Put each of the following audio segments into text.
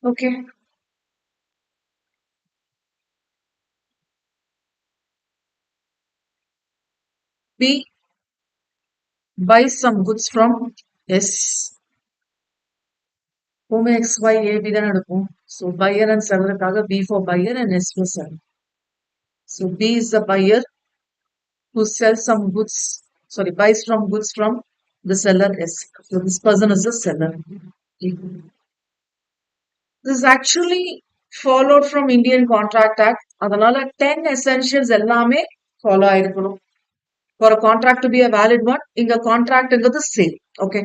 Okay. B buys some goods from S. எப்பவுமே X Y AB தானே எடுப்போம். So buyer and செல்லருக்காக B for buyer and S for seller. So B is the buyer who sells some goods, sorry, buys from goods from the seller S. So this person is the seller. This is actually followed from Indian Contract Act. அதனால 10 essentials எல்லாமே follow ஆயிருக்கணும். For a contract to be a valid one, இங்க contractங்கிறது sale. Okay.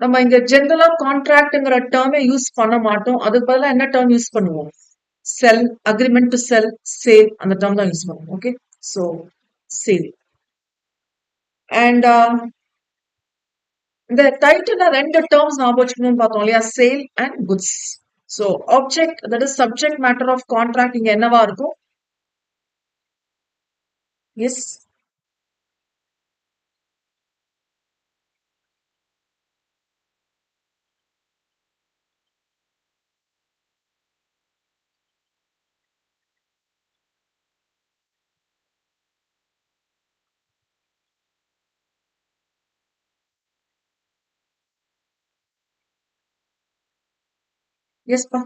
நம்ம இங்க ஜெனரலா கான்ட்ராக்ட்ங்கிற டேர்மே use பண்ண மாட்டோம். அதுக்கு பதிலா என்ன டேர்ம் யூஸ் பண்ணுவோம்? Sell, agreement to sell, sale அந்த டேர்ம் தான் யூஸ் பண்ணுவோம். ஓகே. So sale. அண்ட் இந்த டைட்டில்ல 2 டேர்ம்ஸ் ஞாபகம் வச்சுக்கணும்னு பார்த்தோம் இல்லையா? Sale and goods. So object, that is subject matter of contract இங்க என்னவா இருக்கும்? எஸ். எஸ்பா.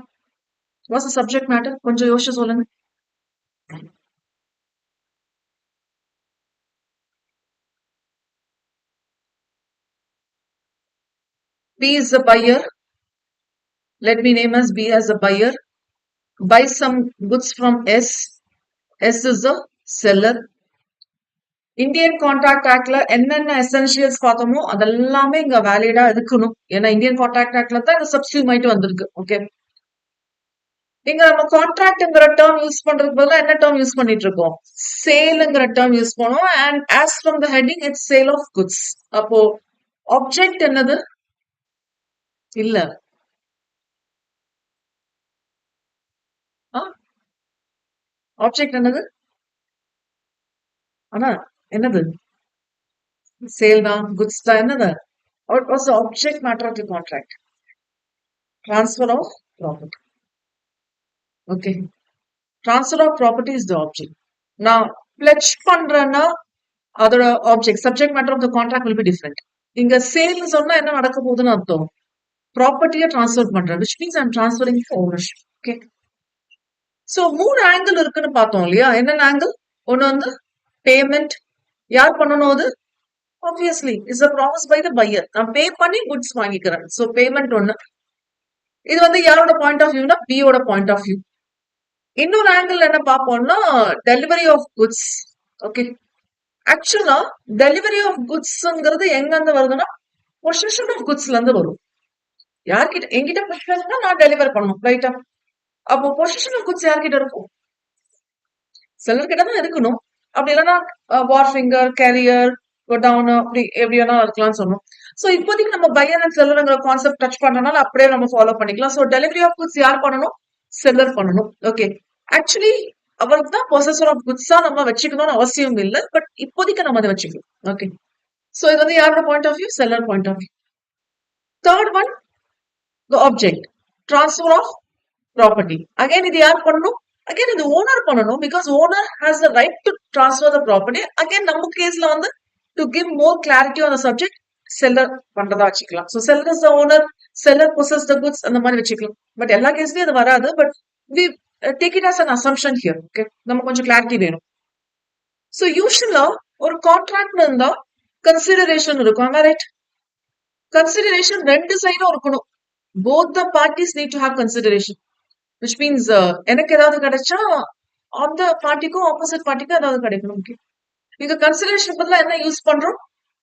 What's the subject matter? கொஞ்சம் யோசிச்சு சொல்லுங்க. B is the buyer. Let me name as B as the buyer. Buy some goods from S. S is the seller. Indian contract ஆக்ட்ல என்னென்ன essentials பார்த்தோமோ அதெல்லாமே இங்க வேலிடா இருக்கணும். ஏன்னா இந்தியன் கான்ட்ராக்ட் ஆக்ட்ல தான் இந்த சப்ஸ்டியூட் ஆயிட்டு வந்திருக்கு. ஓகே. இங்க நம்ம கான்ட்ராக்ட்ங்கிற டேர்ம் யூஸ் பண்றதுக்கு பதிலா என்ன டேர்ம் யூஸ் பண்ணிட்டு இருக்கோம்? சேல்ங்கிற டேர்ம் யூஸ் பண்ணுவோம். And as from the heading it's sale of goods. அப்போ ஆப்ஜெக்ட் என்னது? இல்ல. ஆப்ஜெக்ட் என்னது? ஆனா என்னது? சேல் தான், குட்ஸ் தான். என்னது? What was the object matter of the contract? Transfer of property. Okay. Transfer of property is the object. Now, pledge பண்றேன்னா அதோட object, subject matter of the contract will be different. இங்க sale சொன்னா என்ன நடக்க போகுதுன்னு அர்த்தம்? ப்ராப்பர்ட்டியை டிரான்ஸ்ஃபர் பண்றேன், which means I'm transferring for ownership. Okay. So 3 angle இருக்குன்னு பார்த்தோம் இல்லையா? என்னென்ன ஆங்கிள்? ஒன்னு வந்து பேமெண்ட். யார் பண்ணணும் அது? Obviously, is a promise by the buyer. நான் பே பண்ணி குட்ஸ் வாங்கிக்கிறேன். So பேமெண்ட் ஒன்னு. இது வந்து யாரோட பாயிண்ட் ஆஃப் வியூனா பியோட பாயிண்ட் ஆஃப் வியூ. இன்னொரு ஆங்கிள் என்ன பார்ப்போம்னா டெலிவரி ஆஃப் குட்ஸ். ஓகே. ஆக்சுவலா டெலிவரி ஆஃப் குட்ஸ்ங்கிறது எங்க இருந்து வருதுன்னா பொசிஷன் ஆஃப் குட்ஸ்ல இருந்து வரும். யார்கிட்ட? என்கிட்ட பொசிஷன் நான் டெலிவர் பண்ணணும், ரைட்டா? அப்போ பொசிஷன் ஆஃப் குட்ஸ் யார்கிட்ட இருக்கும்? செல்லர் கிட்ட தான் இருக்கணும். அப்படி இல்லைன்னா வார்ஃபிங்கர், கேரியர், டவுன், அப்படி எப்படி வேணா இருக்கலாம்னு சொன்னோம். ஸோ இப்போதைக்கு நம்ம பையர் அண்ட் செல்லருங்கிற கான்செப்ட் டச் பண்றதுனால அப்படியே நம்ம ஃபாலோ பண்ணிக்கலாம். ஸோ டெலிவரி ஆஃப் குட்ஸ் யார் பண்ணணும்? செல்லர் பண்ணணும். ஓகே. ஆக்சுவலி அவருக்கு தான் பொசஸர் ஆஃப் குட்ஸா நம்ம வச்சுக்கணும்னு அவசியம் இல்லை. பட் இப்போதைக்கு நம்ம அதை வச்சுக்கலாம். ஓகே. ஸோ இது வந்து யாரோட point of view? Seller point of view. Third one, the object, transfer of property. Again இது யார் பண்ணணும்? அகைன் இது ஓனர் பண்ணணும். Because owner has the right to transfer the property. Again நம்ம கேஸ்ல வந்து to give more clarity on the subject seller பண்றதா வச்சுக்கலாம். So seller is the owner, seller possess the goods, அந்த மாதிரி வச்சுக்கலாம். பட் எல்லா கேஸ்லயும் அது வராது. But we take it as an assumption here. Okay. நம்ம கொஞ்சம் கிளாரிட்டி வேணும். ஸோ யூஸ்வலா ஒரு கான்ட்ராக்ட் இருந்தா கன்சிடரேஷன் இருக்கும். ரைட்? கன்சிடரேஷன் 2 சைடும் இருக்கணும். Both the parties NEET to have consideration. Which means எனக்கு ஏதாவது கிடைச்சா அந்த பார்ட்டிக்கும் ஆப்போசிட் பார்ட்டிக்கும் ஏதாவது கிடைக்கணும். ஓகே. இங்க கன்சிடரேஷன் பதிலா என்ன யூஸ் பண்றோம்?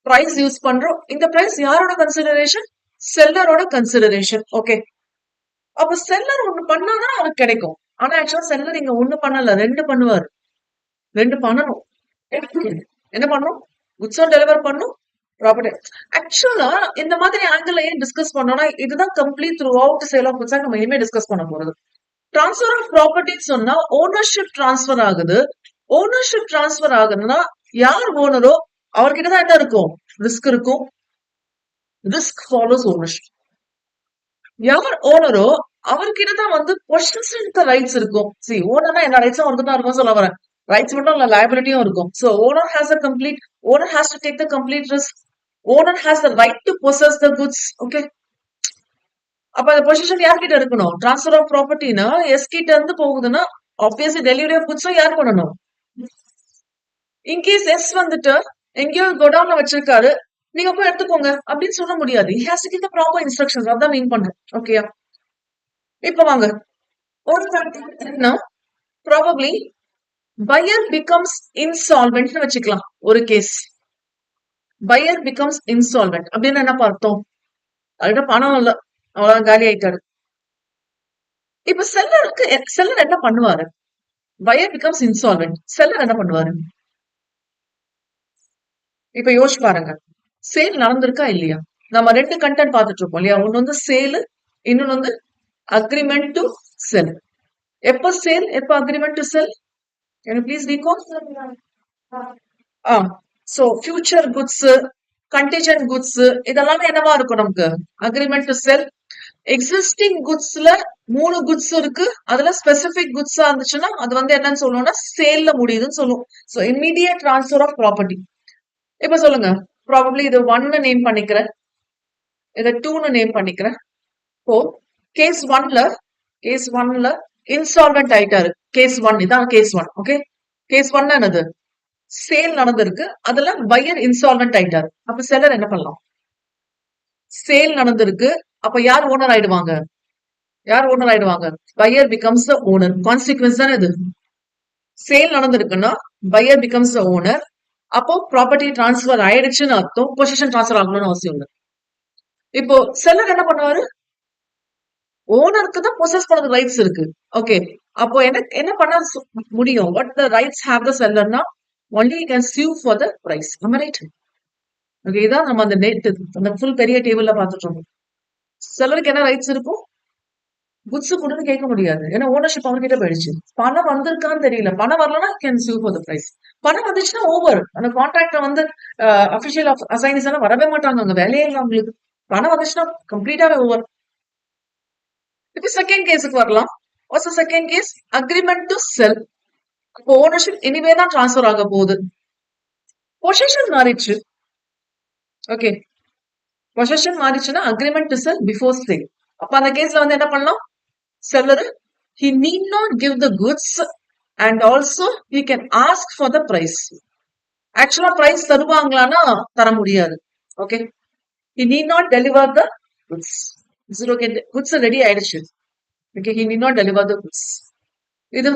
பிரைஸ் யூஸ் பண்றோம். இந்த பிரைஸ் யாரோட கன்சிடரேஷன்? செல்லரோட கன்சிடரேஷன். ஓகே. அப்ப செல்லர் ஒண்ணு பண்ணாதான் அவருக்கு கிடைக்கும். ஆனா ஆக்சுவலா செல்லர் இங்க ஒண்ணு பண்ணல, 2 பண்ணுவாரு. 2 பண்ணணும். என்ன பண்ணும்? குட்ஸும் டெலிவர் பண்ணும், ப்ராப்பர்ட்டி. ஆக்சுவலா இந்த மாதிரி ஆங்கிள் ஏன் டிஸ்கஸ் பண்ணோம்னா இதுதான் complete throughout sale of goods நம்ம இனிமே டிஸ்கஸ் பண்ண போறது. டிரான்ஸ்ஃபர் ஆஃப் ப்ராப்பர்ட்டின்னு சொன்னா ஓனர்ஷிப் டிரான்ஸ்ஃபர் ஆகுது. ஓனர்ஷிப் டிரான்ஸ்ஃபர் ஆகுதுன்னா யார் ஓனரோ அவர்கிட்ட தான் என்ன இருக்கும்? ரிஸ்க் இருக்கும். Risk follows ownership. யார் ஓனரோ அவர்கிட்ட தான் வந்து பொசிஷன் ரைட்ஸ் இருக்கும். சி ஓனர்னா எல்லா ரைட்ஸும் அவருக்கு தான் இருக்கும் சொல்ல வரேன். ரைட்ஸ் மட்டும் இல்ல லைபிலிட்டியும் இருக்கும். So owner has a complete owner has to take the complete risk. Owner has the right to possess the goods. Okay. அப்ப அந்த பொசிஷன் யார்கிட்ட இருக்கணும்? ட்ரான்ஸ்ஃபர் ஆஃப் ப்ராப்பர்ட்டினா எஸ் கிட்ட இருந்து போகுதுன்னா ஆப்வியஸ்லி டெலிவரி ஆஃப் குட்ஸும் யார் பண்ணணும்? இன்கேஸ் எஸ் வந்துட்டு எங்கேயோ கோடவுன்ல வச்சிருக்காரு, நீங்க போய் எடுத்துக்கோங்க அப்படின்னு சொல்ல முடியாது. He has to give the proper instructions. அதான் மீன் பண்றேன். ஓகேயா? இப்ப வாங்க. ஒரு ப்ராபப்ளி பையர் பிகம்ஸ் இன்சால்வென்ட்னு வச்சுக்கலாம். ஒரு கேஸ் பையர் பிகம்ஸ் இன்சால்வென்ட் அப்படின்னு என்ன பார்த்தோம்? அவர்கிட்ட பணம் இல்ல, அவ்வளவு காலி ஆயிட்டாரு. இப்ப செல்லர் என்ன பண்ணுவாரு? பையர் பிகம்ஸ் இன்சால்வென்ட், செல்லர் என்ன பண்ணுவாரு? இப்ப யோசிச்சு பாருங்க. சேல் நடந்திருக்கா இல்லையா? நம்ம ரெண்டு கண்டென்ட் பார்த்துட்டு இருக்கோம் இல்லையா? ஒன்னு வந்து சேல், இன்னொன்னு வந்து அக்ரிமெண்ட் டு செல். எப்ப சேல், எப்ப agreement to sell? Can you please recall? So future goods, contingent goods இதெல்லாமே என்னவா இருக்கும் நமக்கு? Agreement to sell. எக்ஸிஸ்டிங் குட்ஸ்ல 3 குட்ஸ் இருக்கு. அதுல ஸ்பெசிபிக் குட்ஸா இருந்துச்சுன்னா அது வந்து என்னன்னு சொல்லுவோம்னா சேல்ல முடியுதுன்னு சொல்லுவோம். So immediate transfer of property. இப்ப சொல்லுங்க. ப்ராபப்ளி இது 1 நேம் பண்ணிக்கிறேன், இதை 2 நேம் பண்ணிக்கிறேன். இப்போ கேஸ் ஒன்ல இன்சால்வென்ட் ஆயிட்டாரு. கேஸ் 1 இதான் கேஸ் 1. ஓகே. கேஸ் 1 என்னது? சேல் நடந்திருக்கு. அதுல பையர் இன்சால்வென்ட் ஆயிட்டாரு. அப்ப செல்லர் என்ன பண்ணலாம்? சேல் நடந்திருக்கு. அப்ப யார் ஓனர் ஆயிடுவாங்க? யார் ஓனர் ஆயிடுவாங்க? Buyer becomes the owner. Consequence தானே இது. சேல் நடந்திருக்குன்னா பையர் பிகம்ஸ் த ஓனர். அப்போ ப்ராப்பர்ட்டி டிரான்ஸ்பர் ஆயிடுச்சுன்னு அர்த்தம். பொசிஷன் டிரான்ஸ்பர் ஆகணும்னு அவசியம் இல்லை. இப்போ செல்லர் என்ன பண்ணுவாரு? ஓனருக்கு தான் பொசஸ் பண்ணது ரைட்ஸ் இருக்கு. ஓகே. அப்போ என்ன பண்ண முடியும்? What the rights have the செல்லர்னா only you can sue for the price. ஆமா ரைட்? ஓகே. இதான் நம்ம அந்த நெட் அந்த ஃபுல் பெரிய டேபிள்ல பார்த்துட்டு இருக்கோம். செல்லருக்கு என்ன ரைட்ஸ் இருக்கும்? குட்ஸ் கொடுன்னு கேட்க முடியாது. ஏன்னா ஓனர்ஷிப் அவர்கிட்ட போயிடுச்சு. பணம் வந்திருக்கான்னு தெரியல. பணம் வரலன்னா can sue for the price. பணம் வந்துச்சுன்னா ஓவர். அந்த கான்ட்ராக்ட வந்து அபிஷியல் அசைன்ஸ் எல்லாம் வரவே மாட்டாங்க. அங்க வேலையே இல்லை அவங்களுக்கு. பணம் வந்துச்சுன்னா கம்ப்ளீட்டாவே ஓவர். இப்ப செகண்ட் கேஸுக்கு வரலாம். What's the second case? Agreement to sell. இப்போ ஓனர்ஷிப் இனிமே தான் டிரான்ஸ்ஃபர் ஆக போகுது. பொசிஷன் மாறிடுச்சு. ஓகே. பொசிஷன் மாறிச்சுன்னா agreement to sell before sale. அப்ப அந்த கேஸ்ல வந்து என்ன பண்ணலாம்? Seller he need not give the goods and also he can ask for the price. ஆக்சுவலா பிரைஸ் தருவாங்களான்னா தர முடியாது. Okay. he need not deliver the goods. Goods ready ஆயிடுச்சு. Okay. he need not deliver the goods. இது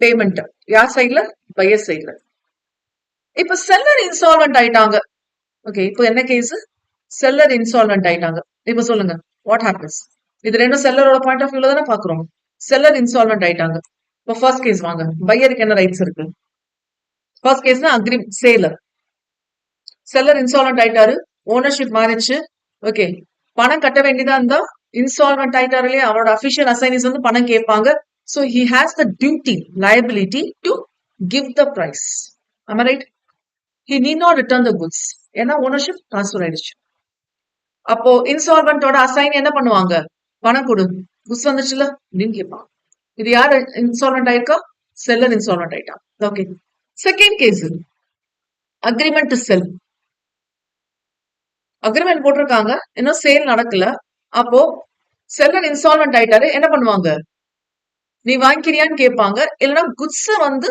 payment யார் சைட்ல? Pier சைட்ல. இப்ப செல்லர் இன்சால்வென்ட் ஆயிட்டாங்க. ஓகே. இப்போ என்ன கேஸ்? செல்லர் இன்சால்வென்ட் ஆயிட்டாங்க. இப்ப சொல்லுங்க வாட் ஹேப்பன்ஸ்? இது ரெண்டும் செல்லரோட பாயிண்ட் ஆஃப் வியூல தானே பாக்குறோம். செல்லர் இன்சால்வென்ட் ஆயிட்டாங்க. இப்போ ஃபர்ஸ்ட் கேஸ் வாங்க. பையருக்கு என்ன ரைட்ஸ் இருக்கு? ஃபர்ஸ்ட் கேஸ்னா சேலர். செல்லர் இன்சால்வென்ட் ஆயிட்டாரு. ஓனர்ஷிப் மாறிச்சு. ஓகே. பணம் கட்ட வேண்டியதா இருந்தா இன்சால்வென்ட் ஆயிட்டாரு இல்லையா? அவரோட அபிஷியல் அசைனிஸ் வந்து பணம் கேட்பாங்க. So he has the duty, liability to give the price. Am I right? He need not return the goods. ஏன்னா ஓனர்ஷிப் டிரான்ஸ்பர் ஆயிடுச்சு. அப்போ இன்சால்வென்ட்டோட அசைன் என்ன பண்ணுவாங்க? பணம் கொடு, குட்ஸ் வந்துச்சுல அப்படின்னு கேட்பாங்க. இது யாரு இன்சால்வென்ட் ஆயிருக்கா? செல்லர் இன்சால்வென்ட் ஆயிட்டான். Okay. Second case agreement to sell. Agreement போட்டிருக்காங்க, இன்னும் சேல் நடக்கல. அப்போ செல்லர் இன்சால்வென்ட் ஆயிட்டாரு. என்ன பண்ணுவாங்க? நீ வாங்கிக்கிறியான்னு கேட்பாங்க. இல்லைன்னா குட்ஸ வந்து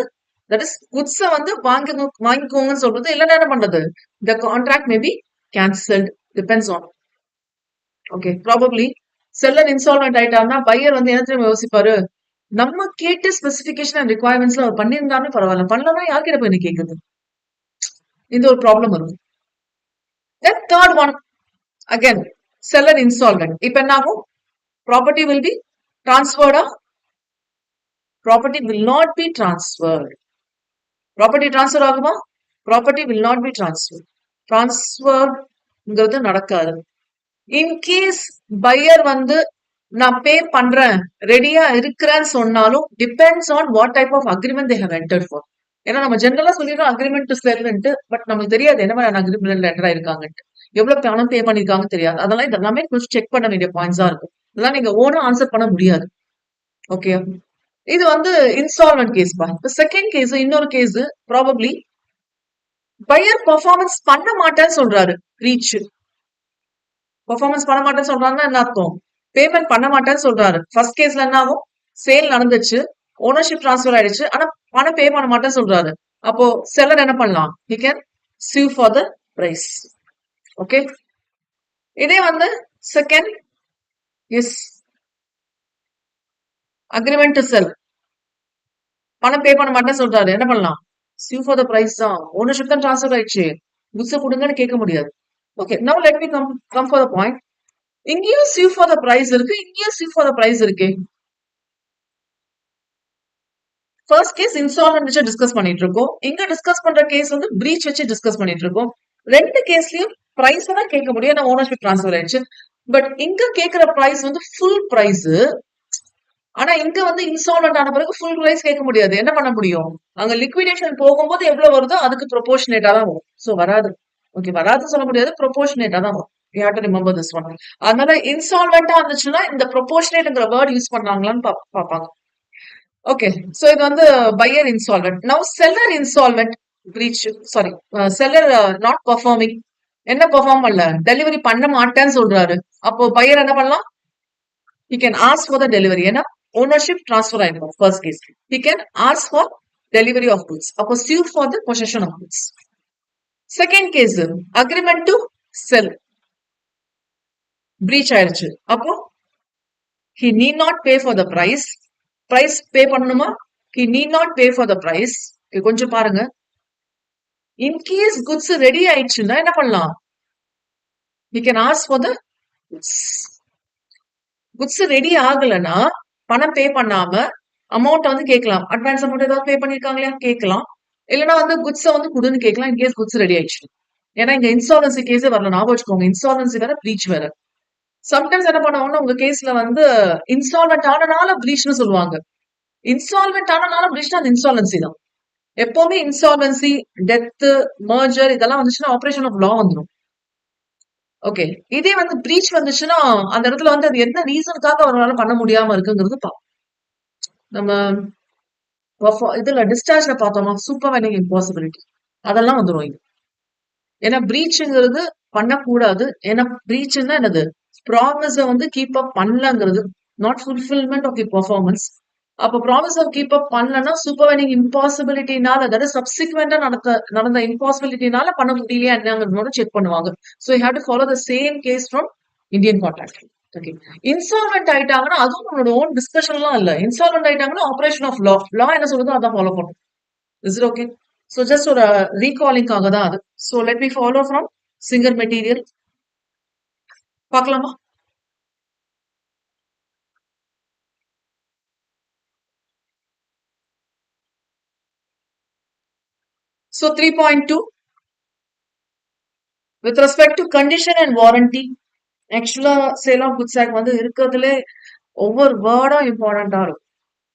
தட் இஸ் குட்ஸ வந்து வாங்கிக்கோங்கன்னு சொல்றது. இல்லைன்னா என்ன பண்றது? The contract may be cancelled. Depends on. Okay. Probably seller insolvent ஆயிட்டாருன்னா பையர் வந்து என்ன தெரியுமா யோசிப்பாரு? நம்ம கேட்டு ஸ்பெசிபிகேஷன் அண்ட் ரிக்வயர்மெண்ட்ஸ்ல அவர் பண்ணியிருந்தாலும் பரவாயில்ல, பண்ணலன்னா யார்கிட்ட போய் கேக்குது? இந்த ஒரு ப்ராப்ளம் இருக்கும். Then third one again seller insolvent. இப்ப என்ன ஆகும்? ப்ராப்பர்ட்டி வில் பி டிரான்ஸ்ஃபர்டா? Property will not be transferred. Property transfer ஆகுமா? Property will not be transfer. டிரான்ஸ்ஃபர்ங்கிறது நடக்காது. இன்கேஸ் பையர் வந்து நான் பே பண்றேன், ரெடியா இருக்கிறேன்னு சொன்னாலும் depends on what type of agreement they have entered for. ஏன்னா நம்ம ஜெனரலா சொல்லிடுறோம் அக்ரிமெண்ட் டு செல்ன்ட்டு. பட் நமக்கு தெரியாது என்ன மாதிரி அக்ரிமெண்ட் என்டர் ஆயிருக்காங்கன்ட்டு. எவ்வளவு பணம் பே பண்ணிருக்காங்க தெரியாது. அதெல்லாம் இதெல்லாமே கொஞ்சம் செக் பண்ண வேண்டிய பாயிண்ட்ஸா இருக்கும். இதெல்லாம் நீங்க ஓனா ஆன்சர் பண்ண முடியாது. ஓகே, இது வந்து இன்ஸ்டால்மெண்ட் கேஸ் பா. செகண்ட் கேஸ், இன்னொரு கேஸ் ப்ராபப்ளி பையர் பெர்ஃபார்மன்ஸ் பண்ண மாட்டேன்னு சொல்றாரு. ரீச் பெர்ஃபார்மன்ஸ் பண்ண மாட்டேன்னு சொல்றாருன்னா என்ன அர்த்தம்? பேமெண்ட் பண்ண மாட்டேன்னு சொல்றாரு. ஃபர்ஸ்ட் கேஸ்ல என்ன ஆகும்? சேல் நடந்துச்சு, ஓனர்ஷிப் டிரான்ஸ்ஃபர் ஆயிடுச்சு, ஆனா பணம் பே பண்ண மாட்டேன்னு சொல்றாரு. அப்போ செல்லர் என்ன பண்ணலாம்? He can sue for the price. Okay, இதே வந்து செகண்ட் இஸ் அக்ரிமெண்ட் டு செல், பணம் பே பண்ண மாட்டேன்னு சொல்றாரு. என்ன பண்ணலாம்? sue for the price தான். ஓனர்ஷிப் தான் டிரான்ஸ்ஃபர் ஆயிடுச்சு, குட்ஸை கொடுங்கன்னு கேட்க முடியாது. Okay, now let me come for the point. இங்கேயும் sue for the price இருக்கு, இங்கேயும் sue for the price இருக்கு. ஃபர்ஸ்ட் கேஸ் இன்ஸ்டால்மெண்ட் வச்சு டிஸ்கஸ் பண்ணிட்டு இருக்கோம். இங்க டிஸ்கஸ் பண்ற கேஸ் வந்து பிரீச் வச்சு டிஸ்கஸ் பண்ணிட்டு இருக்கோம். ரெண்டு கேஸ்லயும் பிரைஸ் தான் கேட்க முடியும், ஏன்னா ஓனர்ஷிப் டிரான்ஸ்ஃபர் ஆயிடுச்சு. பட் இங்க கேட்கிற பிரைஸ் வந்து ஃபுல் பிரைஸ். ஆனா இங்க வந்து இன்ஸ்டால்மெண்ட் ஆன பிறகு ஃபுல் பிரைஸ் கேட்க முடியாது. என்ன பண்ண முடியும்? அங்க லிக்விடேஷன் போகும்போது எவ்வளவு வருதோ அதுக்கு ப்ரொபோர்ஷனேட்டா தான் வரும். சோ வராது. ஓகே, வராதுன்னு சொல்ல முடியாது, ப்ரொபோர்ஷனேட்டா தான் வரும். You have to remember this one. அதனால இன்ஸ்டால்மெண்டா இருந்துச்சுன்னா இந்த ப்ரொபோர்ஷனேட்ங்கிற வேர்ட் யூஸ் பண்ணாங்களான்னு பாப்பாங்க. ஓகே, சோ இது வந்து buyer insolvent. Now seller insolvent breach, sorry seller not performing. என்ன பெர்ஃபார்ம் பண்ணல? டெலிவரி பண்ண மாட்டேன்னு சொல்றாரு. அப்போ பையர் என்ன பண்ணலாம்? He can ask for the delivery. ஏன்னா ஓனர்ஷிப் டிரான்ஸ்ஃபர் ஆயிடும். First case he can ask for delivery of goods. அப்போ sue for the possession of goods. Second case agreement to sell breach ஆயிடுச்சு. அப்போ he need not pay for the price. Price pay பண்ணணுமா? he need not pay for the price. கொஞ்சம் பாருங்க. In case goods ready ஆயிடுச்சுன்னா என்ன பண்ணலாம்? he can ask for the goods. Goods ready ஆகலன்னா பணம் பே பண்ணாம அமௌண்ட் வந்து கேட்கலாம். அட்வான்ஸ் அமௌண்ட் ஏதாவது பே பண்ணிருக்காங்களா கேட்கலாம். இல்லைன்னா வந்து குட்ஸ வந்து குடுன்னு கேட்கலாம். இன்கேஸ் குட்ஸ் ரெடி ஆயிடுச்சு. ஏன்னா இங்க இன்சால்வன்சி கேஸே வரல, ஞாபகம் வச்சுக்கோங்க. இன்சால்வன்சி வேற, பிரீச் வேற. சம்டைம்ஸ் என்ன பண்ணுவாங்கன்னா உங்க கேஸ்ல வந்து இன்ஸ்டால்மெண்ட் ஆனனால பிரீச்னு சொல்லுவாங்க. இன்ஸ்டால்மெண்ட் ஆனனால பிரீச்னா அது இன்சால்வன்சி தான். எப்பவுமே இன்சால்வன்சி, டெத், மர்ஜர் இதெல்லாம் வந்துச்சுன்னா ஆபரேஷன் ஆஃப் லா வந்துடும். ஓகே, இதே வந்து பிரீச் வந்துச்சுன்னா அந்த இடத்துல வந்து அது என்ன ரீசனுக்காக அவரால பண்ண முடியாம இருக்குங்கிறது நம்ம இதுல டிஸ்சார்ஜ்ல பார்த்தோமா, சூப்பர்வைனிங் இம்பாசிபிலிட்டி அதெல்லாம் வந்துடும் இது. ஏன்னா பிரீச்ங்கிறது பண்ணக்கூடாது. ஏன்னா பிரீச்னா என்னது? ப்ராமிஸ வந்து கீப் அப் பண்ணலங்கிறது, not fulfilment of the performance. அப்ப ப்ராமிஸ் கீப் அப் பண்ணலன்னா சூப்பர்வைனிங் இம்பாசிபிலிட்டினால, அதாவது சப்சிக்வெண்டா நடந்த இம்பாசிபிலிட்டினால பண்ண முடியலையா என்னங்கிறத செக் பண்ணுவாங்க. So you have to follow the same case from Indian contract. Okay, insolvent ஆயிட்டாங்கன்னா அதுவும் நம்மளோட ஓன் டிஸ்கஷன்லாம் இல்ல. இன்சால்வெண்ட் ஆயிட்டாங்கன்னா ஆபரேஷன் ஆஃப் லா, லா என்ன சொல்லுதோ அதான் ஃபாலோ பண்ணும். Is it okay? So just ஒரு ரீகாலிங்காக தான் அது. So let me follow from singer material. பார்க்கலாமா? So 3.2, with respect to condition and warranty, ஆக்சுவலா சேல் ஆஃப் குட்ஸ் ஆக்ட் வந்து இருக்கிறதுல ஒவ்வொரு வேர்டும் இம்பார்ட்டண்டா இருக்கும்.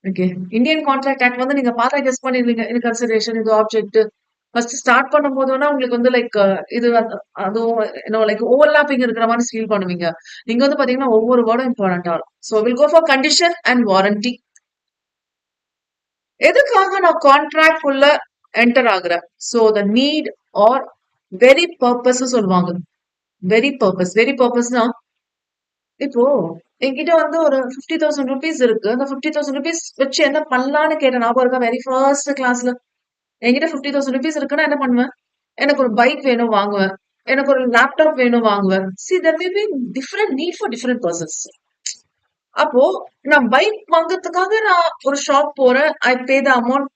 ஓகே, இந்தியன் கான்ட்ராக்ட் ஆக்ட் வந்து நீங்க பார்த்தா கெஸ் பண்ணிருவீங்க. இது கன்சிடரேஷன், இது ஆப்ஜெக்ட். ஃபர்ஸ்ட் ஸ்டார்ட் பண்ணும் போதுனா உங்களுக்கு வந்து லைக் இது அதுவும் லைக் ஓவர்லாப்பிங் இருக்கிற மாதிரி ஃபீல் பண்ணுவீங்க. இங்க வந்து பாத்தீங்கன்னா ஒவ்வொரு வேர்டும் இம்பார்ட்டண்டா இருக்கும். So will go for condition and warranty. எதுக்காக நான் கான்ட்ராக்ட் உள்ள என்டர் ஆகுறேன்? So the need or very purpose சொல்லுவாங்க. வெரி பர்பஸ்னா இப்போ என்கிட்ட வந்து ஒரு 50,000 rupees இருக்கு. அந்த 50,000 rupees வச்சு என்ன பண்ணலான்னு கேட்ட ஞாபகம் இருக்கா? வெரி ஃபர்ஸ்ட் கிளாஸ்ல என்கிட்ட 50,000 rupees இருக்குன்னா என்ன பண்ணுவேன்? எனக்கு ஒரு பைக் வேணும் வாங்குவேன். எனக்கு ஒரு லேப்டாப் வேணும் வாங்குவேன். See, there may be different need for different persons. அப்போ நான் பைக் வாங்குறதுக்காக நான் ஒரு ஷாப் போறேன். ஐ பே த அமௌண்ட்.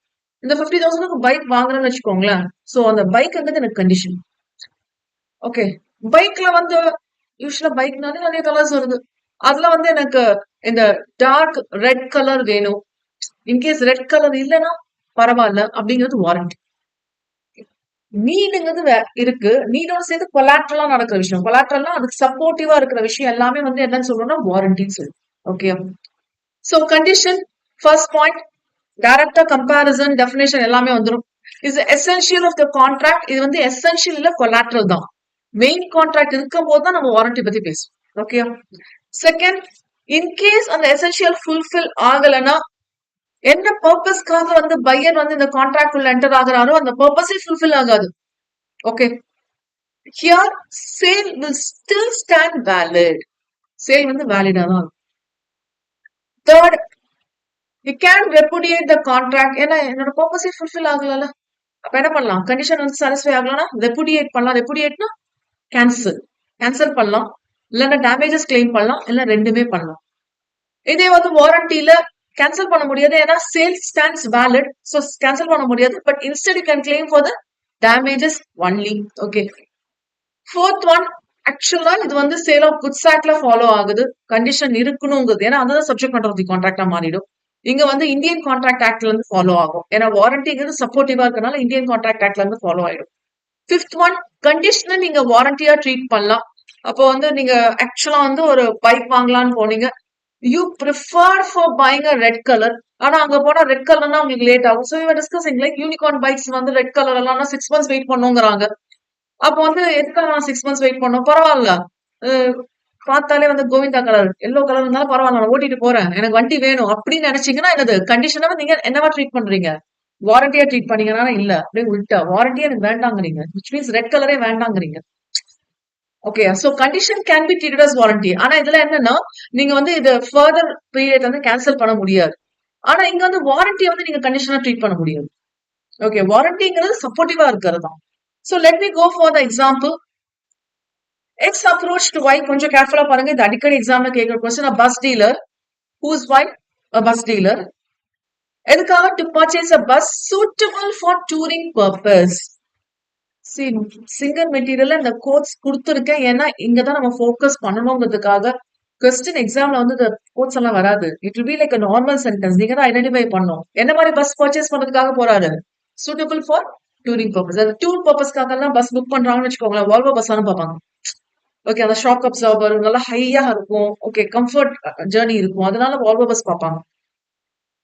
இந்த 50,000க்கு பைக் வாங்குறேன்னு வச்சுக்கோங்களேன். சோ அந்த பைக்ங்கிறது எனக்கு கண்டிஷன். ஓகே, பைக்ல வந்து யூஸ்வலா பைக்னாலே நிறைய கலர்ஸ் வருது. அதுல வந்து எனக்கு இந்த டார்க் ரெட் கலர் வேணும். இன்கேஸ் ரெட் கலர் இல்லைன்னா பரவாயில்ல அப்படிங்கிறது வாரண்டி. நீடுங்கிறது இருக்கு. நீடோட சேர்த்து கொலாட்ரலா நடக்கிற விஷயம். கொலாட்ரல்னா அதுக்கு சப்போர்ட்டிவா இருக்கிற விஷயம் எல்லாமே வந்து என்னன்னு சொல்றோம்னா வாரண்டின்னு சொல்லுவோம். Okay, so condition first point, டைரக்டா கம்பேரிசன் டெஃபினேஷன் எல்லாமே வந்துடும். Is essential of the contract. இது வந்து எசென்ஷியல் இல்ல, கொலாட்ரல் தான். மெயின் கான்ட்ராக்ட் இருக்கும் போது தான் நம்ம வாரண்டி பத்தி பேசுவோம். ஓகே, செகண்ட் இன்கேஸ் அந்த எசென்ஷியல் ஃபுல்ஃபில் ஆகலைன்னா என்ன பர்பஸ்க்காக வந்து பையர் வந்து இந்த கான்ட்ராக்ட் உள்ள என்டர் ஆகுறாரோ அந்த பர்பஸே ஃபுல்ஃபில் ஆகாது. Okay, here sale will still stand valid. Sale வந்து வேலிடா தான். Third, you can repudiate the contract. ஏன்னா என்னோட பர்பஸே ஃபுல்ஃபில் ஆகல. அப்ப என்ன பண்ணலாம்? கண்டிஷன் வந்து சாட்டிஸ்ஃபை ஆகலன்னா ரெப்புடியேட் பண்ணலாம். ரெப்புடியேட்னா கேன்சல் கேன்சல் பண்ணலாம், இல்லைன்னா டேமேஜஸ் கிளைம் பண்ணலாம், இல்ல ரெண்டுமே பண்ணலாம். இதே வந்து வாரண்டில கேன்சல் பண்ண முடியாது, ஏன்னா sale stands valid, so cancel பண்ண முடியாது. But instead you can claim for the damages only. Okay, fourth one, ஆக்சுவலா இது வந்து சேல் ஆஃப் குட்ஸ் ஆக்ட்ல ஃபாலோ ஆகுது. கண்டிஷன் இருக்கணுங்கிறது, ஏன்னா அதுதான் சப்ஜெக்ட் மேட்டர் ஆஃப் தி கான்ட்ராக்டா மாறிடும். இங்க வந்து இந்தியன் கான்ட்ராக்ட் ஆக்ட்ல இருந்து ஃபாலோ ஆகும், ஏன்னா வாரண்டிங்கிறது சப்போர்ட்டிவா இருக்கனால இந்தியன் கான்ட்ராக்ட் ஆக்ட்ல இருந்து ஃபாலோ ஆயிடும். ஃபிஃப்த் ஒன், கண்டிஷனை நீங்க வாரண்டியா ட்ரீட் பண்ணலாம். அப்போ வந்து நீங்க ஆக்சுவலா வந்து ஒரு பைக் வாங்கலாம்னு போனீங்க, you prefer for buying a red colour. ஆனா அங்க போனா ரெட் கலர்னா உங்களுக்கு லேட் ஆகும். So you're discussing like Unicorn bikes வந்து ரெட் கலர் எல்லாம் 6 months வெயிட் பண்ணுங்கிறாங்க. அப்போ வந்து எதுக்காக நான் 6 months வெயிட் பண்ணோம்? பரவாயில்ல, பார்த்தாலே வந்து கோவிந்தா கலர் எல்லோ கலர் இருந்தாலும் பரவாயில்ல, நான் ஓட்டிட்டு போறேன், எனக்கு வண்டி வேணும் அப்படின்னு நினைச்சீங்கன்னா என்னது கண்டிஷனா நீங்க என்னவா ட்ரீட் பண்றீங்க? வாரண்டியா ட்ரீட் பண்ணீங்கன்னா இல்ல, அப்படியே உள்டா வாரண்டியா எனக்கு வேண்டாங்கிறீங்க, விச் மீன்ஸ் ரெட் கலரே வேண்டாங்கிறீங்க. Okay, so condition can be treated as warranty. ஆனா இதுல என்னன்னா, நீங்க வந்து இது ஃபர்தர் பீரியட் வந்து கேன்சல் பண்ண முடியாது. ஆனா இங்க வந்து வாரண்டியை வந்து நீங்க கண்டிஷனா ட்ரீட் பண்ண முடியாது. ஓகே, வாரண்டிங்கிறது சப்போர்ட்டிவா இருக்கிறது தான். So let me go for the example. X approach to Y. கொஞ்சம் கேர்ஃபுல்லா பாருங்க, இது அடிக்கடி எக்ஸாம்ல கேட்கிற question. Bus dealer whose Y, bus dealer எதுக்காக to purchase a bus suitable for touring purpose. Singer மெட்டீரியல்ல இந்த கோட்ஸ் கொடுத்துருக்கேன், ஏன்னா இங்கதான் நம்ம ஃபோக்கஸ் பண்ணணுங்கிறதுக்காக. கொஸ்டின் எக்ஸாம்ல வந்து இந்த கோட்ஸ் எல்லாம் வராது. It will be like a normal sentence. நீங்க தான் ஐடென்டிஃபை பண்ணணும் என்ன மாதிரி பஸ் பர்ச்சேஸ் பண்றதுக்காக போறாரு. Suitable for touring purpose. அது டூர் பர்பஸ்க்காக எல்லாம் பஸ் புக் பண்றாங்கன்னு வச்சுக்கோங்களேன், வால்வோ பஸ் பார்ப்பாங்க. ஓகே, அந்த ஷாக் அப்சர்வர் நல்லா ஹையா இருக்கும். ஓகே, கம்ஃபர்ட் ஜேர்னி இருக்கும், அதனால வால்வோ பஸ் பார்ப்பாங்க.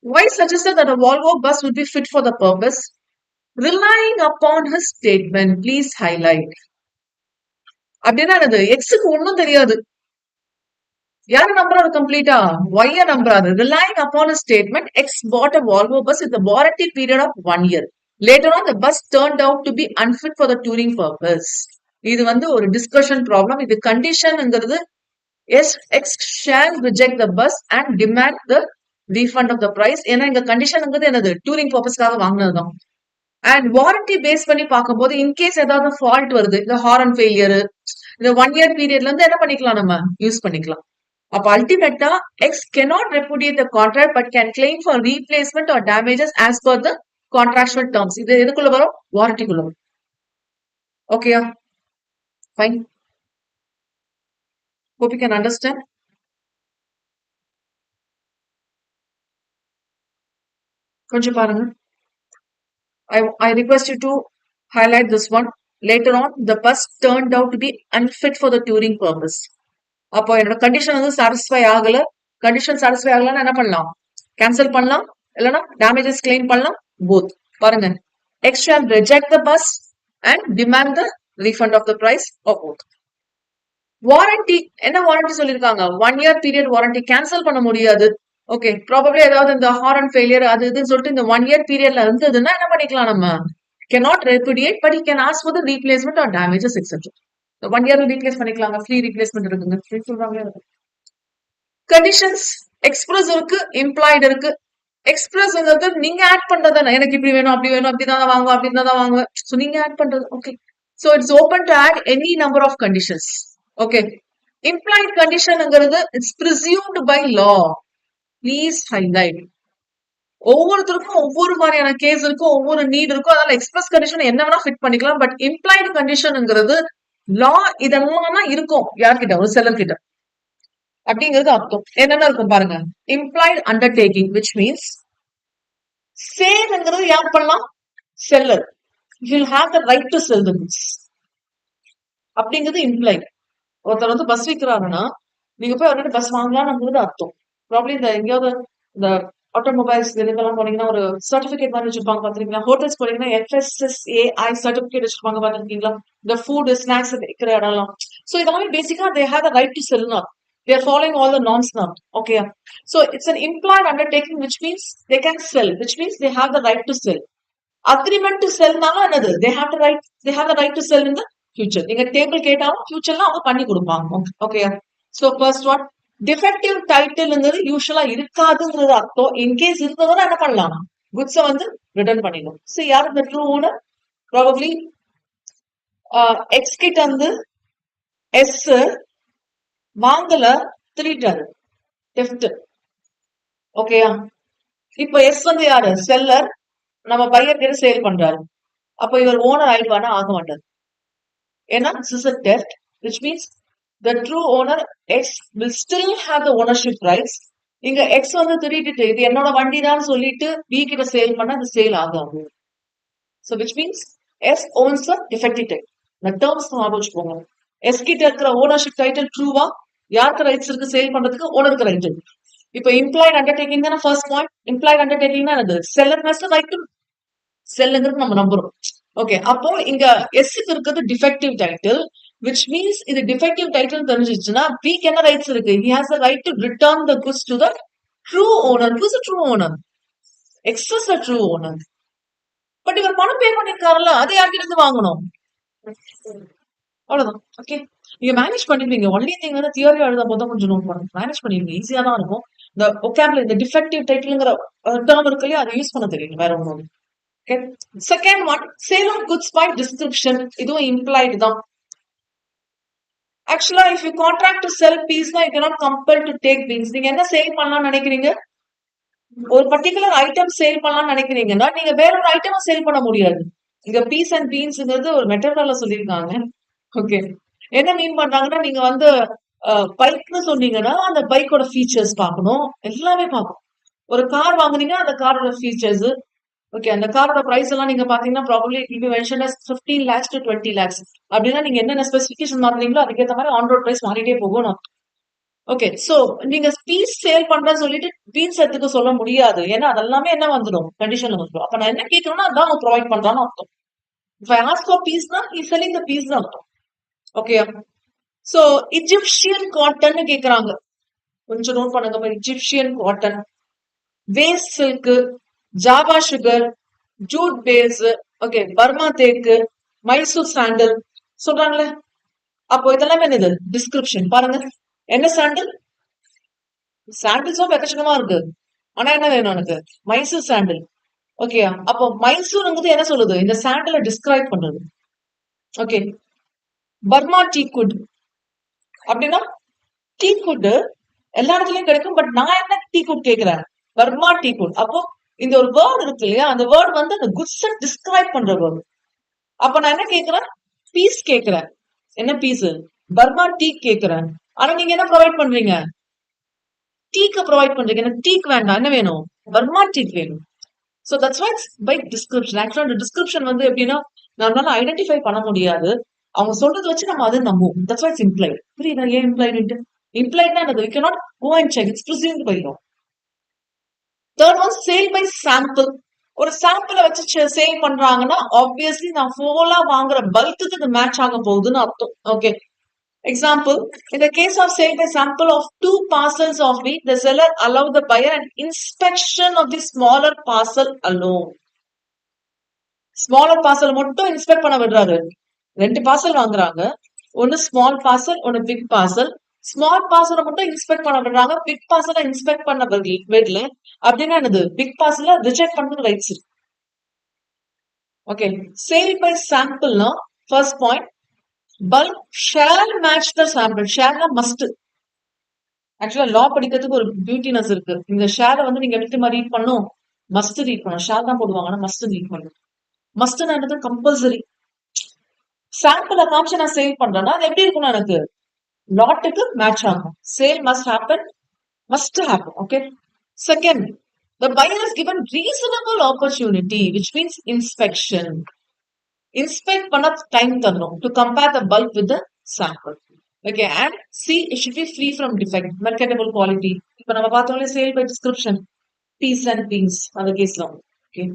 Why suggested that a Volvo bus would be fit for the purpose? Relying upon his statement, please highlight. அப்படின்னா என்னது? எக்ஸுக்கு ஒன்னும் தெரியாது, யார நம்புறாரு கம்ப்ளீட்டா? ஒய்ய நம்புறாரு. Relying upon a statement, X bought a Volvo bus with a warranty period of 1 year. Later on, the bus turned out to be unfit for the touring purpose. இது வந்து ஒரு டிஸ்கஷன் ப்ராப்ளம். இது கண்டிஷன்ங்கிறது X shall reject the bus and demand the refund of the price. ஏன்னா இங்க கண்டிஷன்ங்கிறது என்னது? Touring பர்பஸ்க்காக வாங்கினதுதான். And warranty base பண்ணி பார்க்கும்போது இன்கேஸ் ஏதாவது ஃபால்ட் வருது, இந்த ஹாரன் ஃபெயிலியர், இந்த 1 year பீரியட்ல இருந்து என்ன பண்ணிக்கலாம், நம்ம யூஸ் பண்ணிக்கலாம். அப்ப அல்டிமேட்டா X cannot repudiate the contract but can claim for replacement or damages as per the contractual terms. இது எதுக்குள்ள வரும்? வாரண்டிக்குள்ள வரும். ஓகேயா? Fine. Hope you can understand. கொஞ்சம் பாருங்க. I request you to highlight this one. Later on, the bus turned out to be unfit for the touring purpose. அப்போ என்னோட condition வந்து சாட்டிஸ்ஃபை ஆகல. கண்டிஷன் சாட்டிஸ்ஃபை ஆகலன்னா என்ன பண்ணலாம்? கேன்சல் பண்ணலாம், இல்லைன்னா டேமேஜஸ் கிளைம் பண்ணலாம். போத். பாருங்க, X shall reject the bus and demand the refund of the price of both. Warranty என்ன வாரண்டி சொல்லிருக்காங்க? 1 year பீரியட் வாரண்டி. கேன்சல் பண்ண முடியாது. ஓகே, ப்ராபப்ளி ஏதாவது இந்த ஹாரன் ஃபெயிலியர் அது இதுன்னு சொல்லிட்டு இந்த 1 year பீரியட்ல இருந்ததுன்னா என்ன பண்ணிக்கலாம், நம்ம cannot repudiate but he can ask for the replacement or damages etc. 1 year replace பண்ணிக்கலாங்க, ஃப்ரீ ரீப்ளேஸ்மெண்ட் இருக்குங்க. ஃப்ரீ சொல்றாங்க. கண்டிஷன்ஸ் எக்ஸ்பிரஸ் இருக்கு, இம்ப்ளாய்டு இருக்கு. எக்ஸ்பிரஸ் நீங்க ஆட் பண்றது, எனக்கு இப்படி வேணும் அப்படி வேணும், அப்படிதான் வாங்குவேன் அப்படின்னு தான் வாங்குவேன். ஸோ நீங்க ஆட் பண்றது. Okay, so it's open to add any number of conditions. Okay, implied கண்டிஷன்ங்கிறது it's presumed by law. Please highlight. ஒவ்வொருத்தருக்கும் ஒவ்வொரு மாதிரியான கேஸ் இருக்கும், ஒவ்வொரு நீட் இருக்கும். அதனால எக்ஸ்பிரஸ் கண்டிஷன் என்ன வேணா ஃபிட் பண்ணிக்கலாம். பட் இம்ப்ளாய்டு கண்டிஷன்ங்கிறது லா இதெல்லாம் தான் இருக்கும். யார்கிட்ட? ஒரு செல்லர் கிட்ட. அப்படிங்கிறது அர்த்தம். என்னென்ன இருக்கும் பாருங்க. இம்ப்ளாய்டு அண்டர்டேக்கிங் விச் மீன்ஸ் சேல்ங்கிறது யார் பண்ணலாம்? Seller. You have the right to sell the goods அப்படிங்கிறது இம்ப்ளாய்டு. ஒருத்தர் வந்து பஸ் விற்கிறாருன்னா நீங்க போய் அவர்கிட்ட பஸ் வாங்கலாம்ங்கிறது அர்த்தம். ப்ராப்ளம் இந்த எங்கேயாவது இந்த ஆட்டோமொபைல்ஸ் இதுக்கெல்லாம் போனீங்கன்னா ஒரு சர்டிபிகேட் மாதிரி வச்சிருப்பாங்க பாத்திருக்கீங்களா? ஹோட்டல்ஸ் போனீங்கன்னா FSSAI சர்டிபிகேட் வச்சிருப்பாங்க பாத்திருக்கீங்களா? இந்த ஃபுட் ஸ்நாக்ஸ் விற்கிற இடம்லாம். சோ இதெல்லாமே பேசிக்கா they have the right to செல்னா. They are following all the norms now. Okay. So it's an implied undertaking, which means they can sell, which means they have the right to sell. Agreement to sell நால என்னது? They have the right to sell in the future. நீங்க table கேட்டாலும் ஃபியூச்சர்ல அவங்க பண்ணி கொடுப்பாங்க. Okay. So first one, defective டைட்டில்ங்கிறது யூஸ்வலா இருக்காதுங்கிறது அர்த்தம். இன்கேஸ் இருந்ததுன்னா என்ன பண்ணலாம்? குட்ஸை வந்து ரிட்டர்ன் பண்ணிடும். ஸோ யார் இந்த ட்ரூ ஓனர்? ப்ராபப்ளி எக்ஸ் கிட்ட வந்து எஸ் வாங்கல, திருட்டாரு, டெஃப்ட். ஓகேயா? இப்ப எஸ் வந்து யாரு? செல்லர். நம்ம பையர் கிட்ட சேல் பண்றாரு. அப்ப இவர் ஓனர் ஆயிடுவானா? ஆக மாட்டார். ஏன்னா this is a theft, which means the true owner X will still have the ownership rights. இங்க எக்ஸ் வந்து திருடிட்டு இது என்னோட வண்டி தான் சொல்லிட்டு பி கிட்ட சேல் பண்ணா அது சேல் ஆகாது. So which means S owns the defective title. The terms ஞாபகம் வச்சுக்கோங்க. எஸ் கிட்ட இருக்கிற ஓனர்ஷிப் டைட்டில் ட்ரூவா? யாருக்கு ரைட்ஸ் இருக்கு சேல் பண்றதுக்கு? ஓனருக்கு ரைட் இருக்கு. இப்ப இம்ப்ளாய்ட் அண்டர்டேக்கிங் தானே ஃபர்ஸ்ட் பாயிண்ட். இம்ப்ளாய்ட் அண்டர்டேக்கிங் தான் அது. Seller has the right to செல்லுங்கிறது நம்ம நம்புறோம். ஓகே. அப்போ இங்க எஸ்க்கு இருக்கிறது டிஃபெக்டிவ் டைட்டில், விச் மீன்ஸ் இது டிஃபெக்டிவ் டைட்டில் தெரிஞ்சிச்சுன்னா பிக்கு என்ன ரைட்ஸ் இருக்கு? He has the right to return the goods to the true owner. Who is the true owner? X is the true owner. But இவர் பணம் பே பண்ணிருக்காருல்ல, அதை யார்கிட்ட இருந்து வாங்கணும்? அவ்வளவுதான். ஓகே. நீங்க மேனேஜ் பண்ணிருவீங்க. ஒன்லி திங் வந்து தியரி எழுதும் போது கொஞ்சம் நோட் பண்ணுங்க. மேனேஜ் பண்ணிருவீங்க. ஈஸியா தான் இருக்கும். இந்த ஒகாபுலரி, இந்த டிஃபெக்டிவ் டைட்டில்ங்கிற டேர்ம் இருக்கு இல்லையா, அதை யூஸ் பண்ண தெரியும். வேற ஒன்றும். Okay. Second one, sale of goods by description. இதுவும் இம்ப்ளாய்டு தான். ஆக்சுவலா if you contract to sell பீஸ்னா you cannot compel to take beans. நீங்க என்ன சேல் பண்ணலாம்னு நினைக்கிறீங்க? ஒரு பர்டிகுலர் ஐட்டம் சேல் பண்ணலாம்னு நினைக்கிறீங்கன்னா நீங்க வேற ஒரு ஐட்டம் சேல் பண்ண முடியாது. இங்க பீஸ் அண்ட் பீன்ஸ்ங்கிறது ஒரு மெட்டர்ல சொல்லியிருக்காங்க. ஓகே. என்ன மீன் பண்றாங்கன்னா, நீங்க வந்து பைக்னு சொன்னீங்கன்னா அந்த பைக்கோட ஃபீச்சர்ஸ் பார்க்கணும், எல்லாமே பார்க்கணும். ஒரு கார் வாங்குனீங்கன்னா அந்த காரோட ஃபீச்சர்ஸ். ஓகே. அந்த காரோட பிரைஸ் எல்லாம் நீங்க பாத்தீங்கன்னா probably it will be mentioned as 15 lakhs to 20 lakhs. அப்படின்னா நீங்க என்னென்ன ஸ்பெசிஃபிகேஷன் மாத்துறீங்களோ அதுக்கேற்ற மாதிரி ஆன் ரோட் பிரைஸ் மாறிட்டே போகும். ஓகே. சோ நீங்க பீஸ் சேல் பண்றேன்னு சொல்லிட்டு பீன்ஸ் எடுத்துக்க சொல்ல முடியாது. ஏன்னா அதெல்லாமே என்ன வந்துடும்? கண்டிஷன்ல வந்துடும். அப்ப நான் என்ன கேட்கணும்னா அதான் அவங்க ப்ரொவைட் பண்றான்னு அர்த்தம். If I ask for piece na, he's selling the piece தான் அர்த்தம். ஓகே. சோ இஜிப்சியன் காட்டன் கேக்குறாங்க. கொஞ்சம் நோட் பண்ணுங்க. இஜிப்சியன் காட்டன், வேஸ் silk, Java sugar, jute base, okay, Burma தேக்கு, மைசூர் சாண்டல் சொல்றாங்களே. அப்போ இதெல்லாமே என்னது? டிஸ்கிரிப்ஷன். பாருங்க, என்ன சாண்டல்? சாண்டில்ஸும் எக்கச்சக்கமா இருக்கு. ஆனா என்ன வேணும் எனக்கு? மைசூர் சாண்டல். ஓகே. அப்போ மைசூருங்கிறது என்ன சொல்லுது? இந்த சாண்டலை டிஸ்கிரைப் பண்றது. ஓகே. பர்மா டீக்குட் அப்படின்னா டீக்குட் எல்லா இடத்துலயும் கிடைக்கும். பட் நான் என்ன டீக்குட் கேக்குறேன்? Burma teakwood. அப்போ இந்த ஒரு வேர்ட் இருக்கு இல்லையா, அந்த வேர்ட் வந்து அந்த குட்ஸை டிஸ்கிரைப் பண்ற வேர்டு. அப்ப நான் என்ன கேக்குறேன்? பீஸ் கேக்குறேன். என்ன பீஸ்? பர்மா டீ கேக்குறேன். ஆனா நீங்க என்ன ப்ரொவைட் பண்றீங்க? டீக்கு ப்ரொவைட் பண்றீங்க. எனக்கு டீக்கு வேண்டாம். என்ன வேணும்? பர்மா டீக் வேணும். So that's why by description. ஆக்சுவலா அந்த டிஸ்கிரிப்ஷன் வந்து எப்படின்னா நம்மளால ஐடென்டிஃபை பண்ண முடியாது. அவங்க சொல்றதை வச்சு நம்ம அதை நம்புவோம். That's why it's implied. புரியுதா? ஏன் இம்ப்ளைட்? இம்ப்ளைட்னா என்னது? We cannot go and check. It's presumed by law. Third one, sale by sample. ஒரு சாம்பிளை வச்சு சேல் பண்றாங்கன்னா ஆப்வியஸ்லி நான் ஃபோலா வாங்குற பல்க்குக்கு இது மேட்ச் ஆக போகுதுன்னு அர்த்தம். Okay. Example, in the case of sale by sample of 2 parcels of wheat, the seller allow the buyer an inspection of the smaller parcel alone. Smaller parcel மட்டும் இன்ஸ்பெக்ட் பண்ண விடுறாரு. 2 பார்சல் வாங்குறாங்க. ஒன்னு ஸ்மால் பார்சல், ஒன்னு big parcel. Small பார்சலை மட்டும் inspect பண்ண விடுறாங்க. பிக் பார்சலை இன்ஸ்பெக்ட் பண்ண விடல. அப்படின்னா என்னது? பிக் பார்சலை ரிஜெக்ட் பண்றது ரைட்ஸ் இருக்கு. ஓகே. சேல் பை சாம்பிள்னா first point, bulk shall match the sample. Shall must. ஆக்சுவலா லா படிக்கிறதுக்கு ஒரு பியூட்டினஸ் இருக்கு. இந்த ஷேரை வந்து நீங்க எப்படி ரீட் பண்ணும்? மஸ்ட் ரீட் பண்ணும். ஷேர் தான் போடுவாங்கன்னா மஸ்ட் ரீட் பண்ணும். மஸ்ட் என்னது? கம்பல்சரி. சாம்பிளை காமிச்சு நான் சேல் பண்றேன்னா அது எப்படி இருக்கணும்? எனக்கு லாட்டுக்கு மேட்ச் ஆகும். Sale must happen, must happen. Okay. Second, the buyer is given reasonable opportunity, which means inspection. Inspect பண்ண டைம் தரணும் to compare the bulk with the sample. Okay. And C it should be free from defect, merchantable quality. இப்ப நம்ம பார்த்தோம்ல sale by description, peas and beans அந்த கேஸ்ல. Okay.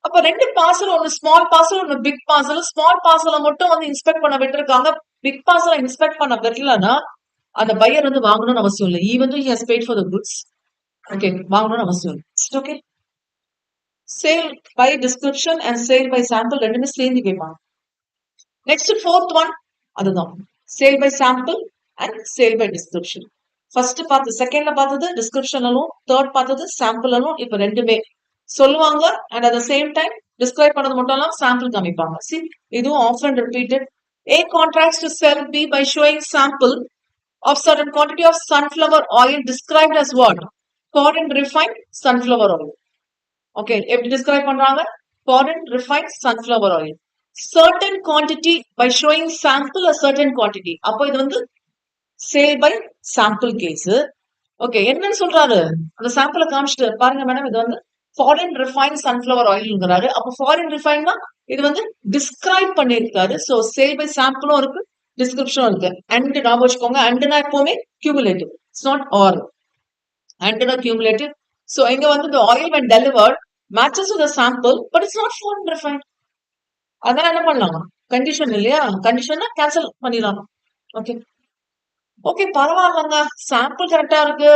அப்ப 2 parcel, ஒன்னு small parcel, ஒன்னு பிக் பார்சல். ஸ்மால் பார்சலை மட்டும் வந்து இன்ஸ்பெக்ட் பண்ண விட்டுருக்காங்க. பிக் பார்சலை இன்ஸ்பெக்ட் பண்ண விடலன்னா அந்த பையர் வந்து வாங்கணும்னு அவசியம் இல்லை. Even he has paid for the goods. Okay, வாங்கணும்னு அவசியம் இல்லை. Okay, sale by description and sale by sample ரெண்டுமே சேர்ந்து கேட்பாங்க. நெக்ஸ்ட் ஃபோர்த் ஒன் அதுதான் sale by sample and sale by description. First பார்த்து செகண்ட்ல பார்த்தது டிஸ்கிரிப்ஷனும், தேர்ட் பார்த்தது சாம்பிளும். இப்ப ரெண்டுமே சொல்லுவாங்க and at the same time describe பண்ணது மட்டும் இல்லாம சாம்பிள் காமிப்பாங்க. சி, இதுவும் often repeated. A contracts to sell B by showing sample of certain quantity of sunflower oil described as what? Foreign refined sunflower oil. Okay, எப்படி describe பண்றாங்க? Foreign refined sunflower oil. Certain quantity by showing sample a certain quantity. அப்போ இது வந்து sale by sample case. Okay, என்னன்னு சொல்றாரு? அந்த சாம்பிளை காமிச்சிட்டு பாருங்க மேடம், இது வந்து ஃபாரின் ரிஃபைன் சன்ஃபிளவர் ஆயில்ங்கிறாரு. அப்போ ஃபாரின் ரிஃபைன்னா இது வந்து டிஸ்கிரைப் பண்ணியிருக்காரு. ஸோ சேல் பை சாம்பிளும் இருக்கு, டிஸ்கிரிப்ஷனும் இருக்கு. அண்ட் ஞாபகம் வச்சுக்கோங்க, அண்ட்னா எப்பவுமே கியூமுலேட்டிவ், இட்ஸ் நாட் ஆர். அண்ட்னா கியூமுலேட்டிவ். ஸோ இங்க வந்து the oil when delivered matches with the sample but it's not foreign refined. அதனால என்ன பண்ணலாம்? கண்டிஷன் இல்லையா? கண்டிஷன்னா கேன்சல் பண்ணிடலாம். ஓகே, ஓகே, பரவாயில்லங்க, சாம்பிள் கரெக்டா இருக்கு,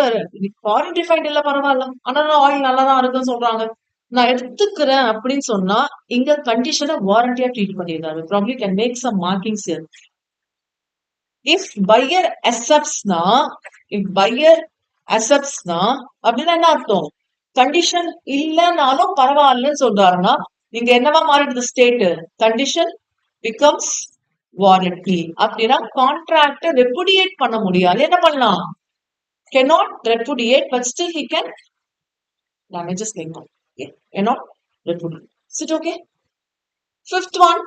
ஃபாரின் ரிஃபைண்ட் இல்ல, பரவாயில்ல, ஆனா ஆயில் நல்லாதான் இருக்குன்னு சொல்றாங்க, நான் எடுத்துக்கிறேன் அப்படின்னு சொன்னா இங்க கண்டிஷனை வாரண்டியா ட்ரீட் பண்ணிடுறாரு. Probably can make some markings here. If buyer அக்செப்ட்ஸ்னா, இஃப் பையர் அக்செப்ட்ஸ்னா அப்படின்னா என்ன அர்த்தம்? கண்டிஷன் இல்லைனாலும் பரவாயில்லன்னு சொல்றாருன்னா இங்க என்னவா மாறிடுது ஸ்டேட்? Condition becomes warranty. அப்படின்னா கான்ட்ராக்ட் ரெப்புடியேட் பண்ண முடியாது. என்ன பண்ணலாம்? cannot repudiate but still he can damages claim. Okay, cannot repudiate. Is it okay? Fifth one,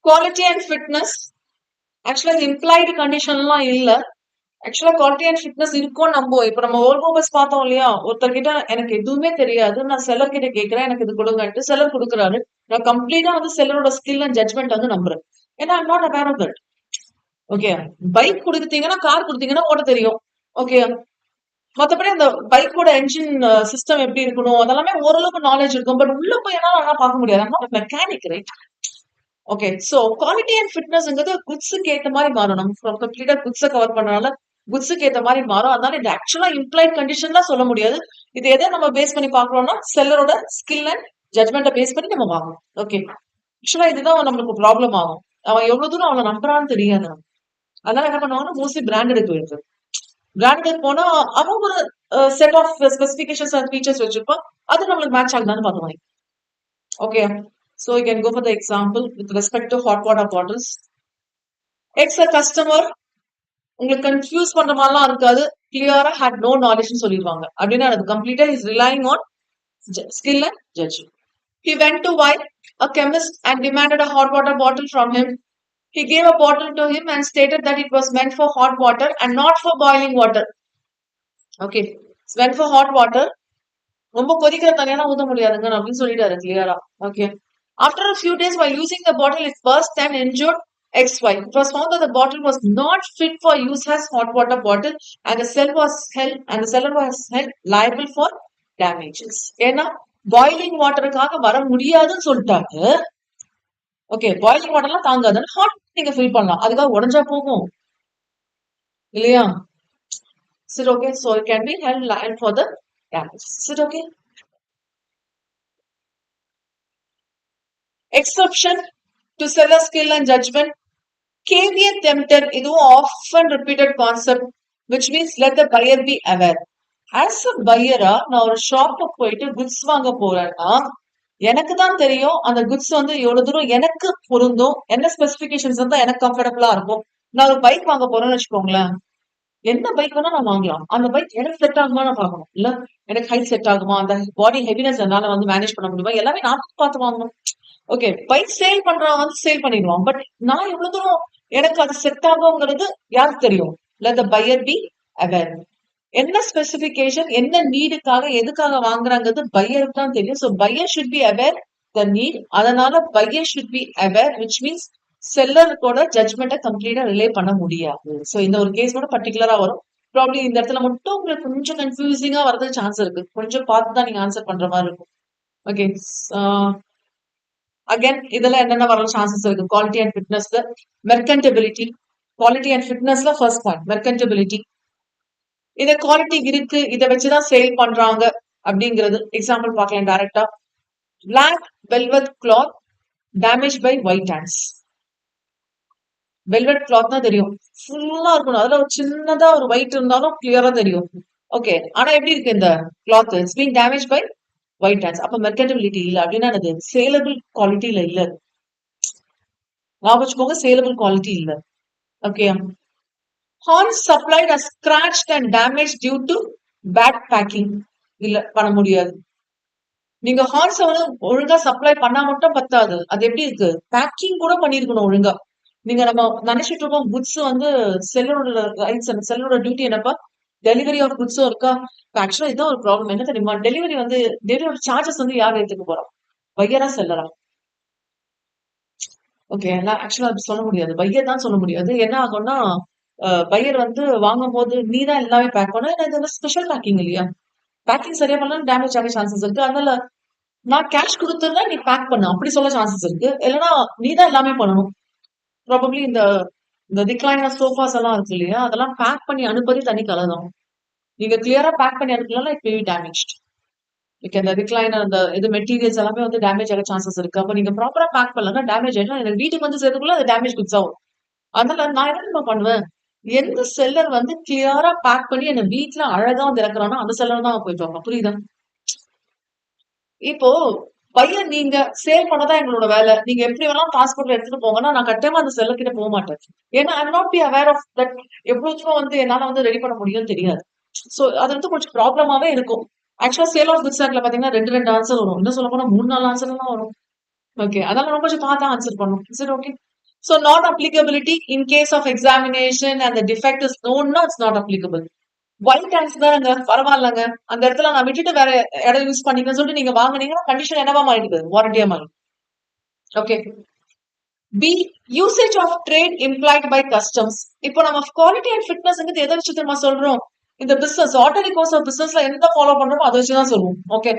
quality and fitness. Actually implied condition எல்லாம் இல்ல. ஆக்சுவலா குவாலிட்டி அண்ட் ஃபிட்னஸ் இருக்கும். நம்ம இப்ப நம்ம ஓல்வோ பஸ் பார்த்தோம் இல்லையா, ஒருத்தர்கிட்ட எனக்கு எதுவுமே தெரியாது, நான் செல்லர் கிட்ட கேட்கிறேன் எனக்கு இது கொடுங்கன்ட்டு செல்லர் கொடுக்குறாரு. நான் கம்ப்ளீட்டா வந்து செல்லரோட ஸ்கில் அண்ட் ஜட்மெண்ட் வந்து நம்புறேன். ஏன்னா I'm not aware of that. Okay, bike கொடுத்தீங்கன்னா, கார் கொடுத்தீங்கன்னா ஓட்ட தெரியும். ஓகே, மத்தபடி அந்த பைக்கோட என்ஜின் சிஸ்டம் எப்படி இருக்கணும் அதெல்லாமே ஓரளவுக்கு நாலேஜ் இருக்கும். பட் உள்ள போய் என்னால பார்க்க முடியாது. Mechanic, right? Okay, so quality and ஃபிட்னஸ்ங்கிறது குட்ஸுக்கு ஏத்த மாதிரி மாறும். நம்ம கம்ப்ளீட்டா குட்ஸை கவர் பண்ணனால குட்ஸுக்கு ஏத்த மாதிரி மாறும். அதனால இது ஆக்சுவலா இம்ப்ளைட் கண்டிஷன் தான் சொல்ல முடியாது. இது எதை நம்ம பேஸ் பண்ணி பாக்குறோம்னா செல்லரோட ஸ்கில் அண்ட் ஜட்மெண்ட்டை பேஸ் பண்ணி நம்ம வாங்கணும். ஓகே, ஆக்சுவலா இதுதான் நம்மளுக்கு ப்ராப்ளம் ஆகும். அவன் எவ்வளவு தூரம் அவனை நம்புறான்னு தெரியாது. அதனால என்ன பண்ணுவாங்கன்னா மோஸ்ட்லி பிராண்டடுக்கு போயிடுது. பிராண்டட் போனா அவன் ஒரு set of specifications and features வச்சிருப்பான், அது நம்மளுக்கு மேட்ச் ஆகுதான்னு பார்த்துவாங்க. ஓகே, so you can go for the example with respect to hot water bottles. Ex a customer உங்களுக்கு கன்ஃபியூஸ் பண்ற மாதிரிலாம் இருக்காது, கிளியரா had no knowledge னு சொல்லிடுவாங்க. அப்படின்னா அது கம்ப்ளீட்டா is relying on skill and judgment. He went to buy a chemist and demanded a hot water bottle from him. He gave a bottle to him and stated that it was meant for hot water and not for boiling water. Okay, it's meant for hot water. ரொம்ப கொதிக்கிற தண்ணியெல்லாம் ஊத்த முடியாதுங்க அப்படின்னு சொல்லிட்டாரு கிளியரா. Okay, after a few days while using the bottle it burst and injured XY. It was found that the bottle was not fit for use as hot water bottle and the seller was held liable for damages. ஏன்னா boiling வாட்டருக்காக வர முடியாதுன்னு சொல்லிட்டாங்க. Okay, boiling வாட்டர்லாம் தாங்காதுன்னு hot நீங்க fill பண்ணலாம், அதுக்காக உடஞ்சா போகும் இல்லையா? சரி, okay, so it can be held liable for the damages. சரி, okay. Exception to seller skill and judgment. KVA tempted, இதுவும் often repeated concept, which means let the buyer be aware. As a buyer-ஆ நான் ஒரு ஷாப்க்கு போயிட்டு goods வாங்க போறேன்னா எனக்கு தான் தெரியும் அந்த குட்ஸ் வந்து எவ்வளவு தூரம் எனக்கு பொருந்தும், என்ன ஸ்பெசிபிகேஷன்ஸ் இருந்தா எனக்கு கம்ஃபர்டபுளா இருக்கும். நான் ஒரு பைக் வாங்க போறேன்னு வச்சுக்கோங்களேன், என்ன பைக் வேணா நான் வாங்கலாம், அந்த பைக் எனக்கு செட் ஆகுமா நான் பார்க்கணும். இல்ல எனக்கு ஹைட் செட் ஆகுமா, அந்த பாடி ஹெவினஸ் என்னால வந்து மேனேஜ் பண்ண முடியுமா, எல்லாமே நான் பார்த்து வாங்கணும். ஓகே, பைக் சேல் பண்றவன் வந்து சேல் பண்ணிடுவான், பட் நான் எவ்வளவு தூரம் எனக்கு அது செட் ஆகுங்கிறது யாருக்கு தெரியும்? let the buyer be aware. என்ன ஸ்பெசிபிகேஷன், என்ன நீடுக்காக எதுக்காக வாங்குறாங்கிறது பையருக்கு தான் தெரியும். So buyer should be aware the need. அதனால buyer should be aware, which means செல்லருக்கோட ஜட்மெண்ட்டை கம்ப்ளீட்டா ரிலே பண்ண முடியாது. ஸோ இந்த ஒரு கேஸ் கூட பர்டிகுலரா வரும். ப்ராப்ளி இந்த இடத்துல மட்டும் உங்களுக்கு கொஞ்சம் கன்ஃபியூசிங்கா வரதுக்கு சான்ஸ் இருக்கு. கொஞ்சம் பார்த்து தான் நீங்க ஆன்சர் பண்ற மாதிரி இருக்கும். ஓகே, அகைன் இதெல்லாம் என்னென்ன வர சான்சஸ் இருக்கு? குவாலிட்டி அண்ட் ஃபிட்னஸ்ல மெர்கன்டபிலிட்டி. குவாலிட்டி அண்ட் ஃபிட்னஸ்ல ஃபர்ஸ்ட் பாயிண்ட் மெர்கன்டபிலிட்டி. இத குவாலிட்டி இருக்கு, இதை வச்சுதான் சேல் பண்றாங்க அப்படிங்கிறது எக்ஸாம்பிள் பார்க்கலாம் டைரக்டா. Black velvet cloth damage by white ants. Velvet கிளாத்னா தெரியும், ஃபுல்லா இருக்கணும், அதுல ஒரு சின்னதா ஒரு ஒயிட் இருந்தாலும் கிளியரா தெரியும். ஓகே, ஆனா எப்படி இருக்கு இந்த cloth? It's being damage by white ants. அப்ப மெர்கன்டபிலிட்டி இல்ல அப்படின்னா என்னது? சேலபிள் குவாலிட்டியில இல்ல. வச்சுக்கோங்க, சேலபிள் குவாலிட்டி இல்ல. Okay, horns supplied or scratched and damage due to bad packing. இல்ல, பண்ண முடியாது. நீங்க ஹார்ன்ஸ் வந்து ஒழுங்கா சப்ளை பண்ணா மட்டும் பத்தாது, அது எப்படி இருக்கு? பேக்கிங் கூட பண்ணிருக்கணும் ஒழுங்கா. நீங்க நம்ம நினைச்சிட்டு இருக்கோம் குட்ஸ் வந்து செல்லரோட ரைட்ஸ், செல்லரோட டியூட்டி என்னப்பா? டெலிவரி ஆஃப் குட்ஸும் இருக்கா? ஆக்சுவலா இதுதான் ஒரு ப்ராப்ளம். என்ன தெரியுமா? டெலிவரி வந்து டெலிவரி சார்ஜஸ் வந்து யார் எடுத்துக்க போறோம்? பையரா செல்லரா? ஓகே, நான் ஆக்சுவலா அது சொல்ல முடியாது, பையர் தான் சொல்ல முடியாது. என்ன ஆகும்னா பையர் வந்து வாங்கும் போது நீ தான் எல்லாமே பேக் பண்ண, இது ஸ்பெஷல் பேக்கிங் இல்லையா? பேக்கிங் சரியா பண்ணலாம் டேமேஜ் ஆக சான்சஸ் இருக்கு. அதனால நான் கேஷ் கொடுத்துருந்தா நீ பேக் பண்ணு அப்படி சொல்ல சான்சஸ் இருக்கு. இல்லைன்னா நீ தான் எல்லாமே பண்ணணும். ப்ராபப்ளி இந்த இந்த டிக்ளைனர் சோஃபாஸ் எல்லாம் இருக்கு இல்லையா, அதெல்லாம் பேக் பண்ணி அனுப்புறது தனி கலை தான். நீங்க கிளியரா பேக் பண்ணி அனுப்பலாம், இட் மே பி டேமேஜ். இந்த டிக்ளைனர் அந்த இது மெட்டீரியல்ஸ் எல்லாமே வந்து டேமேஜ் ஆக சான்சஸ் இருக்கு. அப்ப நீங்க ப்ராப்பரா பேக் பண்ணலன்னா டேமேஜ் ஆயிடும். எனக்கு வீட்டுக்கு வந்து சேர்த்துக்குள்ள அது டேமேஜ் குட்ஸ் ஆகும். அதனால நான் என்ன பண்ணுவேன்? எந்த செல்லர் வந்து கிளியரா பேக் பண்ணி என்ன வீட்டுல அழகா வந்து இறக்குறானோ அந்த செல்லர் தான் போயிட்டு வாங்க. புரியுதா? இப்போ பையன் நீங்க சேல் பண்ணதான் எங்களோட வேலை. நீங்க எப்படி வேணாலும் டிரான்ஸ்போர்ட்ல எடுத்துட்டு போங்கன்னா நான் கட்டாயமா அந்த செல்லர் கிட்ட போக மாட்டேன். ஏன்னா I not be aware of that. எவ்வளவு வந்து என்னால வந்து ரெடி பண்ண முடியும்னு தெரியாது. சோ அது வந்து கொஞ்சம் ப்ராப்ளமாவே இருக்கும். ஆக்சுவலா சேல் ஆஃப் குட்ஸ் ஆக்ட்ல பாத்தீங்கன்னா ரெண்டு ஆன்சர் வரும். இன்னும் சொல்ல போனா 3-4 ஆன்சர் எல்லாம் வரும். ஓகே, அதெல்லாம் ரொம்ப கொஞ்சம் பார்த்து ஆன்சர் பண்ணும். சரி, okay. So not applicability in case of examination and the defect is known, no, it's not applicable. White hands தாங்க, பரவாயில்லங்க, அந்த இடத்துல நான் விட்டுட்டு வேற இடம் யூஸ் பண்ணிக்கன்னு சொல்லிட்டு நீங்க வாங்குனீங்கன்னா கண்டிஷன் என்னவா மாறிடுது? வாரண்டியா மாறி. Okay. B usage of trade implied by customs. இப்போ நம்ம குவாலிட்டி அண்ட் ஃபிட்னஸ் எதை வச்சு நம்ம சொல்றோம்? இந்த பிசினஸ் ஆர்டினரி கோர்ஸ் ஆஃப் பிசினஸ்ல எந்த ஃபாலோ பண்றோமோ அதை வச்சுதான் சொல்லுவோம். Okay.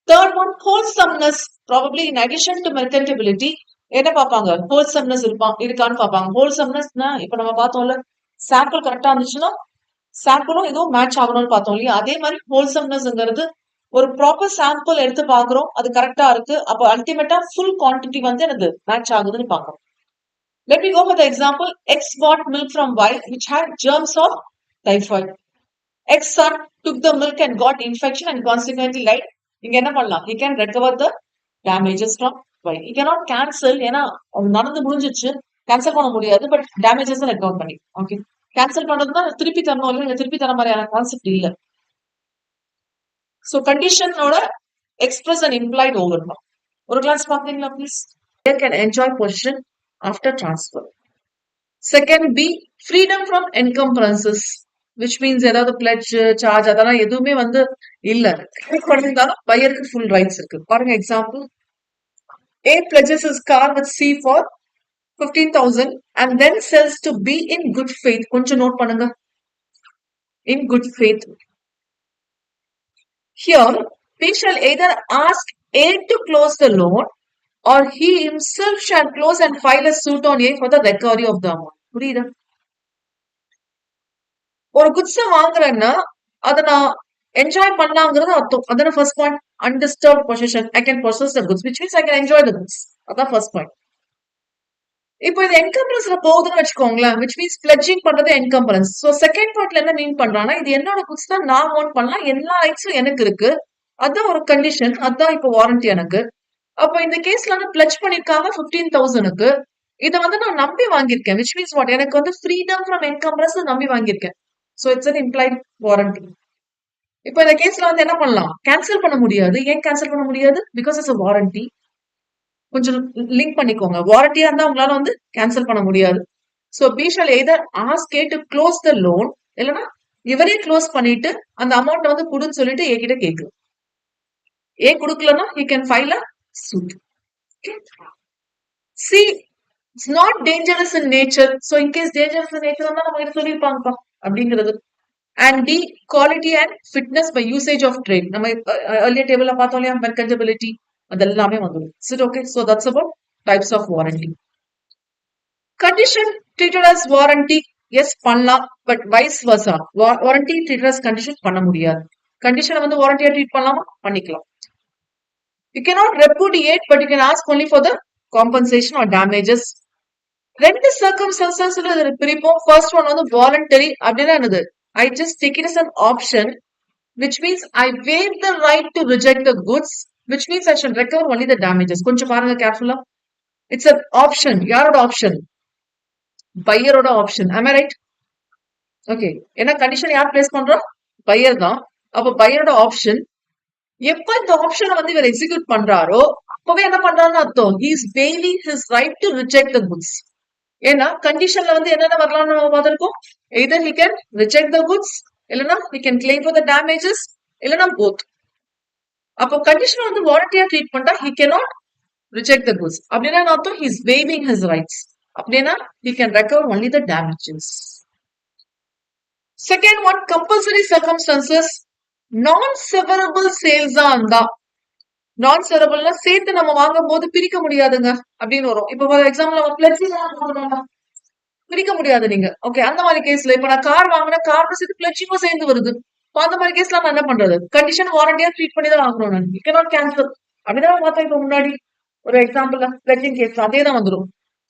Third one wholesomeness. Probably in addition to merchantability என்ன பார்ப்பாங்க? ஹோல்சம்னஸ் இருக்கான்னு பார்ப்பாங்க. ஹோல்சம்னஸ்னா இப்ப நம்ம பார்த்தோம்ல, சாம்பிள் கரெக்டா இருந்துச்சுன்னா சாம்பிளும் இதுவும் மேட்ச் ஆகணும்னு பார்த்தோம் இல்லையா? அதே மாதிரி ஹோல்சம்னஸ்ங்கிறது ஒரு ப்ராப்பர் சாம்பிள் எடுத்து பாக்குறோம், அது கரெக்டா இருக்கு, அப்ப அல்டிமேட்டா ஃபுல் குவான்டிட்டி வந்து எனக்கு மேட்ச் ஆகுதுன்னு பாக்குறோம். Let me go for the example. X bought milk from Y which had germs of typhoid. X son took the milk and got infection and consequently died. இங்க என்ன பண்ணலாம்? He can recover the damages from Y. He cannot cancel, ஏன்னா அது நடந்து முடிஞ்சிச்சு, cancel பண்ண முடியாது, but damages recover பண்ணி. ஓகே, கேன்சல் பண்றதுன்னா திருப்பி தரணும் இல்ல, திருப்பி தர மாதிரியான கான்செப்ட் இல்ல. சோ கண்டிஷனோட எக்ஸ்பிரஸ் அண்ட் இம்ப்ளாய்ட் ஓவர்லாம் ஒரு கிளாஸ் பாக்குறீங்களா please? Player can enjoy possession after transfer. Second B, freedom from encumbrances, which means ஏதாவது pledge சார்ஜ் அதெல்லாம் எதுவுமே வந்து இல்ல. பண்ணிருந்தாலும் பையருக்கு ஃபுல் ரைட்ஸ் இருக்கு. பாருங்க example. A pledges his car with C for 15,000 and then sells to B in good faith. கொஞ்சம் note பண்ணுங்க. In good faith. Here, B shall either ask A to close the loan or he himself shall close and file a suit on A for the recovery of the amount. புரியுதா? ஒரு goods வாங்குறேன்னா அதை நான் enjoy பண்ணலாங்கிறது அர்த்தம். அதான first point. Undisturbed possession, I can possess the goods which means I can enjoy the goods. அதான் first point. இப்போ இது என்கம்பரன்ஸ்ல போகுதுன்னு வச்சுக்கோங்களேன், which means pledging பண்றது என்கம்பரன்ஸ். சோ செகண்ட் பார்ட்ல என்ன மீன் பண்றானா, இது என்னோட குட்ஸ் தான், நான் ஓன் பண்ணலாம், எல்லா ரைட்ஸும் எனக்கு இருக்கு, அதான் ஒரு கண்டிஷன், அதான் இப்போ வாரண்டி எனக்கு. அப்ப இந்த கேஸ்ல வந்து பிளட்ஜ் பண்ணிருக்காங்க 15,000க்கு. இதை வந்து நான் நம்பி வாங்கியிருக்கேன், which means what, எனக்கு வந்து ஃப்ரீடம் ஃப்ரம் என்கம்பரன்ஸ் நம்பி வாங்கியிருக்கேன். So it's an implied warranty. இப்போ இந்த கேஸ்ல வந்து என்ன பண்ணலாம்? கேன்சல் பண்ண முடியாது. ஏன் கேன்சல் பண்ண முடியாது? Because it's a warranty. கொஞ்சம் லிங்க் பண்ணிக்கோங்க. வாரண்டியா இருந்தா உங்களால வந்து கேன்சல் பண்ண முடியாது. So B shall either ask A to close the loan, இல்லைன்னா இவரே க்ளோஸ் பண்ணிட்டு அந்த அமௌண்ட் வந்து கொடுன்னு சொல்லிட்டு ஏ கிட்ட கேட்கலாம். ஏ கொடுக்கலன்னா he can file a suit. C, it's not dangerous in nature. So in case dangerous in nature நம்ம கிட்ட சொல்லிருப்பாங்கப்பா அப்படிங்கிறது. And D, quality and fitness by usage of trade. நம்ம earlier டேபிள்ல பார்த்தோம் இல்லையா, மெர்கன்டபிலிட்டி. அதெல்லாமே வந்துடும். Is it okay? So that's about types of warranty. Condition treated as warranty, yes பண்ணலாம், but vice versa. Warranty treated as condition பண்ண முடியாது. Condition வந்து warranty treat பண்ணலாமா? பண்ணிக்கலாம். You cannot repudiate, but you can ask only for the compensation or damages. ரெண்டு circumstances பிரிப்போம். First one வந்து voluntary அப்படின்னா என்னது? I just take it as an option, which means I waive the right to reject the goods, which means I should recover only the damages. கொஞ்சம் பாருங்க carefully. It's an option. யாரோட option? பையரோட option. am I right? Okay. ஏன்னா condition யார் place பண்றோம்? Buyer தான். அப்ப பையரோட option. எப்ப இந்த ஆப்ஷனை வந்து இவர் எக்ஸிக்யூட் பண்றாரோ அப்பவே என்ன பண்றாருன்னு அர்த்தம், he is waiving his right to reject the goods. ஏன்னா கண்டிஷன்ல வந்து என்னென்ன வரலாம்னு பார்த்திருக்கோம். either he can reject the goods, இல்லனா he can claim for the damages, இல்லனா both. அப்போ கண்டிஷன் வந்து வாரண்டியா ட்ரீட் பண்ணா he cannot reject the goods. அப்படின்னா அர்த்தம் he is waiving his rights. அப்படின்னா he can recover only the damages. Second one, compulsory circumstances. Non-severable sales தான் இருந்தா, non-severable சேர்த்து நம்ம வாங்கும் போது பிரிக்க முடியாதுங்க அப்படின்னு வரும். இப்போ ஃபார் எக்ஸாம்பிள் நம்ம பிளட்ஜிங் பிரிக்க முடியாது நீங்க. ஓகே, அந்த மாதிரி கேஸ்ல இப்ப நான் கார் வாங்கினா கார் சேர்த்து பிளட்ஜிங்கும் சேர்ந்து வருது. அந்த மாதிரி கேஸ்ல நான் என்ன பண்றது? கண்டிஷன் வாரண்டியா ட்ரீட் பண்ணி தான் வாங்கணும். நான் யூ கேனாட் கேன்சல். அப்படிதான் பார்த்தா இப்ப முன்னாடி ஒரு எக்ஸாம்பிள் பிளட்ஜிங் கேஸ் அதே தான் வந்துடும்.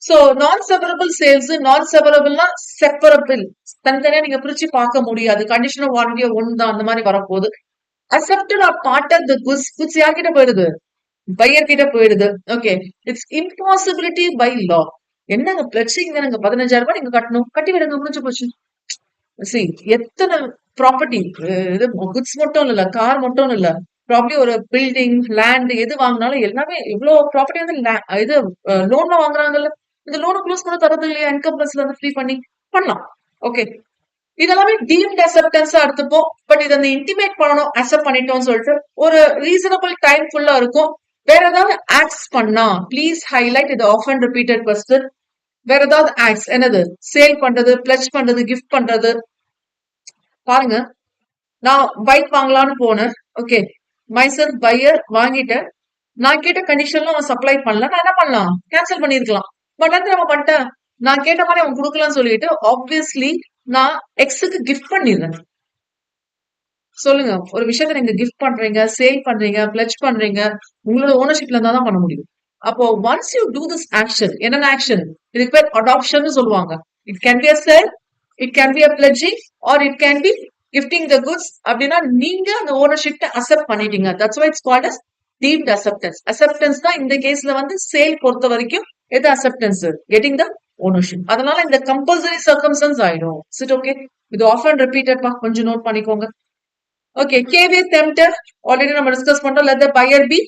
சோ நான் செவரபிள் சேல்ஸ், நான் செவரபிள்னா செப்பரபிள், தனித்தனியா நீங்க பிரிச்சு பார்க்க முடியாது. கண்டிஷனல் வாரண்டியா ஒண்ணுதான் அந்த மாதிரி வரப்போகுது. Accepted or part of the goods, goods யார்கிட்ட போயிடுது? பையர் கிட்ட போயிடுது. Okay, it's impossibility by law. என்னங்க பிளட்ஜிங் வேணுங்க, 15,000 ரூபாய் நீங்க கட்டணும், கட்டி விடுங்க, முடிஞ்சு போச்சு. சி எத்தனை ப்ராப்பர்ட்டி, இது குட்ஸ் மட்டும் இல்ல, கார் மட்டும் இல்ல, ப்ராப்ளி ஒரு பில்டிங், லேண்ட் எது வாங்கினாலும் எல்லாமே இவ்வளவு ப்ராப்பர்ட்டி வந்து இது லோன்ல வாங்குறாங்கல்ல, இந்த லோனை க்ளோஸ் பண்ண தரது இல்லையா? இன்கம் பிளஸ்ல இருந்து ஃப்ரீ பண்ணி பண்ணலாம். ஓகே, இதெல்லாமே டீம்ட் அக்செப்டன்ஸா எடுத்துப்போம். பட் இதை இன்டிமேட் பண்ணணும், அக்செப்ட் பண்ணிட்டோம்னு சொல்லிட்டு ஒரு ரீசனபிள் டைம் ஃபுல்லா இருக்கும். வேற ஏதாவது ஆக்ட்ஸ் பண்ணா ப்ளீஸ் ஹைலைட். இது ஆஃபன் ரிப்பீட்டட் கொஸ்டின். வேற ஏதாவது ஆக்ட்ஸ் என்னது? சேல் பண்றது, பிளட்ஜ் பண்றது, கிஃப்ட் பண்றது. பாருங்க, நான் பைக் வாங்கலாம்னு போனேன். ஓகே, மைசெல்ஃப் பையர் வாங்கிட்டேன். நான் கேட்ட கண்டிஷன்ல அவன் சப்ளை பண்ணல, நான் என்ன பண்ணலாம்? கேன்சல் பண்ணிருக்கலாம். பட் வந்து நம்ம பண்ணிட்டேன், நான் கேட்ட மாதிரி அவன் கொடுக்கலாம்னு சொல்லிட்டு ஆப்வியஸ்லி நான் எக்ஸுக்கு கிஃப்ட் பண்ணிடுறேன். சொல்லுங்க, ஒரு விஷயத்த நீங்க கிஃப்ட் பண்றீங்க, சேல் பண்றீங்க, பிளட்ஜ் பண்றீங்க, உங்களோட ஓனர்ஷிப்ல இருந்தா தான் பண்ண முடியும். அப்போ once you do this action, என்னென்ன ஆக்ஷன்? இதுக்கு பேர் அடாப்ஷன் சொல்லுவாங்க. It can be a sale, it can be a pledging, or it can be gifting the goods. அப்படின்னா நீங்க அந்த ஓனர்ஷிப்ட அக்செப்ட் பண்ணிட்டீங்க. That's why it's called as deemed acceptance. Acceptance தான் இந்த கேஸ்ல வந்து சேல் பொறுத்த வரைக்கும் எது அக்செப்டன்ஸ்? Getting the ownership. அதனால இந்த கம்பல்சரி சர்க்கம்ஸ்டன்ஸ் ஆயிடும். It okay? இது ஆஃபன் ரிப்பீட்டட் பா, கொஞ்சம் நோட் பண்ணிக்கோங்க. ஓகே, கேவே டெம்ப்டர் ஆல்ரெடி நம்ம டிஸ்கஸ் பண்றோம். let the buyer be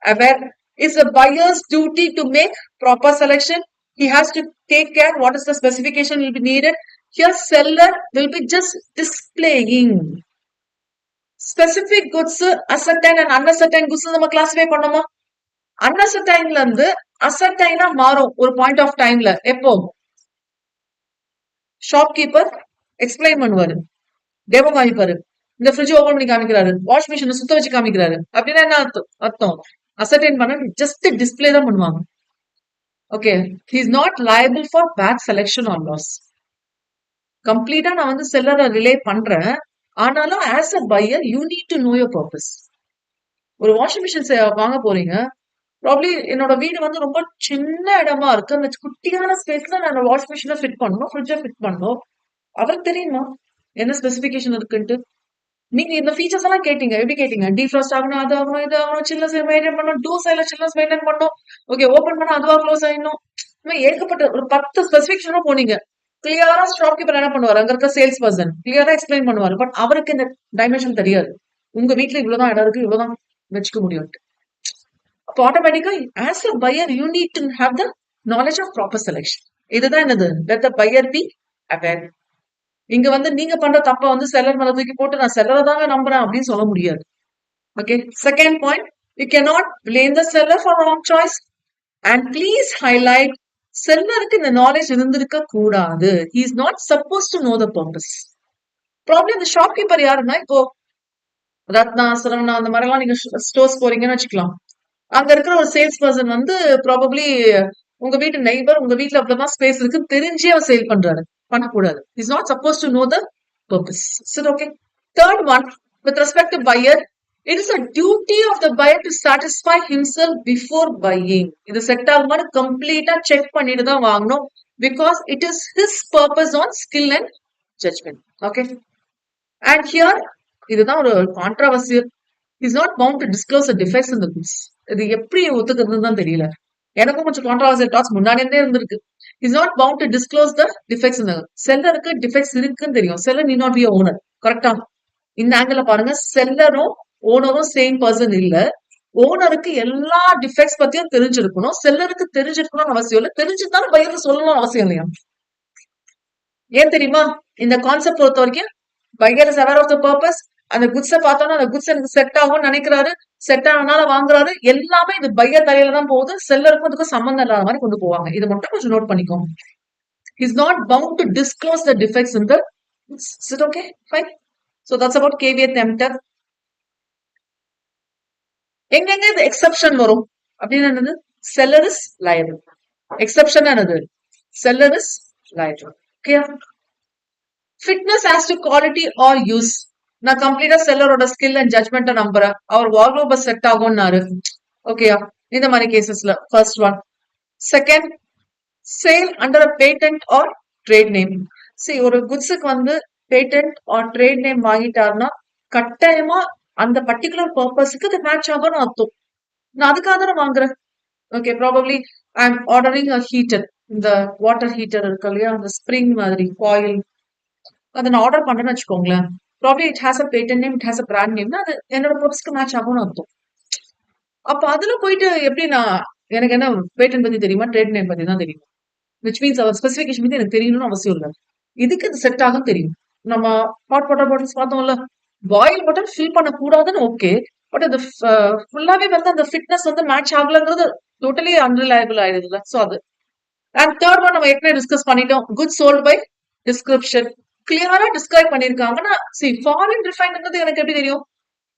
aware. It's the buyer's duty to make proper selection. He has to take care what is the specification will be needed. Here seller will be just displaying specific goods, ascertain and uncertain goods. நம்ம classify பண்ணோமா? அன்அசர்டைன்ல இருந்து அசர்டைனா மாறும் ஒரு point of டைம்ல. எப்போ? Shopkeeper explain பண்ணுவாரு, demo காமிப்பாரு, இந்த fridge open பண்ணி காமிக்கிறாரு, வாஷ் மிஷின் சுத்த வச்சு காமிக்கிறாரு. அப்படின்னா என்ன அர்த்தம்? அசர்டைன் பண்ண ஜஸ்ட் டிஸ்பிளே தான் பண்ணுவாங்க. Okay, he is not liable for bad selection or loss. கம்ப்ளீட்டா நான் வந்து செல்லரை ரிலே பண்றேன், ஆனாலும் as a buyer you need to know your purpose. ஒரு வாஷிங் மிஷின் வாங்க போறீங்க, ப்ராப்ளி என்னோட வீடு வந்து ரொம்ப சின்ன இடமா இருக்கு, அந்த குட்டியான ஸ்பேஸ்ல நான் வாஷ் மிஷினை ஃபிட் பண்ணணும், ஃப்ரிட்ஜை ஃபிட் பண்ணணும். அவருக்கு தெரியுமா என்ன ஸ்பெசிபிகேஷன் இருக்குன்ட்டு? நீங்க இந்த ஃபீச்சர்ஸ் எல்லாம் கேட்டீங்க, எப்படி கேட்டீங்க? டீஃப்ராஸ்ட் ஆகணும், அது ஆகணும், இது ஆகணும், சில்னஸ் மெயின்டைன் பண்ணணும், டூ சைட்ல சில்னஸ் மெயின்டைன் பண்ணணும். ஓகே, ஓபன் பண்ணா அதுவா க்ளோஸ் ஆயிடணும். ஏகப்பட்ட ஒரு 10 ஸ்பெசிபிகேஷனும் போனீங்க. கிளியரா ஷாப்கீப்பர் என்ன பண்ணுவாரு? அங்க இருக்க சேல்ஸ் பர்சன் கிளியரா எக்ஸ்பிளைன் பண்ணுவாரு. பட் அவருக்கு இந்த டைமென்ஷன் தெரியாது. உங்க வீட்டுல இவ்வளவுதான் இடம் இருக்கு, இவ்வளவுதான் வச்சுக்க முடியும். அப்போ ஆட்டோமேட்டிக்கா as a buyer you need to have the knowledge of proper selection. இதுதான் என்னது? let the buyer be aware. இங்க வந்து நீங்க பண்ற தப்ப வந்து செல்லர் மேல தூக்கி போட்டு நான் செல்லரை தாங்க நம்புறேன் அப்படின்னு சொல்ல முடியாது. Okay, second point, you cannot blame the seller for wrong choice. and please highlight, செல்லருக்கு இந்த நாலேஜ் இருந்திருக்க கூடாது. he is not supposed to know the purpose. Problem இந்த ஷாப்கீப்பர் யாருன்னா, இப்போ ரத்னா, சரவணா அந்த மாதிரி எல்லாம் நீங்க ஸ்டோர்ஸ் போறீங்கன்னு வச்சுக்கலாம். அங்க இருக்கிற ஒரு சேல்ஸ் பர்சன் வந்து ப்ராபப்ளி உங்க வீட்டு நெய்பர், உங்க வீட்ல அவ்வளவுதான் ஸ்பேஸ் இருக்கு தெரிஞ்சே அவர் சேல் பண்றாரு. பண்ணக்கூடாது. Is not suppose to know the purpose. Is it okay? Third one, with respect to buyer, it is a duty of the buyer to satisfy himself before buying. இது set ஆகுமான்னு கம்ப்ளீட்டா check பண்ணிட்டு தான் வாங்கணும். Because it is his purpose on skill and judgment. Okay. And here இதுதான் ஒரு controversial. Is not bound to disclose the defects in the goods. இது எப்படி ஒத்துக்கிறதுன்னு தான் தெரியல. எனக்கும் கொஞ்சம் கான்ட்ரவர்சியல் டாக்ஸ் முன்னாடி இருந்தே இருந்திருக்கு. Is not bound to disclose the defects in the செல்லருக்கு டிஃபெக்ட்ஸ் இருக்குன்னு தெரியும். செல்லர் நீ நாட் பி ஓனர். கரெக்டா? இந்த ஆங்கிள் பாருங்க, செல்லரும் ஓனரும் சேம் பர்சன் இல்ல. ஓனருக்கு எல்லா டிஃபெக்ட்ஸ் பத்தியும் தெரிஞ்சிருக்கணும். செல்லருக்கு தெரிஞ்சிருக்கணும்னு அவசியம் இல்லை. தெரிஞ்சுதானே பையனுக்கு சொல்லணும்னு அவசியம் இல்லையா? ஏன் தெரியுமா? இந்த கான்செப்ட் பொறுத்த வரைக்கும் buyer is aware of the purpose. அந்த குட்ஸை பார்த்தோம்னா அந்த குட்ஸ் எனக்கு செட் ஆகும்னு நினைக்கிறாரு. செட் ஆனால வாங்குறாரு. எல்லாமே இது பையர் தலையில தான் போகுது. செல்லருக்கும் அதுக்கும் சம்பந்தம் இல்லாத மாதிரி கொண்டு போவாங்க. இது மட்டும் கொஞ்சம் நோட் பண்ணிக்கோங்க. Is not bound to disclose the defects in the goods. Is it okay? Fine. So that's about KVA tempter. எங்கெங்க இது எக்ஸெப்ஷன் வரும் அப்படின்னு என்னது? Seller is liable. எக்ஸெப்ஷன் என்னது? Seller is liable. Okay. Fitness as to quality or use. நான் கம்ப்ளீட்டா செல்லரோட skill and ஜட்மெண்ட்டை நம்புறேன். அவர் வார்ட்ரோப செட் ஆகும்னாரு. ஓகேயா? இந்த மாதிரி கேசஸ்ல first one. Second, sale under a patent or trade name. சரி, ஒரு குட்ஸுக்கு வந்து பேட்டன்ட் ஆர் ட்ரேட் நேம் வாங்கிட்டாருன்னா கட்டாயமா அந்த பர்டிகுலர் பர்பஸுக்கு அது மேட்ச் ஆகும்னு அர்த்தம். நான் அதுக்காக தானே வாங்குறேன். Okay, probably I am ordering a heater. இந்த வாட்டர் ஹீட்டர் இருக்கு இல்லையா, அந்த ஸ்ப்ரிங் மாதிரி காயில், அதை நான் ஆர்டர் பண்றேன்னு வச்சுக்கோங்களேன். Probably it has a patent name, it has a brand நேம்னா அது என்னோட பர்பஸ்க்கு மேட்ச் ஆகும்னு அர்த்தம். அப்ப அதுல போயிட்டு எப்படி நான் எனக்கு என்ன பேட்டன் பத்தி தெரியுமா, ட்ரேட் நேம் பத்தி தான் தெரியும். விச் மீன்ஸ் அவர் ஸ்பெசிபிகேஷன் பத்தி எனக்கு தெரியணும்னு அவசியம் இல்லை. இதுக்கு இது செட் ஆகும் தெரியும். நம்ம ஹாட் வாட்டர் பாட்டில்ஸ் பார்த்தோம்ல, பாயில் வாட்டர் ஃபில் பண்ணக்கூடாதுன்னு ஓகே, பட் அது ஃபுல்லாவே வந்து அந்த ஃபிட்னஸ் வந்து மேட்ச் ஆகலங்கிறது டோட்டலி அன்ரிலையபிள் ஆயிடுதுல. ஸோ அது. அண்ட் தேர்ட் ஒன் நம்ம ஏற்கனவே டிஸ்கஸ் பண்ணிட்டோம். Good sold by description. கிளியரா டிஸ்கிரைப் பண்ணிருக்காங்கன்னா, சி ஃபாரின் ரிஃபைன்ங்கிறது எனக்கு எப்படி தெரியும்?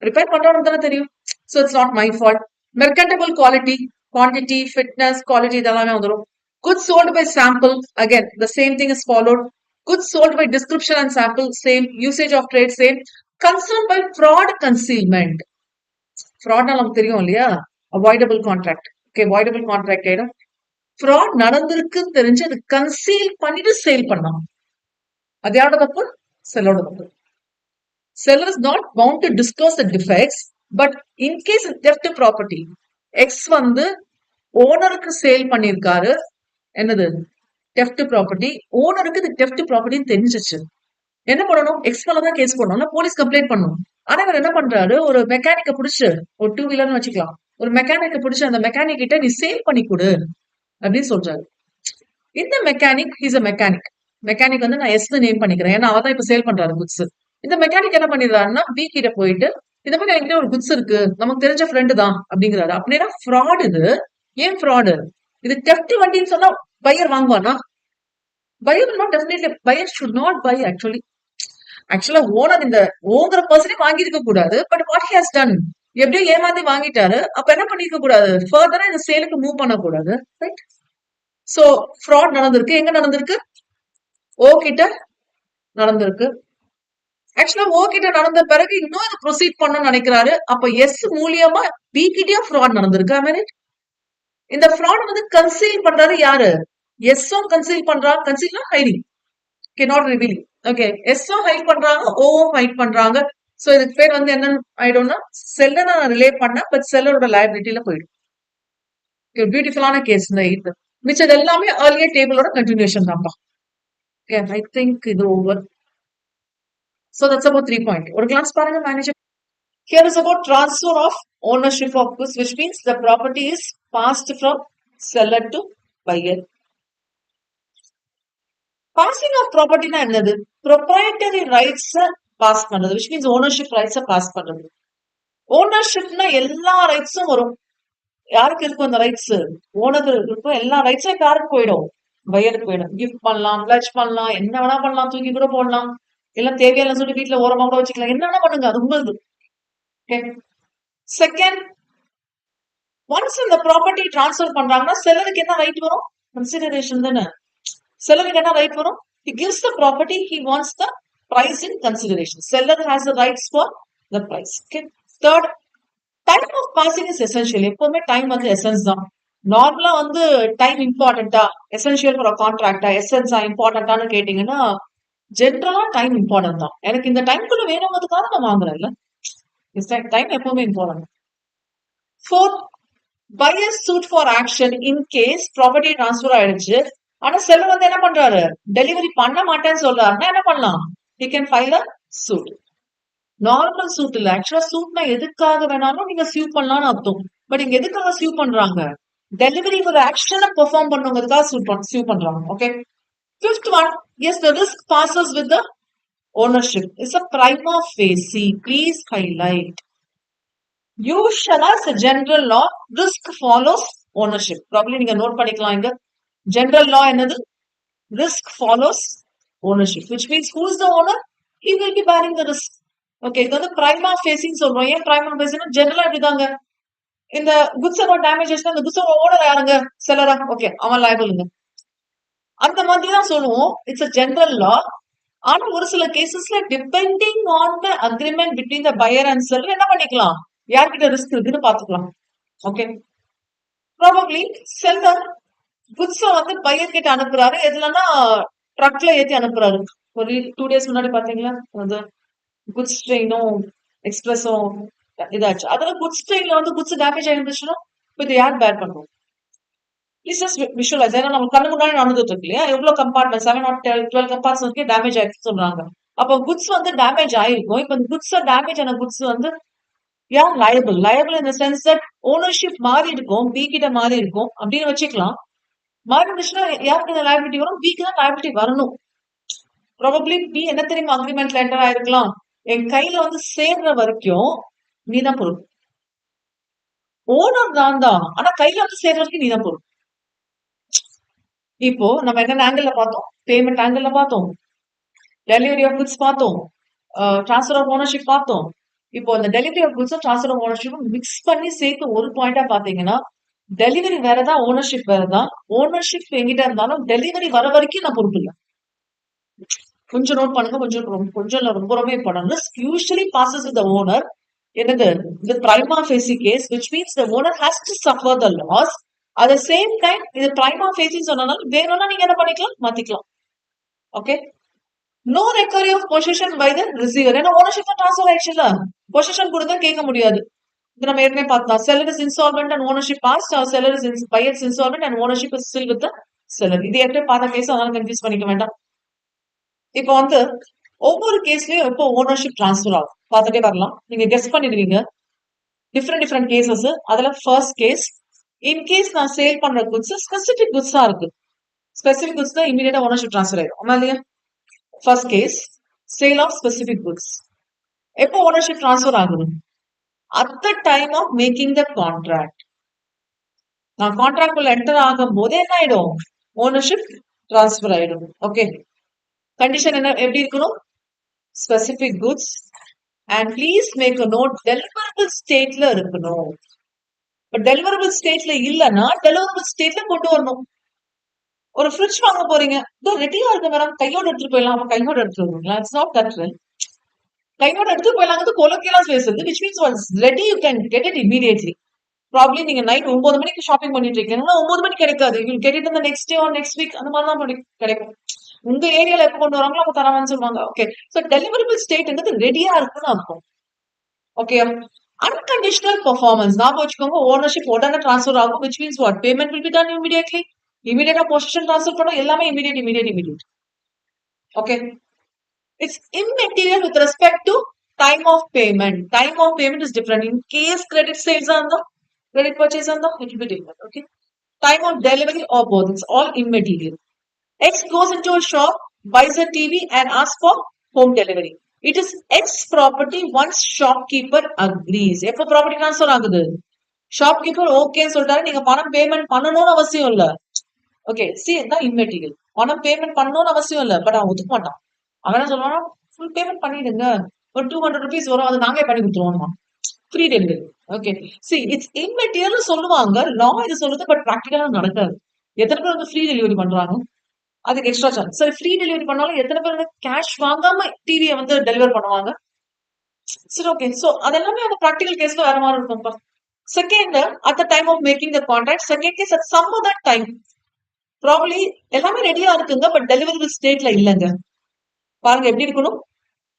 ரிப்பேர் பண்றவனுக்கு தானே தெரியும். So it's not my fault. Merchantable quality, quantity, fitness, quality இதெல்லாமே வந்துடும். Good sold by sample, again the same thing is followed. Good sold by description and sample, same. Usage of trade, same. Concern by fraud concealment. ஃப்ராட்னா நமக்கு தெரியும் இல்லையா? Avoidable contract. Okay, avoidable contract ஆயிடும். Fraud நடந்திருக்குன்னு தெரிஞ்சு அது கன்சீல் பண்ணிட்டு sale பண்ணலாம். அது யாரோட தப்பு? செல்லோட தப்பு. Seller is not bound to disclose the defects, but in case of theft property, X வந்து ஓனருக்கு சேல் பண்ணிருக்காரு. என்னது? theft property. ஓனருக்கு இது theft property தெரிஞ்சிச்சு. என்ன பண்ணணும்? எக்ஸ் தான் கேஸ் போடணும், போலீஸ் கம்ப்ளைண்ட் பண்ணணும். ஆனா இவர் என்ன பண்றாரு? ஒரு மெக்கானிக்க பிடிச்சு, ஒரு 2 வீலர்னு வச்சுக்கலாம், ஒரு மெக்கானிக்க பிடிச்சு அந்த மெக்கானிக் கிட்ட நீ சேல் பண்ணி கொடு அப்படின்னு சொல்றாரு. இந்த mechanic is a mechanic. Mechanic வந்து நான் எஸ் நேம் பண்ணிக்கிறேன், ஏன்னா அவதான் இப்ப சேல் பண்றாரு குட்ஸ். இந்த மெக்கானிக் என்ன பண்ணிடுறாருன்னா, பி கிட்ட போயிட்டு இந்த மாதிரி என்கிட்ட ஒரு குட்ஸ் இருக்கு, நமக்கு தெரிஞ்ச ஃப்ரெண்டு தான் அப்படிங்கிறாரு. அப்படின்னா ஃப்ராட் இது. ஏன் ஃப்ராடு? இது டெஃப்ட் வண்டின்னு சொன்னா பையர் வாங்குவானா? Buyer not definitely, buyer should not buy. ஆக்சுவலா ஓனர் இந்த ஓங்கிற பர்சனே வாங்கியிருக்க கூடாது. But what he has done, எப்படியோ ஏமாத்தி வாங்கிட்டாரு. அப்ப என்ன பண்ணிருக்க கூடாது? ஃபர்தரா இந்த சேலுக்கு மூவ் பண்ணக்கூடாது. ரைட்? சோ ஃப்ராட் நடந்திருக்கு. எங்க நடந்திருக்கு? ஓ கிட்ட நடந்திருக்கு. ஆக்சுவலா ஓ கிட்ட நடந்த பிறகு இன்னும் அதை ப்ரொசீட் பண்ணணும்னு நினைக்கிறாரு. அப்ப எஸ் மூலியமா பி கிட்டயும் ஃப்ராட் நடந்திருக்கு. I mean, இந்த ஃப்ராட் வந்து கன்சீல் பண்றாரு யாரு? எஸ்ஸும் கன்சீல் பண்றாங்க. கன்சீல்னா hiding, okay, not revealing. Okay, எஸ்ஸும் ஹைட் பண்றாங்க, ஓவும் ஹைட் பண்றாங்க. சோ இதுக்கு பேர் வந்து என்னன்னு ஆயிடும்னா, செல்லர் நான் ரிலேட் பண்ண, பட் செல்லரோட லைபிலிட்டியில போயிடும். பியூட்டிஃபுல்லான கேஸ் இந்த இது. மிச்சது எல்லாமே ஏர்லியர் டேபிளோட கண்டினியூஷன் தான்ப்பா. ஐ திங்க் இது over. So that's about 3 point. ஒரு glance பாருங்க manager. Here is about transfer of ownership of goods, which means the property is passed from seller to buyer. Passing of property na என்னது? Proprietary rights pass பண்றது, which means ownership rights pass பண்றது. Ownership na எல்லா ரைட்ஸும் வரும். யாருக்கு இருக்கும் அந்த rights? ஓனருக்கு இருக்கும். எல்லா ரைட்ஸும் யாருக்கு போயிடும்? பையருக்கு போயிடும். கிஃப்ட் பண்ணலாம், பிளட்ஜ் பண்ணலாம், என்ன வேணா பண்ணலாம், தூக்கி கூட போடலாம், எல்லாம் தேவையான சொல்லி வீட்டுல ஓரமா கூட வச்சுக்கலாம், என்ன வேணா பண்ணுங்க, அது உங்களுக்கு. செகண்ட், ஒன்ஸ் இந்த ப்ராப்பர்ட்டி டிரான்ஸ்ஃபர் பண்றாங்கன்னா செல்லருக்கு என்ன ரைட் வரும்? கன்சிடரேஷன் தானே. செல்லருக்கு என்ன ரைட் வரும்? He gives the property, he wants the price in consideration. Seller has the rights for the price. Okay. Third, time of passing is essential. எப்பவுமே time வந்து essence தான். நார்மலா வந்து டைம் இம்பார்ட்டண்டா, எசென்ஷியல் ஃபார் கான்ட்ராக்டா, எசன்ஸா இம்பார்ட்டண்டான்னு கேட்டீங்கன்னா ஜென்ரலா டைம் இம்பார்ட்டன்ட் தான். எனக்கு இந்த டைம்குள்ள வேணுங்கிறதுக்காக நான் வாங்குறேன்ல. டைம் எப்பவுமே important. Fourth, buyers suit for action in case property transfer ஆயிடுச்சு. ஆனா செல்லர் வந்து என்ன பண்றாரு? டெலிவரி பண்ண மாட்டேன்னு சொல்றாருன்னா என்ன பண்ணலாம்? He can file a suit. Normal suit இல்ல. ஆக்சுவலா சூட்னா எதுக்காக வேணாலும் நீங்க சியூ பண்ணலாம்னு அர்த்தம். பட் இங்க எதுக்காக சியூ பண்றாங்க? டெலிவரி ஒரு ஆக்ஷனை பெர்ஃபார்ம் பண்ணுங்கிறதுக்காக சியூ பண்றாங்க. Okay. Fifth one, yes, the risk passes with the ownership. It's a prima facie. Please highlight. Usually, as a general law, risk follows ownership. Probably நீங்க note பண்ணிக்கலாம் இங்க. General law என்னது? Risk follows ownership, which means who is the owner? He will be bearing the risk. Okay, இது வந்து பிரைமா facing சொல்றோம். ஏன் பிரைமா facing? ஜெனரலா இப்படிதாங்க. இந்த குட்ஸ் எல்லாம் டேமேஜ் ஆச்சுன்னா இந்த குட்ஸ் ஓனர் யாருங்க? செல்லரா? ஓகே, அவன் லைபிளுங்க. அந்த மாதிரி தான் சொல்லுவோம். It's a general law. ஆனா ஒரு சில கேசஸ்ல depending on the agreement between the buyer and seller என்ன பண்ணிக்கலாம்? யார்கிட்ட ரிஸ்க் இருக்குன்னு பாத்துக்கலாம். ஓகே. ப்ராபப்ளி செல்லர் குட்ஸ வந்து பையர் கிட்ட அனுப்புறாரு. எதுலன்னா ட்ரக்ல ஏத்தி அனுப்புறாரு. ஒரு 2 days முன்னாடி பாத்தீங்களா? அது குட்ஸ் ட்ரெயினும் எக்ஸ்பிரஸும் இதாச்சு. அதுல குட்ஸ் ட்ரெயின்ல வந்து குட்ஸ் டேமேஜ் ஆயிருந்துச்சுன்னா இது யார் பேர் பண்ணுவோம்? Please just visualise. ஏன்னா நம்ம கண்ணு முன்னாடி நடந்துட்டு இருக்கு இல்லையா? எவ்வளவு கம்பார்ட்மெண்ட் 7 or 12 கம்பார்ட்மெண்ட்ஸ்க்கு டேமேஜ் ஆயிடுச்சு சொல்றாங்க. அப்ப குட்ஸ் வந்து டேமேஜ் ஆயிருக்கும். இப்ப இந்த குட்ஸ் டேமேஜ் ஆன குட்ஸ் வந்து யார் liable? Liable in the sense that ownership மாறி இருக்கும், பி கிட்ட மாறி இருக்கும் அப்படின்னு வச்சுக்கலாம். மாறி இருந்துச்சுன்னா யாருக்கு இந்த லயபிலிட்டி வரும்? பிக்கு தான் லயபிலிட்டி வரணும். ப்ராபப்ளி பி என்ன தெரியுமா அக்ரிமெண்ட்ல என்டர் ஆயிருக்கலாம்? என் கையில வந்து சேர்ற வரைக்கும் நீதான் பொறுப்பு. ஓனர் தான். ஆனா கையில வந்து சேர்ற வரைக்கும் நீதான் பொறுப்பு. இப்போ நம்ம என்ன ஆங்கிள் பார்த்தோம்? பேமெண்ட் ஆங்கிள் பார்த்தோம், டெலிவரி ஆஃப் குட்ஸ் பார்த்தோம், டிரான்ஸ்ஃபர் ஆஃப் ஓனர்ஷிப் பார்த்தோம். இப்போ அந்த delivery of goods transfer of ownership mix பண்ணி சேர்த்து ஒரு பாயிண்டா பாத்தீங்கன்னா டெலிவரி வேறதான், ஓனர்ஷிப் வேறதான். ஓனர்ஷிப் எங்கிட்ட இருந்தாலும் டெலிவரி வர வரைக்கும் நான் பொறுப்பு இல்லை. கொஞ்சம் நோட் பண்ணுங்க. கொஞ்சம் ரொம்ப important. Risk usually passes with the owner. என்னது? The prima facie case, which means the owner has to suffer the loss. At the same time, இது prima facie சொன்னதால வேணும்னா நீங்க என்ன பண்ணிக்கலாம்? மாத்திக்கலாம். Okay. No recovery of possession by the receiver. ஏன்னா ownership transfer ஆயிடுச்சுல, position கொடுத்தா கேட்க முடியாது. இது நம்ம ஏற்கனவே பார்த்தோம். Seller is insolvent and ownership passed, or seller is buyer is insolvent and ownership is still with the seller. இது ஏற்கனவே பார்த்த கேஸ், அதனால கன்ஃபியூஸ் பண்ணிக்க வேண்டாம். இப்போ வந்து ஒவ்வொரு கேஸ்லயும் எப்போ ஓனர்ஷிப் டிரான்ஸ்ஃபர் ஆகும் பார்த்துட்டே வரலாம். நீங்க கெஸ் பண்ணிடுவீங்க. Different cases. அதுல ஃபர்ஸ்ட் கேஸ், இன்கேஸ் நான் சேல் பண்ற குட்ஸ் ஸ்பெசிபிக் குட்ஸா இருக்கு. ஸ்பெசிபிக் குட்ஸ் தான் இமீடியட்டா ஓனர்ஷிப் டிரான்ஸ்ஃபர் ஆயிடும். ஆமா இல்லையா? First case, sale of specific goods. எப்போ ஓனர்ஷிப் டிரான்ஸ்ஃபர் ஆகுது? At the time of making the contract. நான் கான்ட்ராக்ட் உள்ள என்டர் ஆகும் போதே என்ன ஆயிடும்? ஓனர்ஷிப் டிரான்ஸ்ஃபர் ஆயிடும். ஓகே. கண்டிஷன் என்ன எப்படி இருக்கணும்? Specific goods and please make a note, deliverable ஸ்டேட்ல இருக்கணும். பட் டெலிவரபிள் ஸ்டேட்ல இல்லைன்னா டெலிவரபிள் ஸ்டேட்ல கொண்டு வரணும். ஒரு ஃப்ரிட்ஜ் வாங்க போறீங்க, இதோ ரெடியா இருக்கு மேடம், கையோட எடுத்துட்டு போயிடலாம். கையோட எடுத்துட்டு வருவீங்களா? It's not that right. கையோட எடுத்து போயிடலாம் கொலோக்கியலா பேசுறது, which means once ready you can get it immediately. Probably நீங்க நைட் 9 மணிக்கு ஷாப்பிங் பண்ணிட்டு இருக்கீங்கன்னா 9 மணிக்கு கிடைக்காது. யூ வில் கெட் இட் இந்த next day or next week. அந்த மாதிரி தான் கிடைக்கும். உங்க ஏரியால எப்ப கொண்டு வராங்களோ அவங்க தராங்கன்னு சொல்லுவாங்க. ஓகே. சோ டெலிவரபிள் ஸ்டேட்ங்கிறது ரெடியா இருக்குன்னு அர்த்தம். ஓகே. அன்கண்டிஷனல் பெர்ஃபார்மன்ஸ் ஞாபகம் வச்சுக்கோங்க. ஓனர்ஷிப் உடனே டிரான்ஸ்ஃபர் ஆகும், which means what? Payment will be done immediately. இமீடியட்டா பொசிஷன் டிரான்ஸ்ஃபர் பண்ணா எல்லாமே immediate. Okay. It's immaterial with respect to time of payment. Time of payment is different. In case credit sales are the credit purchase on the, it will be different. Okay. Time of delivery or both, it's all immaterial. X goes into a shop, buys a TV and asks for home delivery. It is X property once shopkeeper agrees. எப்ப property transfer ஆகுது? Shopkeeper okay சொல்லிட்டாரு, நீங்க பணம் payment பண்ணணும்னு அவசியம் இல்ல. Okay. C தான் immaterial. பணம் பேமெண்ட் பண்ணணும்னு அவசியம் இல்ல. பட் அவன் ஒத்துக்க மாட்டான். அவன் என்ன சொல்லுவானா, ஃபுல் பேமெண்ட் பண்ணிடுங்க, ஒரு 200 rupees வரும், அது நாங்களே பண்ணி கொடுத்துருவோம், free delivery. Okay. See it's இம்மெட்டீரியல்னு சொல்லுவாங்க. லா இது சொல்லுது. பட் பிராக்டிகலா நடக்காது. எத்தன பேர் வந்து ஃப்ரீ டெலிவரி பண்றாங்க? அதுக்கு எக்ஸ்ட்ரா சார்ஜ். சரி ஃப்ரீ டெலிவரி பண்ணாலும் எத்தன பேர் வந்து கேஷ் வாங்காம டிவிய வந்து டெலிவர் பண்ணுவாங்க? சரி ஓகே. சோ அதெல்லாமே அந்த பிராக்டிகல் கேஸ்ல வேற மாரி இருக்கும்ப்பா. Second at the time of making the contract. Second case at some other time. Probably எல்லாமே ரெடியா இருக்குங்க. பட் டெலிவரபிள் ஸ்டேட்ல இல்லங்க. பாருங்க எப்படி இருக்கணும்?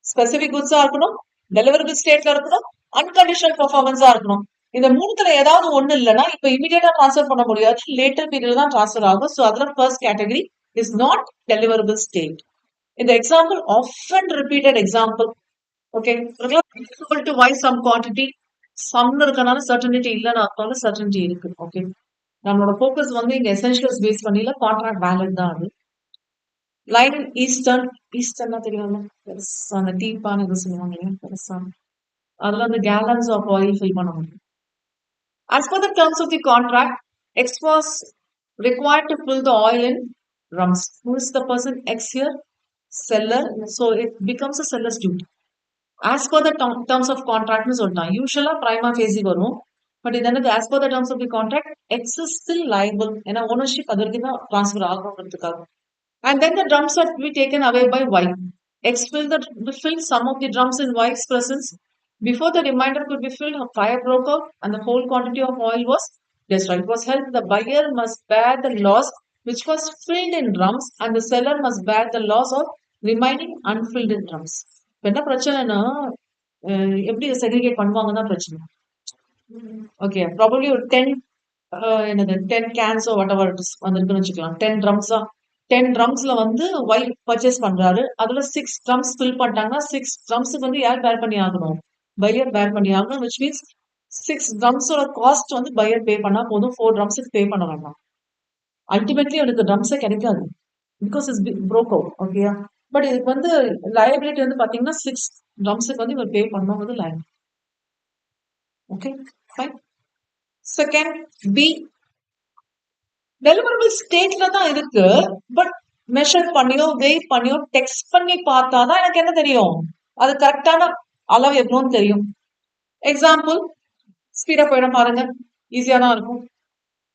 ஸ்பெசிபிக் குட்ஸா இருக்கணும், டெலிவரபிள் ஸ்டேட்ல இருக்கணும், அன்கண்டிஷனல் பெர்ஃபார்மன்ஸா இருக்கணும். இந்த மூணுத்துல ஏதாவது ஒண்ணு இல்லைன்னா இப்ப இமீடியட்டா ட்ரான்ஸ்ஃபர் பண்ண முடியாது. லேட்டர் பீரியட் தான் ட்ரான்ஸ்ஃபர் ஆகும். ஸோ அதுல first category is not deliverable state. இந்த example often repeated example. Okay, to weigh some quantity சம்னு இருக்கனால சர்டனிட்டி இல்லைன்னு அர்த்தம், சர்டனிட்டி இருக்கு. ஓகே, நம்மளோட ஃபோக்கஸ் வந்து இங்க எசென்ஷியல்ஸ் பேஸ் பண்ணில கான்ட்ராக்ட் வேலிட் தான் அது. லைன் ஈஸ்டர்ன் ஈஸ்டர்னா தெரியும்ல, பெருசான டீப்பான இது சொல்லுவாங்க இல்லையா, பெருசான அதுல அந்த கேலன்ஸ் ஆஃப் ஆயில் ஃபில் பண்ண முடியும். As per the terms of the contract, X was required to fill the oil in drums. Who is the person X here? Seller. So it becomes a seller's duty. As per the terms of contract னு சொல்லிட்டான். யூஸ்வலா prima facie வரும். But இது என்னது as per the terms of the contract, X is still liable. ஏன்னா ownership அது வரைக்கும் தான் transfer ஆகணுன்றதுக்காக. And then the drums are to be taken away by Y. X filled some of the drums in Y's presence. Before the remainder could be filled, a fire broke out and the whole quantity of oil was destroyed. It was held the buyer must bear the loss which was filled in drums and the seller must bear the loss of remaining unfilled in drums. இப்ப என்ன பிரச்சனைனா எப்படி segregate பண்ணுவாங்க தான் பிரச்சனை. Okay, probably ஒரு 10 என்னது 10 கேன்ஸோ what ever it is வந்திருக்குன்னு வச்சுக்கலாம். 10 ட்ரம்ஸா 10 ட்ரம்ஸ்ல வந்து ஒய் பர்ச்சேஸ் பண்றாரு. அதுல 6 ட்ரம்ஸ் ஃபில் பண்ணிட்டாங்கன்னா 6 ட்ரம்ஸுக்கு வந்து யார் பேர் பண்ணி ஆகணும்? பையர் பேர் பண்ணி ஆகணும். விச் மீன்ஸ் 6 ட்ரம்ஸோட காஸ்ட் வந்து பையர் பே பண்ணா போதும். 4 ட்ரம்ஸுக்கு பே பண்ண வேண்டாம். அல்டிமேட்லி அவனுக்கு ட்ரம்ஸே கிடைக்காது. Because is broke out. ஓகேயா, பட் இதுக்கு வந்து லயபிலிட்டி வந்து பாத்தீங்கன்னா 6 ட்ரம்ஸுக்கு வந்து இவர் பே பண்ணணும் வந்து line. Okay fine. Second B, deliverable ஸ்டேட்ல தான் இருக்கு. பட் மெஷர் பண்ணியோ வெயிட் பண்ணியோ டெக்ஸ்ட் பண்ணி பார்த்தாதான் எனக்கு என்ன தெரியும், அது கரெக்டான அளவு எவ்வளோன்னு தெரியும். எக்ஸாம்பிள் ஸ்பீடா போயிடும் பாருங்க, ஈஸியா தான் இருக்கும்.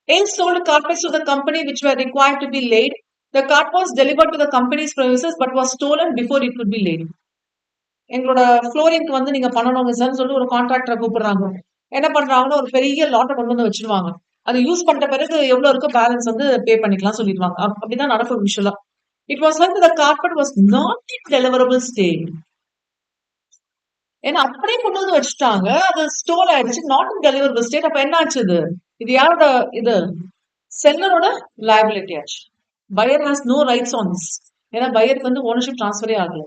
A sold carpets to the company which were required to be laid. The carpet was delivered to the company's premises but was stolen before it could be laid. எங்களோட ஃப்ளோரிங்க்கு வந்து நீங்க பண்ணணுங்க சார் சொல்லிட்டு ஒரு கான்ட்ராக்டரை கூப்பிடுறாங்க. என்ன பண்றாங்கன்னா ஒரு பெரிய லாட்டை கொண்டு வந்து வச்சிருவாங்க. அது யூஸ் பண்ற பிறகு எவ்வளவு இருக்கோ பேலன்ஸ் வந்து பே பண்ணிக்கலாம் சொல்லிடுவாங்க. அப்படிதான் நடக்கும் விஷுவலா. It was like the carpet was not in deliverable state. ஏன்னா அப்படியே கொண்டு வந்து வச்சுட்டாங்க, அது ஸ்டோல் ஆயிடுச்சு, நாட் இன் டெலிவரபிள் ஸ்டேட். அப்ப என்ன ஆச்சு? இது யாரோட இது? செல்லரோட லைபிலிட்டி ஆச்சு. Buyer has no rights on this. ஏன்னா பையருக்கு வந்து ஓனர்ஷிப் டிரான்ஸ்ஃபரே ஆகல.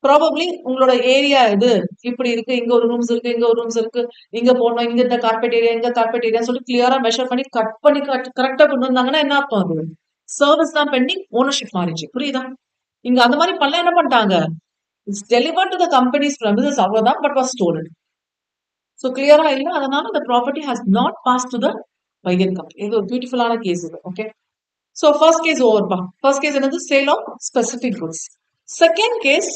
ப்ராபப்ளி உங்களோட ஏரியா இது இப்படி இருக்கு, இங்க ஒரு ரூம்ஸ் இருக்கு, இங்க ஒரு ரூம்ஸ் இருக்கு, இங்க போனோம், இங்க இந்த கார்பெட் ஏரியா, இங்க கார்பெட் ஏரியா சொல்லி கிளியரா மெஷர் பண்ணி கட் பண்ணி கரெக்டா கொண்டு வந்தாங்கன்னா என்ன அர்த்தம்? அது சர்வீஸ் தான் பெண்டிங், ஓனர்ஷிப் மாறிச்சு. புரியுதா? இங்க அந்த மாதிரி பண்ணல. என்ன பண்ணிட்டாங்க? It's delivered to the companies premises, அவ்வளவுதான், பட் வாஸ் ஸ்டோலன். சோ கிளியரா இல்ல, அதனால the property has not passed to the buyer company. இது ஒரு பியூட்டிஃபுல்லான கேஸ் இது. ஓகே, சோ ஃபர்ஸ்ட் கேஸ் ஓவர்பா. ஃபர்ஸ்ட் கேஸ் என்னது? Sale of specific goods. Second case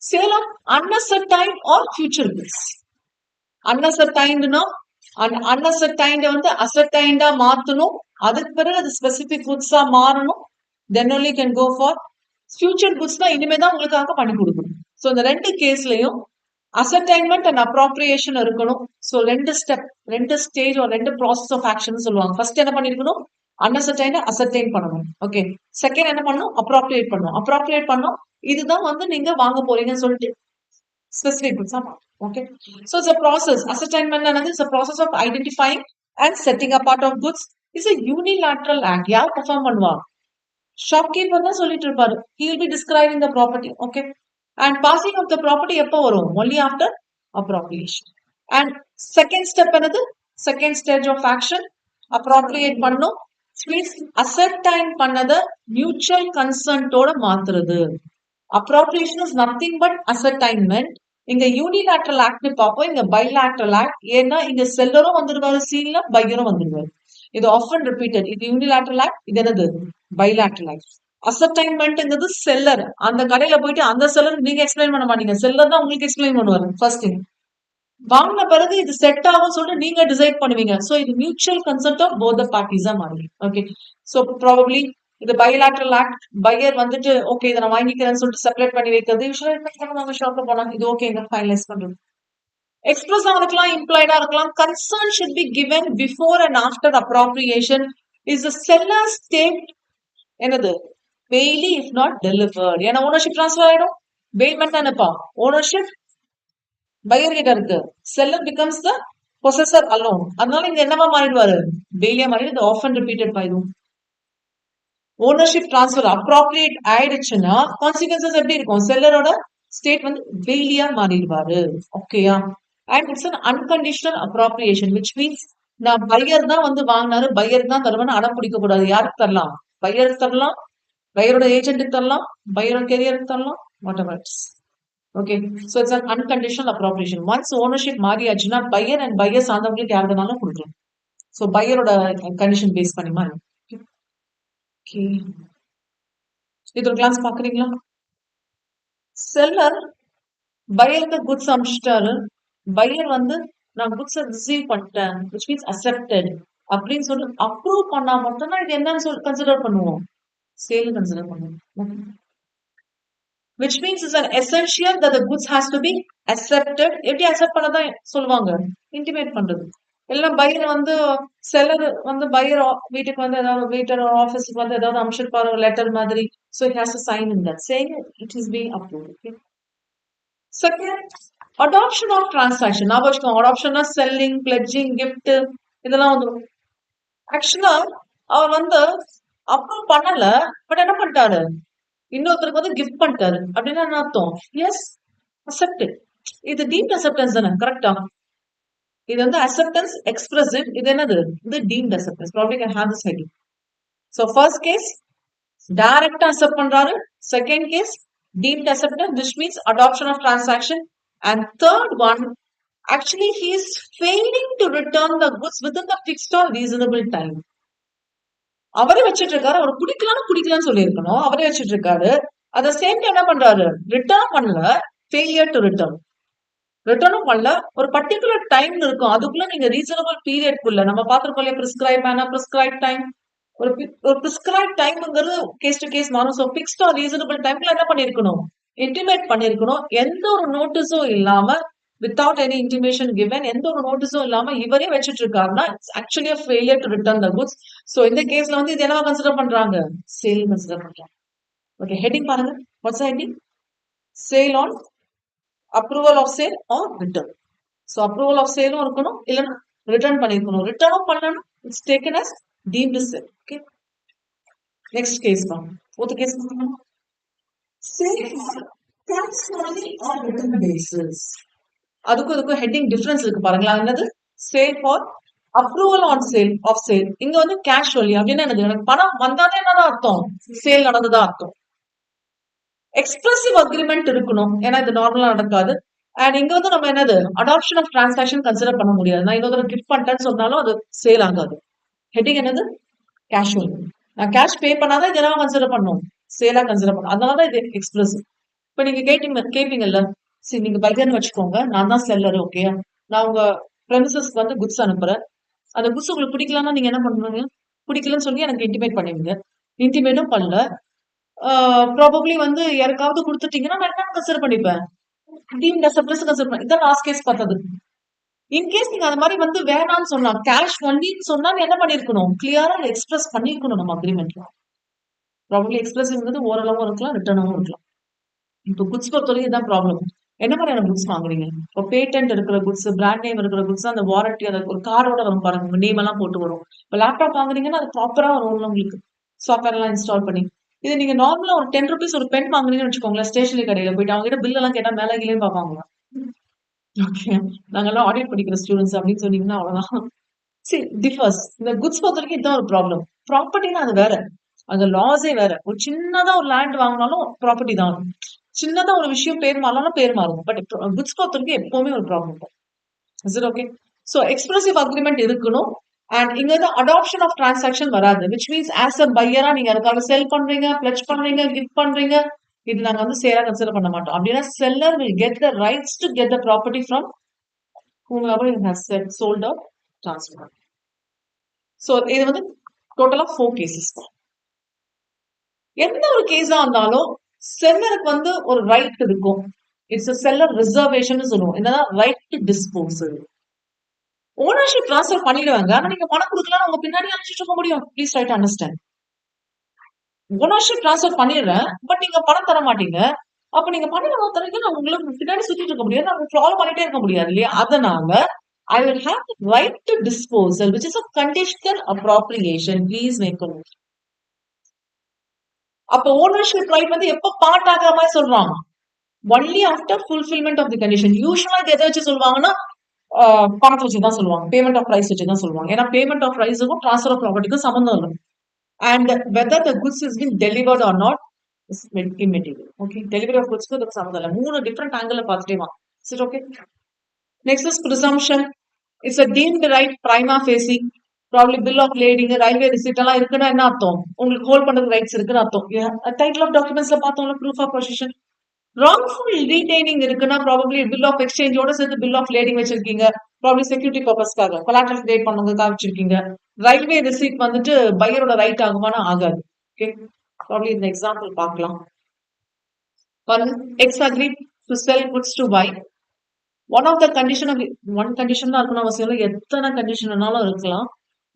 sale of unascertained or future goods. அன்அசர்டைன்ட்னா அன்அசர்டைன்ட வந்து அசர்டைன்டா மாத்தணும், அதுக்கு பிறகு அது ஸ்பெசிபிக் குட்ஸா மாறணும். Then only can go for future குட்ஸ்னா இனிமே தான் உங்களுக்காக பண்ணி கொடுக்கணும். சோ இந்த ரெண்டு கேஸ்லயும் அசர்டைன்மெண்ட் அண்ட் அப்ராப்ரியேஷன் இருக்கணும். சோ ரெண்டு ஸ்டெப், ரெண்டு ஸ்டேஜ், ரெண்டு ப்ராசஸ் ஆஃப் ஆக்ஷன் சொல்லுவாங்க. ஃபர்ஸ்ட் என்ன பண்ணிருக்கணும்? அன்அசர்டைன் அசர்டைன் பண்ணணும். ஓகே, செகண்ட் என்ன பண்ணணும்? அப்ராப்ரியேட் பண்ணணும். அப்ராப்ரியேட் பண்ணணும், இதுதான் வந்து நீங்க வாங்க போறீங்கன்னு சொல்லிட்டு specific goods. Okay, so it's a process. Ascertainment another is a process of identifying and setting apart of goods. It's a unilateral act. யார் பெர்ஃபார்ம் பண்ணுவா? ஷாப்கீப்பர் தான் சொல்லிட்டு இருப்பாரு. He will be describing the property. Okay, and passing of the property எப்போ வரும்? Only after appropriation. And second step another, second stage of action, appropriate பண்ணும். Means ascertain பண்ணத mutual consent ஓட மாத்துறது. Appropriation is nothing but ascertainment. இங்க யூனிலாட்ரல் act பார்ப்போம், இங்க bilateral act. ஏன்னா இங்க செல்லரும் வந்துருவாரு சீன்ல, பையரும் வந்துருவாரு. இது ஆஃபன் ரிப்பீட்டட். இது யூனிலாட்ரல் ஆக்ட், இது என்னது? Bilateral act. அசர்டைன்மெண்ட்ங்கிறது செல்லர். அந்த கடையில போயிட்டு அந்த செல்லர் நீங்க எக்ஸ்பிளைன் பண்ண மாட்டீங்க, செல்லர் தான் உங்களுக்கு எக்ஸ்பிளைன் பண்ணுவாரு ஃபர்ஸ்ட் திங். வாங்கின பிறகு இது செட் ஆகும் சொல்லிட்டு நீங்க டிசைட் பண்ணுவீங்க. சோ இது mutual consent of both the பார்ட்டிஸா மாறும். ஓகே. சோ ப்ராபபிலி இது பைலாட்ரல் ஆக்ட். பையர் வந்துட்டு ஓகே இதை நான் வாங்கிக்கிறேன்னு சொல்லிட்டு செப்பரேட் பண்ணி வைக்கிறது. யூஸ்வலா என்ன பண்ணுவாங்க, ஷாப்ல போனா இது ஓகேங்க ஃபைனலைஸ் பண்றது. எக்ஸ்பிரஸா இருக்கலாம், இம்ப்ளாய்டா இருக்கலாம். Concern should be given before and after appropriation. Is the seller state என்னது பெய்லி இஃப் நாட் டெலிவர்ட். ஏன்னா ஓனர்ஷிப் ட்ரான்ஸ்ஃபர் ஆயிடும். பெய்மெண்ட் தானேப்பா ஓனர்ஷிப் பையர் கிட்ட இருக்கு. செல்லர் பிகம்ஸ் த பொசஸர் அலோன். அதனால இங்க என்னவா மாறிடுவாரு, பெய்லியா மாறிடு. ஆஃபன் ரிப்பீட்டட் ஆயிடும். ஓனர்ஷிப் ட்ரான்ஸ்ஃபர் அப்ராப்ரியேட் ஆயிடுச்சுன்னா கான்சிக்வன்சஸ் எப்படி இருக்கும், செல்லரோட ஸ்டேட் வந்து பெய்லியா மாறிடுவாரு. ஓகேயா. And it's an unconditional appropriation which means நான் பையர் தான் வந்து வாங்கினாரு, பையர் தான் தருவேன்னு அடம் பிடிக்க கூடாது. யாருக்கு தரலாம், பையருக்கு தரலாம், பையரோட ஏஜென்ட்டுக்கு தரலாம், பையரோட கெரியருக்கு தரலாம், whatever it's. Okay. So it's an unconditional appropriation. Once ownership மாறியாச்சுன்னா பையர் அண்ட் பையர் சார்ந்தவங்களுக்கு யாருனாலும் கொடுக்கலாம். சோ பையரோட கண்டிஷன் பேஸ் பண்ணி மாறி. ஓகே. இது ஒரு கிளாஸ் பாக்குறீங்களா. செல்லர் பையருக்கு குட்ஸ் அனுப்பிச்சிட்டாரு. பையர் வந்து நான் குட்ஸ் ரிசீவ் பண்ணிட்டேன் which means accepted அப்படின்னு சொல்லி அப்ரூவ் பண்ணா மட்டும்தான் இது என்னன்னு சொல்லி கன்சிடர் பண்ணுவோம், சேல் கன்சிடர் பண்ணுவோம். which means it's an essential that the goods has to be accepted. எப்படி அக்செப்ட் பண்ணதான் சொல்லுவாங்க, இன்டிமேட் பண்றது. எல்லாம் பையர் வந்து செல்லர் வந்து பையர் வீட்டுக்கு வந்து ஏதாவது வீட்டர் ஆஃபீஸுக்கு வந்து ஏதாவது அனுப்பிச்சிருப்பாரு லெட்டர் மாதிரி. so it has to sign in that saying it is being approved. Okay. Second, adoption of transaction. நான் வச்சுக்கோங்க, adoption செல்லிங், பிளட்ஜிங், கிஃப்ட் இதெல்லாம் வந்துடும். ஆக்சுவலா அவர் வந்து அப்ரூவ் பண்ணல, பட் என்ன பண்ணிட்டாரு, இன்னொருத்தருக்கு வந்து கிஃப்ட் பண்ணிட்டாரு. அப்படின்னா என்ன அர்த்தம், எஸ் அக்செப்டட். இது டீம்ட் அக்செப்டன்ஸ் தானே, கரெக்டா. இது வந்து அக்செப்டன்ஸ் எக்ஸ்பிரசிவ், இது என்னது, இது deemed acceptance. Probably can have this heading. So first case டைரக்டா அக்செப்ட் பண்றாரு. Second case deemed acceptance, which means adoption of transaction. And third one, actually he is failing to return the goods within the fixed or reasonable time. அவரே வச்சிட்டு இருக்காரு, அவர் குடிக்கலாம்னு சொல்லியிருக்கணும், அவரே வச்சிட்டு இருக்காரு. At the same time என்ன பண்றாரு, ரிட்டர்ன் பண்ணல, ஃபெயிலியர் டு ரிட்டர்ன். ரிட்டர்னும் பண்ணல, ஒரு பர்டிகுலர் டைம் இருக்கும், அதுக்குள்ள நீங்க ரீசனபிள் பீரியட்குள்ள நம்ம பார்த்திருக்கோம் இல்லையா, பிரிஸ்கிரைப் ஆனா பிரிஸ்கிரைப் டைம், ஒரு பிரிஸ்கிரைப் டைம்ங்கிறது கேஸ் டு கேஸ் மாறும். சோ பிக்ஸ்ட் ஆர் ரீசனபிள் டைம்ல என்ன பண்ணிருக்கணும், இன்டிமேட் பண்ணிருக்கணும். எந்த ஒரு நோட்டீஸும் இல்லாம, வித்தவுட் எனி இன்டிமேஷன் கிவன், எந்த ஒரு நோட்டீஸும் இல்லாம இவரே வச்சிட்டு இருக்காருன்னா it's actually a failure to return the goods. So இந்த கேஸ்ல வந்து இது என்னவா கன்சிடர் பண்றாங்க, சேல் கன்சிடர் பண்றாங்க. ஓகே, ஹெட்டிங் பாருங்க. What's heading, sale on approval of sale or return. So approval of சேலும் இருக்கணும், இல்லைன்னா ரிட்டர்ன் பண்ணிருக்கணும். ரிட்டர்னும் பண்ணணும், it's taken as deemed sale. Okay. Next case பாருங்க. fourth case பாருங்க. Sale tax only on return basis. அதுக்கும் ஹெட்டிங் டிஃபரன்ஸ் இருக்கு பாருங்களா. என்னது, sale for approval on sale of sale. இங்க வந்து கேஷுவலி அப்படின்னா என்னது, எனக்கு பணம் வந்தாதான் என்னதான் அர்த்தம், சேல் நடந்ததா அர்த்தம். எக்ஸ்பிரசிவ் அக்ரிமெண்ட் இருக்கணும், ஏன்னா இது நார்மலா நடக்காது. அண்ட் இங்க வந்து நம்ம என்னது, அடாப்ஷன் ஆஃப் டிரான்சாக்ஷன் கன்சிடர் பண்ண முடியாது. நான் இன்னொரு கிஃப்ட் பண்ணிட்டேன்னு சொன்னாலும் அது சேல் ஆகாது. ஹெட்டிங் என்னது, கேஷுவல். நான் கேஷ் பே பண்ணாதான் இது என்ன கன்சிடர் பண்ணும், சேலா கன்சிடர் பண்ணும். அதனாலதான் இது எக்ஸ்பிரசிவ். இப்ப நீங்க கேட்பீங்கல்ல, சரி நீங்க பையர்னு வச்சுக்கோங்க, நான் தான் செல்லர். ஓகே, நான் உங்க பிரெமிசஸ்க்கு வந்து குட்ஸ் அனுப்புறேன். அந்த குட்ஸ் உங்களுக்கு பிடிக்கலன்னா நீங்க என்ன பண்ணுவீங்க, பிடிக்கலன்னு சொல்லி எனக்கு இன்டிமேட் பண்ணுவீங்க. இன்டிமேட்டும் பண்ணல, ப்ராபப்ளி வந்து யாருக்காவது கொடுத்துட்டீங்கன்னா நான் என்ன கன்சிடர் பண்ணிப்பேன், டீம்ட் அக்செப்டன்ஸ் கன்சிடர் பண்ணி. இதான் லாஸ்ட் கேஸ் பார்த்தது. இன்கேஸ் நீங்க அந்த மாதிரி வந்து வேணாம்னு சொன்னா, கேஷ் ஒன்லின்னு சொன்னா என்ன பண்ணிருக்கணும், கிளியரா எக்ஸ்பிரஸ் பண்ணிருக்கணும் நம்ம அக்ரிமெண்ட்ல. ப்ராபப்ளி எக்ஸ்பிரஸ்ங்கிறது ஓரளவும் இருக்கலாம், ரிட்டர்னாவும் இருக்கலாம். இப்போ குட்ஸ் பொறுத்தவரைக்கும் இதான் ப்ராப்ளம். என்ன மாதிரியான குட்ஸ் வாங்குறீங்க, இப்போ பேட்டன்ட் இருக்கிற குட்ஸ், பிராண்ட் நேம் இருக்கிற குட்ஸ், அந்த வாரண்டி, அந்த ஒரு கார்டோட வரும் பாருங்க, உங்க நேம் எல்லாம் போட்டு வரும். இப்போ லேப்டாப் வாங்குறீங்கன்னா அது ப்ராப்பரா வரும் உங்களுக்கு, சாஃப்ட்வேர் எல்லாம் இன்ஸ்டால் பண்ணி. இது நீங்க நார்மலா ஒரு 10 rupees ஒரு பென் வாங்குறீங்கன்னு வச்சுக்கோங்களேன், ஸ்டேஷனரி கடையில போயிட்டு அவங்க கிட்ட பில் எல்லாம் கேட்டா மேலே கீழே பார்ப்பாங்க. ஓகே, நாங்கெல்லாம் ஆடிட் படிக்கிற ஸ்டூடெண்ட்ஸ் அப்படின்னு சொன்னீங்கன்னா அவ்வளவுதான். சரி, டிஃபர்ஸ். இந்த குட்ஸ் பொறுத்த வரைக்கும் இதுதான் ஒரு ப்ராப்ளம். ப்ராப்பர்ட்டினா அது வேற, அங்க லாஸே வேற. ஒரு சின்னதா ஒரு லேண்ட் வாங்கினாலும் ப்ராப்பர்ட்டி தான், சின்னதா ஒரு விஷயம் பேர் மாறலாம், பேர் மாறும். பட் குட்ஸ் பொறுத்த வரைக்கும் எப்பவுமே ஒரு ப்ராப்ளம் தான். Is it okay? So expressive agreement இருக்கணும். அண்ட் இங்க வந்து அடாப்ஷன் ஆஃப் டிரான்சாக்ஷன் வராது. விச் மீன்ஸ் ஆஸ் அ பையரா நீங்க அதுக்காக செல் பண்றீங்க, பிளட்ஜ் பண்றீங்க, கிஃப்ட் பண்றீங்க, இது நாங்க வந்து சேலா கன்சிடர் பண்ண மாட்டோம். அப்படின்னா seller will get the rights to get the property from whomever has said sold or transferred. So இது வந்து டோட்டலா 4 cases தான். எந்த ஒரு கேஸா இருந்தாலும் செல்லருக்கு வந்து ஒரு ரைட் இருக்கும். இட்ஸ் a seller reservation சொல்லுவோம். என்னன்னா right to disposal. Ownership transfer பண்ணிடுவாங்க. ஆனா நீங்க பணம் கொடுக்கலாம் உங்க பின்னாடி அனுப்பிச்சிட்டு இருக்க முடியும். Please try to understand. Ownership transfer பண்ணிடுறேன். பட் நீங்க பணம் தர மாட்டீங்க. அப்ப நீங்க பணம் தரீங்க நான் உங்களுக்கு பின்னாடி சுத்திட்டு இருக்க முடியாது. நான் ஃபாலோ பண்ணிட்டே இருக்க முடியாது இல்லையா? அதனால I will have the right to disposal, which is a conditional appropriation. Please make a note. அப்ப ஓனர்ஷிப் ரைட் வந்து எப்ப பார்ட் ஆகிற மாதிரி சொல்றாங்க? Only after fulfilment of the condition. யூஸ்வலா இது எதை வச்சு சொல்லுவாங்கன்னா பணத்தை வச்சு தான் சொல்லுவாங்க. பேமெண்ட் ஆஃப் பிரைஸ் வச்சு தான் சொல்லுவாங்க. ஏன்னா பேமெண்ட் ஆஃப் பிரைஸுக்கும் ட்ரான்ஸ்ஃபர் ஆஃப் ப்ராப்பர்ட்டிக்கும் சம்பந்தம் இல்லை. And whether the goods is been delivered or not is immaterial. Okay, delivery of குட்ஸ்க்கு இதுக்கு சம்பந்தம் இல்லை. 3 டிஃபரெண்ட் ஆங்கிள் பார்த்துட்டே வா. சரி, okay. Next is presumption. It's a deemed right prima facie. Probably bill of lading, railway receipt எல்லாம் இருக்குன்னா என்ன அர்த்தம்? உங்களுக்கு ஹோல்ட் பண்றது ரைட்ஸ் இருக்குன்னு அர்த்தம். டைட்டில் ஆஃப் டாக்குமெண்ட்ஸ்ல பார்த்தோம்ல, proof of possession. Wrongful retaining இருக்குன்னா ப்ராபப்ளி பில் ஆஃப் எக்ஸ்சேஞ்சோட சேர்த்து பில் ஆஃப் லேடிங் வச்சிருக்கீங்க. ப்ராபப்ளி செக்யூரிட்டி பர்பஸ்க்காக கொலாட்ரல் கிரியேட் பண்ணுறதுக்காக வச்சிருக்கீங்க. ரயில்வே ரிசிப்ட் வந்துட்டு பையரோட ரைட் ஆகுமானா ஆகாது. ஓகே, ப்ராபப்ளி இந்த எக்ஸாம்பிள் பார்க்கலாம். X agree to sell goods to buy. One of the condition தான் இருக்கணும் அவசியம் இல்லை. எத்தனை கண்டிஷன் வேணாலும் இருக்கலாம்.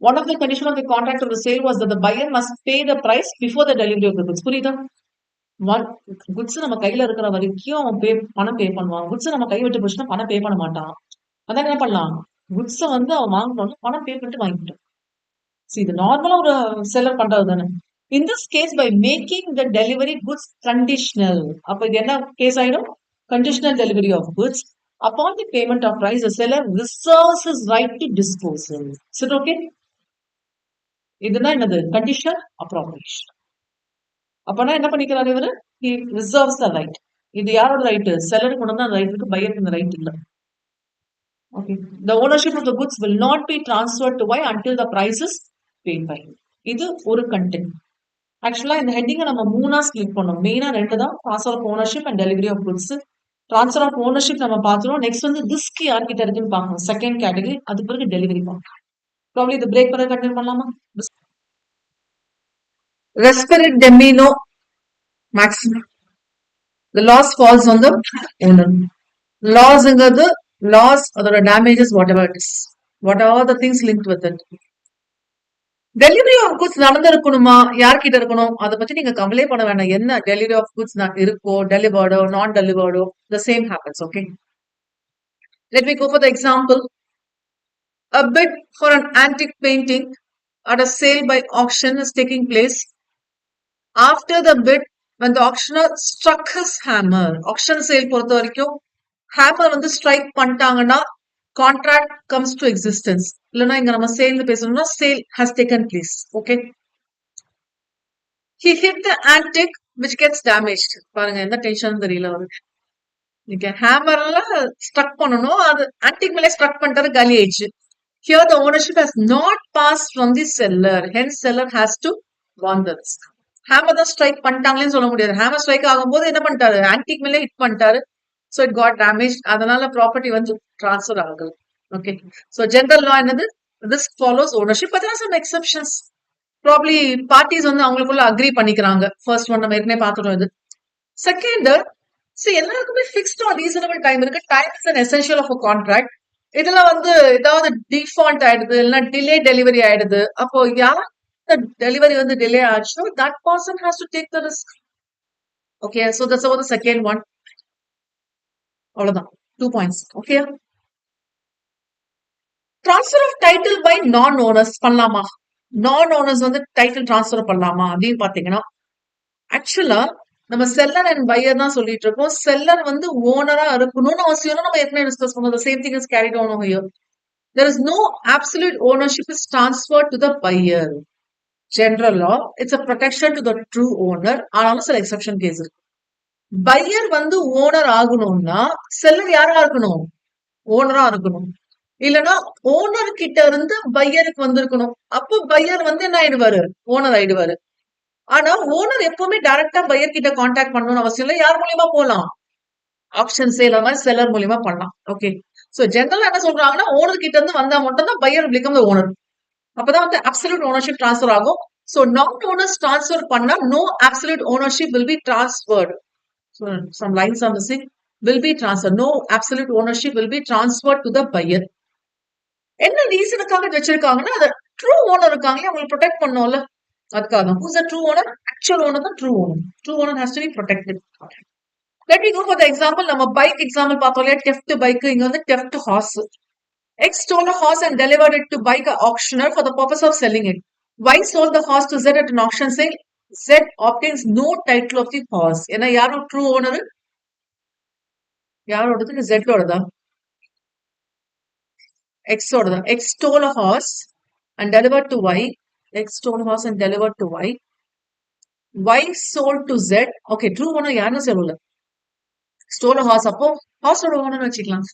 One of the condition of the contract of the sale was that the buyer must pay the price before the delivery of the goods. புரியுதா? Goods நம்ம கையில இருக்கிற வரைக்கும் அவன் பணம் பே பண்ணுவான். குட்ஸ் நம்ம கை விட்டு போச்சுன்னா பணம் பே பண்ண மாட்டான். அதான் என்ன பண்ணலாம், குட்ஸை வந்து அவன் வாங்கணும், பணம் பே பண்ணிட்டு வாங்கிட்டான். இது நார்மலா ஒரு செல்லர் பண்றது தானே. In this case, by making the delivery goods conditional, அப்ப இது என்ன கேஸ் ஆயிடும்? Conditional delivery of goods. Upon the payment of price, the seller reserves his right to disposal. Is it okay? இதுதான் என்னது? Conditional appropriation. அப்பனா என்ன பண்ணிக்கிறாரு இவரு? He reserves the right. இது யாரோட ரைட்? செல்லருக்கு கொண்டு தான் ரைட் இருக்கு, பையருக்கு இந்த ரைட் இல்ல. Okay, the ownership of the goods will not be transferred to buy until the price is paid by. இது ஒரு கண்டென்ட். ஆக்சுவலா இந்த ஹெட்டிங்கை நம்ம 3ஆ ஸ்பிளிட் பண்ணோம். மெயினா 2 தான், transfer of ownership and delivery of goods. Transfer of ownership நம்ம பார்த்துருவோம். நெக்ஸ்ட் வந்து ரிஸ்க் யார்கிட்ட இருக்குன்னு பார்க்கணும், செகண்ட் கேட்டகரி. அது பிறகு டெலிவரி பார்க்கணும். ப்ராப்ளி இது பிரேக் பண்ண கண்டினியூ பண்ணலாமா? Respirate demino maximum. The loss falls on the owner. Loss or the damages, whatever it is. What are the things linked with it? Delivery of goods நடந்திருக்கணுமா, யார்கிட்ட இருக்கணும், அதை பத்தி நீங்க கவலை பண்ண வேண்டாம். என்ன டெலிவரி ஆஃப் குட்ஸ் இருக்கோ, டெலிவர்டோ நான் டெலிவர்டோ, the same happens. Okay, let me go for the example. A bid for an antique painting at a sale by auction is taking place. After the bid, when the auctioneer struck his hammer, auction sale பொறுத்த வரைக்கும் hammer வந்து strike பண்ணிட்டாங்கன்னா contract comes to existence. இல்லைன்னா இங்க நம்ம sale பேசணும்னா sale has taken place. Okay, he hit the antique which gets damaged. பாருங்க எந்த டென்ஷன் தெரியல அவருக்கு. நீங்க ஹேமர்ல ஸ்ட்ரக் பண்ணணும், அது antique மேலே ஸ்ட்ரக் பண்ணிட்டாரு, காலி ஆயிடுச்சு. Here the ownership has not passed from the seller, hence seller has to warn the risk. Hammer தான் ஸ்ட்ரைக் பண்ணிட்டாங்களேன்னு சொல்ல முடியாது. ஹேமர் ஸ்ட்ரைக் ஆகும்போது என்ன பண்ணிட்டாரு, ஆன்டிக் மேலே ஹிட் பண்ணிட்டாரு. So it got damage. அதனால ப்ராப்பர்ட்டி வந்து டிரான்ஸ்ஃபர் ஆகுது. ஓகே, ஸோ ஜெனரல் லா என்னது? Risk follows ownership. But some exceptions. Probably parties வந்து அவங்களுக்குள்ள அக்ரி பண்ணிக்கிறாங்க. ஃபர்ஸ்ட் ஒன் நம்ம ஏற்கனவே பார்த்துட்டோம். இது செகண்ட், எல்லாருக்குமே ஃபிக்ஸ்ட் ஆர் ரீசனபிள் டைம் இருக்கு. Time is an essential of a contract. இதுல வந்து ஏதாவது டிஃபால்ட் ஆயிடுது, இல்லைன்னா டிலே டெலிவரி ஆயிடுது. அப்போ யார் delivery வந்து delay ஆச்சுன்னா that person has to take the risk. Okay, so that's about the second one. அவ்வளவுதான், 2 points. Okay, transfer of title by non owners பண்ணலாமா? நான் ஓனர்ஸ் வந்து டைட்டில் டிரான்ஸ்ஃபர் பண்ணலாமா அப்படின்னு பாத்தீங்கன்னா, ஆக்சுவலா நம்ம செல்லர் அண்ட் பையர் தான் சொல்லிட்டு இருக்கோம். செல்லர் வந்து ஓனரா இருக்கணும்னு அவசியம் நம்ம ஏற்கனவே டிஸ்கஸ் பண்ணோம். The same thing is carried on over here. There is no absolute ownership is transferred to the buyer. General law, it's a protection to the true owner. ஆனாலும் சில எக்ஸெப்ஷன் கேஸ் இருக்கு. Pier வந்து owner ஆகணும்னா seller யாரா இருக்கணும்? ஓனரா இருக்கணும். இல்லைன்னா owner கிட்ட இருந்து பையருக்கு வந்திருக்கணும். அப்போ பையர் வந்து என்ன ஆயிடுவாரு? ஓனர் ஆயிடுவாரு. ஆனா ஓனர் எப்பவுமே டைரக்டா பையர் கிட்ட கான்டாக்ட் பண்ணணும்னு அவசியம் இல்லை. யார் மூலியமா போலாம்? ஆப்ஷன் சேல் மாதிரி செல்லர் மூலியமா பண்ணலாம். ஓகே, சோ ஜெனரலா என்ன சொல்றாங்கன்னா ஓனர் கிட்ட இருந்து வந்தா மட்டும் தான் பையர் பிகம் த ஓனர். அப்பதான் வந்து அப்சல்யூட் ஓனர்ஷிப் ட்ரான்ஸ்ஃபர் ஆகும். சோ நான் ஓனர்ஸ் ட்ரான்ஸ்ஃபர் பண்ணா no absolute ownership will be transferred. So some lines are missing. Will be transferred. No absolute ownership will be transferred to the buyer. என்ன ரீசனுக்காக வச்சிருக்காங்கன்னா அது true owner இருக்காங்களே அவங்களை protect பண்ணோம்ல, அதுக்காக. Who's the true owner? Actual owner தான் true owner. True owner has to be protected. Let me go for the example. நம்ம bike example பார்த்தோம் இல்லையா, theft bike. இங்க வந்து theft horse. X stole a horse and delivered it to bike auctioneer for the purpose of selling it. Y sold the horse to Z at an auction sale. Z obtains no title of the horse. ஏன்னா யாரும் true owner? யாரோடது? Z ஓடதா? X order. X stole a horse and delivered to Y. X stole a horse and delivered to Y. Y sold to Z. Okay, true owner யாருன்னு சொல்லல. Stole a horse. அப்போ horse ஓட owner வச்சுக்கலாம்.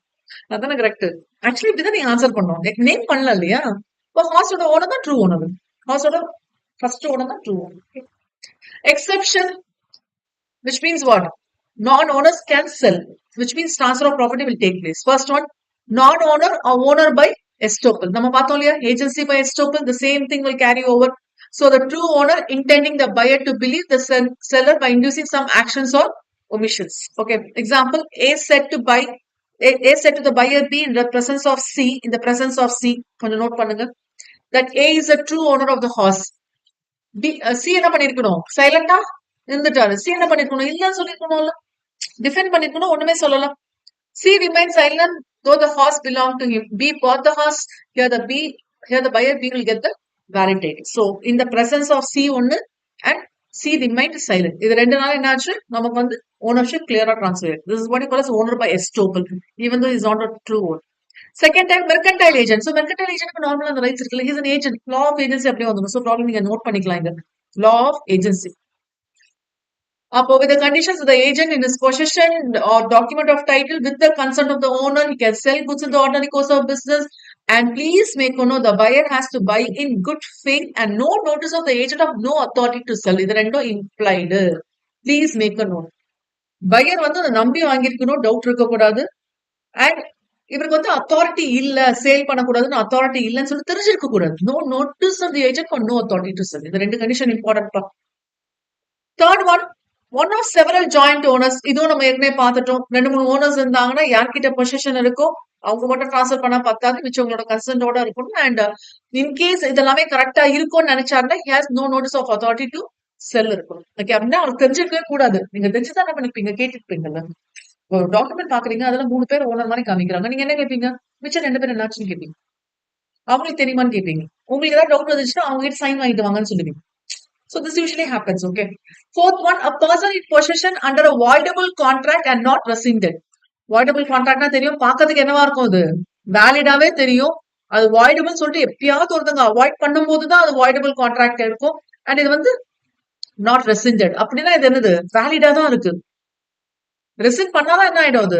அதானே correct. Actually இப்படிதான் நீங்க answer பண்ணோம். Name பண்ணல இல்லையா? இப்போ horse ஓட ஓனர் தான் ட்ரூ ஓனர். horse ஓட ஃபர்ஸ்ட் ஓனர் தான் true owner. Exception, which means what? Non-owners can sell, which means transfer of property will take place. First one, non-owner or owner by estoppel. நம்ம பார்த்தோம் இல்லையா, agency by estoppel, the same thing will carry over. So the true owner intending the buyer to believe the seller by inducing some actions or omissions. Okay, example, A said to buy, A said to the buyer B in the presence of C, in the presence of C, கொஞ்சம் note பண்ணுங்க, that A is a true owner of the horse. C என்ன பண்ணிருக்கணும்? சைலண்டா இருந்துட்டாரு. C என்ன பண்ணிருக்கணும்? இல்லன்னு சொல்லிருக்கணும்ல, defend பண்ணிருக்கணும், ஒண்ணுமே சொல்லலாம். C remains silent though the horse belonged to him. B bought the horse. Here the buyer B will get the valid title. So in the presence of C ஒன்னு and C remained silent. இது ரெண்டு நாள் என்னாச்சு, நமக்கு வந்து ownership clear-ஆ transfer. This is what you call as owner by estoppel, even though he is not a true owner. Second type, mercantile agent. So mercantile agent க்கு நார்மலா அந்த ரைட்ஸ் இருக்குல்ல, he is an agent. Law of agency அப்படியே வந்துடும். So problem நீங்க note பண்ணிக்கலாம் இங்க. Law of agency. Up with the conditions of the agent in his possession or document of title with the consent of the owner, he can sell goods in the ordinary course of business. And please make know the buyer has to buy in good faith and no notice of the agent of no authority to sell. இது ரெண்டும் implied. Please make a note. Buyer வந்து அதை நம்பி வாங்கியிருக்கணும், doubt இருக்கக்கூடாது. And இவருக்கு வந்து authority இல்ல, sale பண்ணக்கூடாதுன்னு அத்தாரிட்டி இல்லன்னு சொல்லி தெரிஞ்சிருக்க கூடாது. No notice of the agent for no authority to sell. இந்த ரெண்டு condition important. Third one of several joint owners. இதுவும் நம்ம ஏற்கனவே பார்த்துட்டோம். 2-3 ஓனர்ஸ் இருந்தாங்கன்னா யார்கிட்ட பொசிஷன் இருக்கோ அவங்க மட்டும் டிரான்ஸ்ஃபர் பண்ணா பத்தாது, மிச்சவங்களோட கன்சென்டோட இருக்கணும். அண்ட் இன்கேஸ் இதெல்லாமே கரெக்டா இருக்கும்னு நினைச்சாருன்னா he has no notice of authority to sell இருக்கணும். ஓகே, அப்படின்னா அவருக்கு தெரிஞ்சிருக்கவே கூடாது. நீங்க தெரிஞ்சுதான் என்ன பண்ணிருப்பீங்க, கேட்டுருப்பீங்கல்ல. ஒரு டாக்குமெண்ட் பாக்குறீங்க, அதுல 3 பேர் ஓனர் மாதிரி காமிக்கிறாங்க, நீங்க என்ன கேட்பீங்க? மிச்சம் 2 பேர் என்னாச்சுன்னு கேட்பீங்க. அவங்களுக்கு தெரியுமான்னு கேட்பீங்க. உங்களுக்கு ஏதாவது டவுட் வந்துச்சுன்னா அவங்க கிட்ட சைன் வாங்கிட்டு வாங்கன்னு சொல்லுவீங்க. So this usually happens. Okay. Fourth one, a person in possession under a voidable contract and not rescinded. Voidable contractனா தெரியும், பார்க்கிறதுக்கு என்னவா இருக்கும், அது வேலிடாவே தெரியும். அது voidable சொல்லிட்டு எப்பயாவது ஒருத்தங்க அவாய்ட் பண்ணும்போது தான் அது voidable contract இருக்கும். அண்ட் இது வந்து not rescinded. அப்படின்னா இது என்னது, வேலிடா தான் இருக்கு. ரெசிண்ட் பண்ணாதான் என்ன ஆயிடும், அது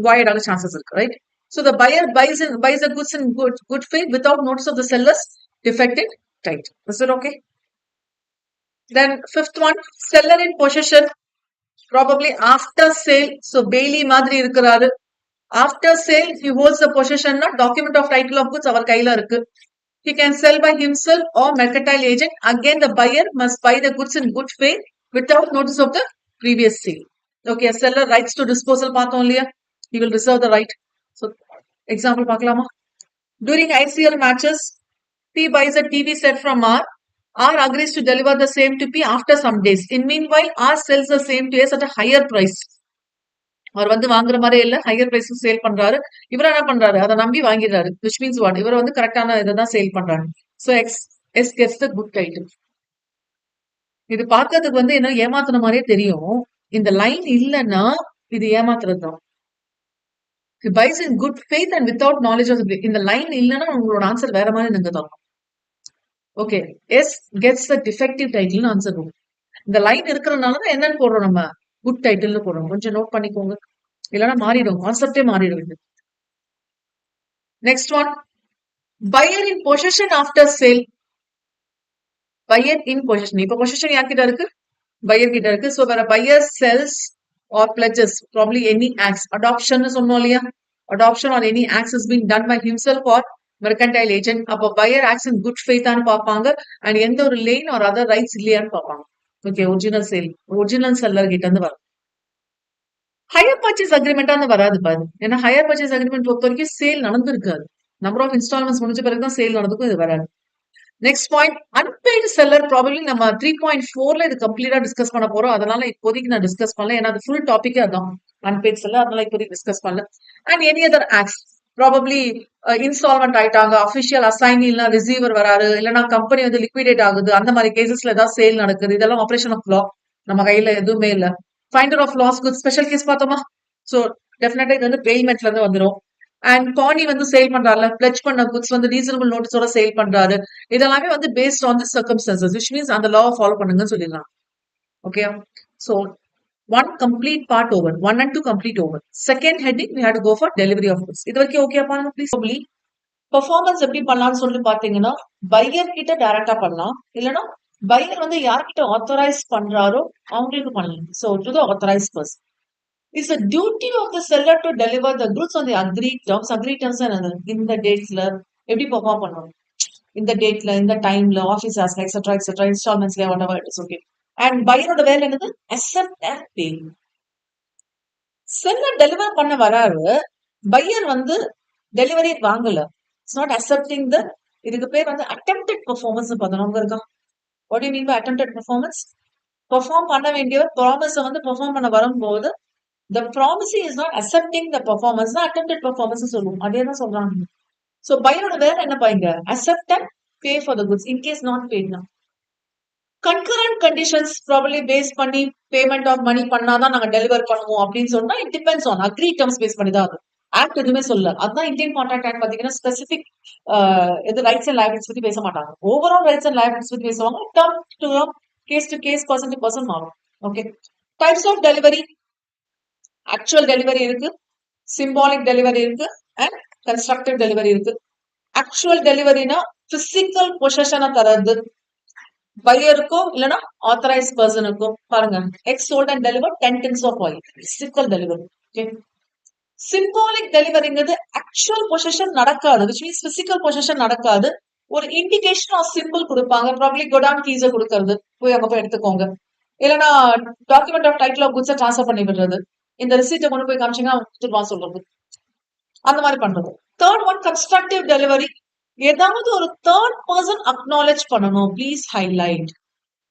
void ஆக சான்சஸ் இருக்கு, right? So the buyer buys the goods in good faith without notice of the seller's defective title. Is it okay? Then fifth one, seller in possession, probably after sale. So Bailey மாதிரி இருக்கிறாரு. After sale, he holds the possession, not document of title of goods அவர் கையில இருக்கு. He can sell by himself or mercantile agent. Again, the buyer must buy the goods in good faith without notice of the previous sale. Okay, a seller rights to disposal பார்த்தோம் இல்லையா, he will reserve the right. So example பார்க்கலாமா? During ICL matches, P buys a TV set from R agrees to deliver the same to P after some days. In meanwhile, R sells the same to S at a higher price. அவர் வந்து வாங்குற மாதிரி இல்ல, higher பிரைஸ்க்கு sale பண்றாரு. இவர் என்ன பண்றாரு, அதை நம்பி வாங்கிடுறாரு. which means what, இவர் வந்து கரெக்டான இதை தான் சேல் பண்றாரு. So S gets the good title. இது பார்க்கறதுக்கு வந்து என்ன ஏமாத்துன மாதிரியே தெரியும். இந்த லைன் இல்லைன்னா இது ஏமாத்துறது தான். He buys in good faith and without knowledge of the, இந்த லைன் இல்லைன்னா உங்களோட ஆன்சர் வேற மாதிரி நீங்க தரணும். Okay, S gets the defective title answer வரும். இந்த லைன் இருக்கிறதுனாலதான் என்னன்னு போடுறோம், நம்ம குட் டைட்டில் போடுறோம். கொஞ்சம் நோட் பண்ணிக்கோங்க, இல்லைன்னா மாறிடும், கான்செப்டே மாறிடும். Next one, buyer in possession after sale. Buyer in possession, இப்ப பொசிஷன் யார்கிட்ட இருக்கு, பையர் கிட்ட இருக்கு. சோ வேற buyer sells or pledges probably any acts. Adoption சொன்னோம் இல்லையா, adoption or any acts is being done by himself or mercantile agent. அப்போ buyer acts in good faith ஆன்னு பார்ப்பாங்க and எந்த ஒரு lien or other rights இல்லையான்னு பார்ப்பாங்க. Okay, original sale, original seller கிட்ட இருந்து வரும். ஹையர் பர்ச்சேஸ் அக்ரிமெண்டான்னு வராது பாரு. ஏன்னா ஹையர் பர்ச்சேஸ் அக்ரிமெண்ட் பொறுத்த வரைக்கும் சேல் நடந்திருக்காது. நம்பர் ஆஃப் இன்ஸ்டால்மெண்ட்ஸ் முடிஞ்ச பிறகு தான் சேல் நடந்துக்கும், இது வராது. Next point, unpaid seller. Probably நம்ம 3.4ல இது கம்ப்ளீட்டா டிஸ்கஸ் பண்ண போறோம். அதனால இப்போதைக்கு நான் டிஸ்கஸ் பண்ணல, ஏன்னா அது ஃபுல் டாபிக்கே அதான் அன்பெய்டு செல்லர். அதனால இப்போதைக்கு டிஸ்கஸ் பண்ணல. And any other acts, probably instalment ஆயிட்டாங்க, அபிஷியல் அசைனி இல்ல ரிசீவர் வராரு, இல்லைன்னா கம்பெனி வந்து லிக்விடேட் ஆகுது, அந்த மாதிரி கேசஸ்ல ஏதாவது சேல் நடக்குது, இதெல்லாம் ஆபரேஷன் ஆஃப் லா, நம்ம கையில எதுவுமே இல்ல. Finder of loss good special case பார்த்தோமா? சோ டெஃபினட்டா இது வந்து பேமெண்ட்ல இருந்து வந்துடும். அண்ட் கானி வந்து சேல் பண்றாருல, பிளட்ஜ் பண்ண குட்ஸ் வந்து ரீசனபிள் நோட்டீஸோட சேல் பண்றாரு. இதெல்லாமே வந்து based on the circumstances, which means அந்த law ஃபாலோ பண்ணுங்கன்னு சொல்லிடலாம். Okay, so one complete part over, 1 and 2 complete over. Second heading we had to go for delivery of goods. இது வரைக்கும் ஓகே பாருங்க ப்ளீஸ். பெர்ஃபார்மன்ஸ் எப்படி பண்ணலாம்னு சொல்லிட்டு பாத்தீங்கன்னா, பையர் கிட்ட டைரக்டா பண்ணலாம், இல்லைன்னா பையர் வந்து யார்கிட்ட ஆத்தரைஸ் பண்றாரோ அவங்களுக்கு பண்ணலாம். So to the authorise person. It's a duty of the seller to deliver the goods on the agreed terms. Agreed terms இந்த டேட்ஸ்ல எப்படி பெர்ஃபார்ம் பண்ணணும், இந்த டேட்ல, இந்த டைம்ல, ஆஃபீஸ் ஆஸ்ல, எக்ஸெட்ரா எக்ஸெட்ரா, இன்ஸ்டால்மெண்ட்ஸ்ல whatever it is, okay. And பையரோட வேலை என்னது? Accept and pay. Seller deliver பண்ண வராரு, பையர் வந்து டெலிவரி வாங்கல, இட்ஸ் நாட் அக்செப்டிங் த, இதுக்கு பேர் வந்து அட்டெம்ப்டட் பெர்ஃபார்மன்ஸ். பதினொன்று இருக்கா? What you mean by attempted performance? Perform பண்ண வேண்டிய ப்ராமிஸை வந்து பெர்ஃபார்ம் பண்ண வரும்போது the promisee is not accepting the performance, தான் attempted performance சொல்லுவோம். அதே தான் சொல்றாங்க. So பையரோட வேலை என்ன பாருங்க? Accept and pay for the goods in case not paid now. Concurrent conditions probably base பண்ணி பேமெண்ட் ஆஃப் மணி பண்ணாதான் நாங்க டெலிவர் பண்ணுவோம் அப்படின்னு சொன்னா it depends on agree terms base பண்ணி தான். ஆக்ட் எதுவுமே சொல்ல. அதுதான் இந்தியன் கான்ட்ராக்ட் ஆக்ட் பாத்தீங்கன்னா ஸ்பெசிபிக் இது ரைட்ஸ் அண்ட் லைபிலிட்டிஸ் பத்தி பேச மாட்டாங்க. ஓவரால் ரைட்ஸ் அண்ட் லைபிலிட்டிஸ் பத்தி பேசுவாங்க. Term to case, person to person மாறும். Okay, types of delivery. Actual delivery இருக்கு, சிம்பாலிக் டெலிவரி இருக்கு, அண்ட் கன்ஸ்ட்ரக்டிவ் டெலிவரி இருக்கு. ஆக்சுவல் டெலிவரினா பிசிக்கல் பொசிஷனை தரது பையருக்கோ இல்லைன்னா ஆத்தரைஸ் பர்சனுக்கோ. பாருங்க, X sold and deliver 10 tins of oil, physical delivery. Okay, symbolic டெலிவரிங்கிறது ஆக்சுவல் பொசிஷன் நடக்காது, which means பிசிக்கல் பொசிஷன் நடக்காது. ஒரு இண்டிகேஷன் ஆஃப் சிம்பிள் கொடுப்பாங்க, ப்ராபபிலி கோடான் கீஸை கொடுக்கறது, போய் அங்க போய் எடுத்துக்கோங்க, இல்லைன்னா டாக்குமெண்ட் ஆஃப் டைட்டில் ஆஃப் குட்ஸை டிரான்ஸ்ஃபர் பண்ணி விடுறது, இந்த ரிசீட்டை கொண்டு போய் காமிச்சீங்கன்னா சொல்றது, அந்த மாதிரி பண்றது. Third one constructive delivery. ஏதாவது ஒரு தேர்ட் பர்சன் அக்னாலேஜ் பண்ணணும், ப்ளீஸ் ஹைலைட்.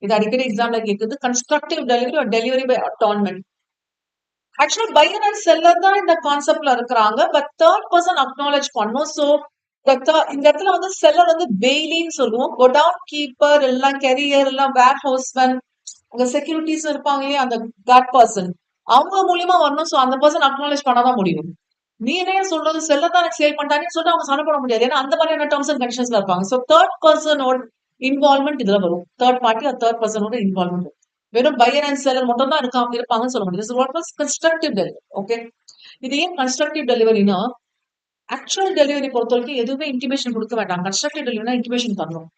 இது அடிக்கடி எக்ஸாம்ல கேக்குது. கன்ஸ்ட்ரக்டிவ் டெலிவரி ஒரு டெலிவரி பை அட்டான்மெண்ட். ஆக்சுவலா பையர் அண்ட் செல்லர் தான் இந்த கான்செப்ட்ல இருக்கிறாங்க, பட் தேர்ட் பர்சன் அக்னாலேஜ் பண்ணும். சோ இந்த இடத்துல வந்து செல்லர் வந்து பெய்லின்னு சொல்லுவோம், கோடவுன் கீப்பர் எல்லாம், கேரியர் எல்லாம், வேர் ஹவுஸ்மேன், உங்க செக்யூரிட்டிஸ் இருப்பாங்க இல்லையா, அந்த கார்ட் பர்சன், அவங்க மூலியமா வரணும். சோ அந்த பர்சன் அக்னாலேஜ் பண்ணாதான் முடியும். நீ என்ன சொல்றது, செல்லர் தான் எனக்கு சேல் பண்ணிட்டாங்கன்னு சொல்லிட்டு அவங்க சண்டை போட முடியாது, ஏன்னா அந்த மாதிரியான டேர்ம்ஸ் அண்ட் கண்டிஷன்ஸ்ல இருப்பாங்க. சோ தேர்ட் பர்சனோட இன்வால்மெண்ட் இதுல வரும். தேர்ட் பார்ட்டி ஆர் தேர்ட் பர்சனோட இன்வால்மெண்ட். வெறும் பையர் அண்ட் செல்லர் மட்டும் தான் இருப்பாங்கன்னு சொல்ல முடியாது. Constructive delivery. ஓகே, இது ஏன் கன்ஸ்ட்ரக்டிவ் டெலிவரினா, ஆக்சுவல் டெலிவரி பொறுத்த வரைக்கும் எதுவுமே இன்டிமேஷன் கொடுக்க வேண்டாம். கன்ஸ்ட்ரக்டிவ் டெலிவரினா இன்டிமேஷன் தரணும்.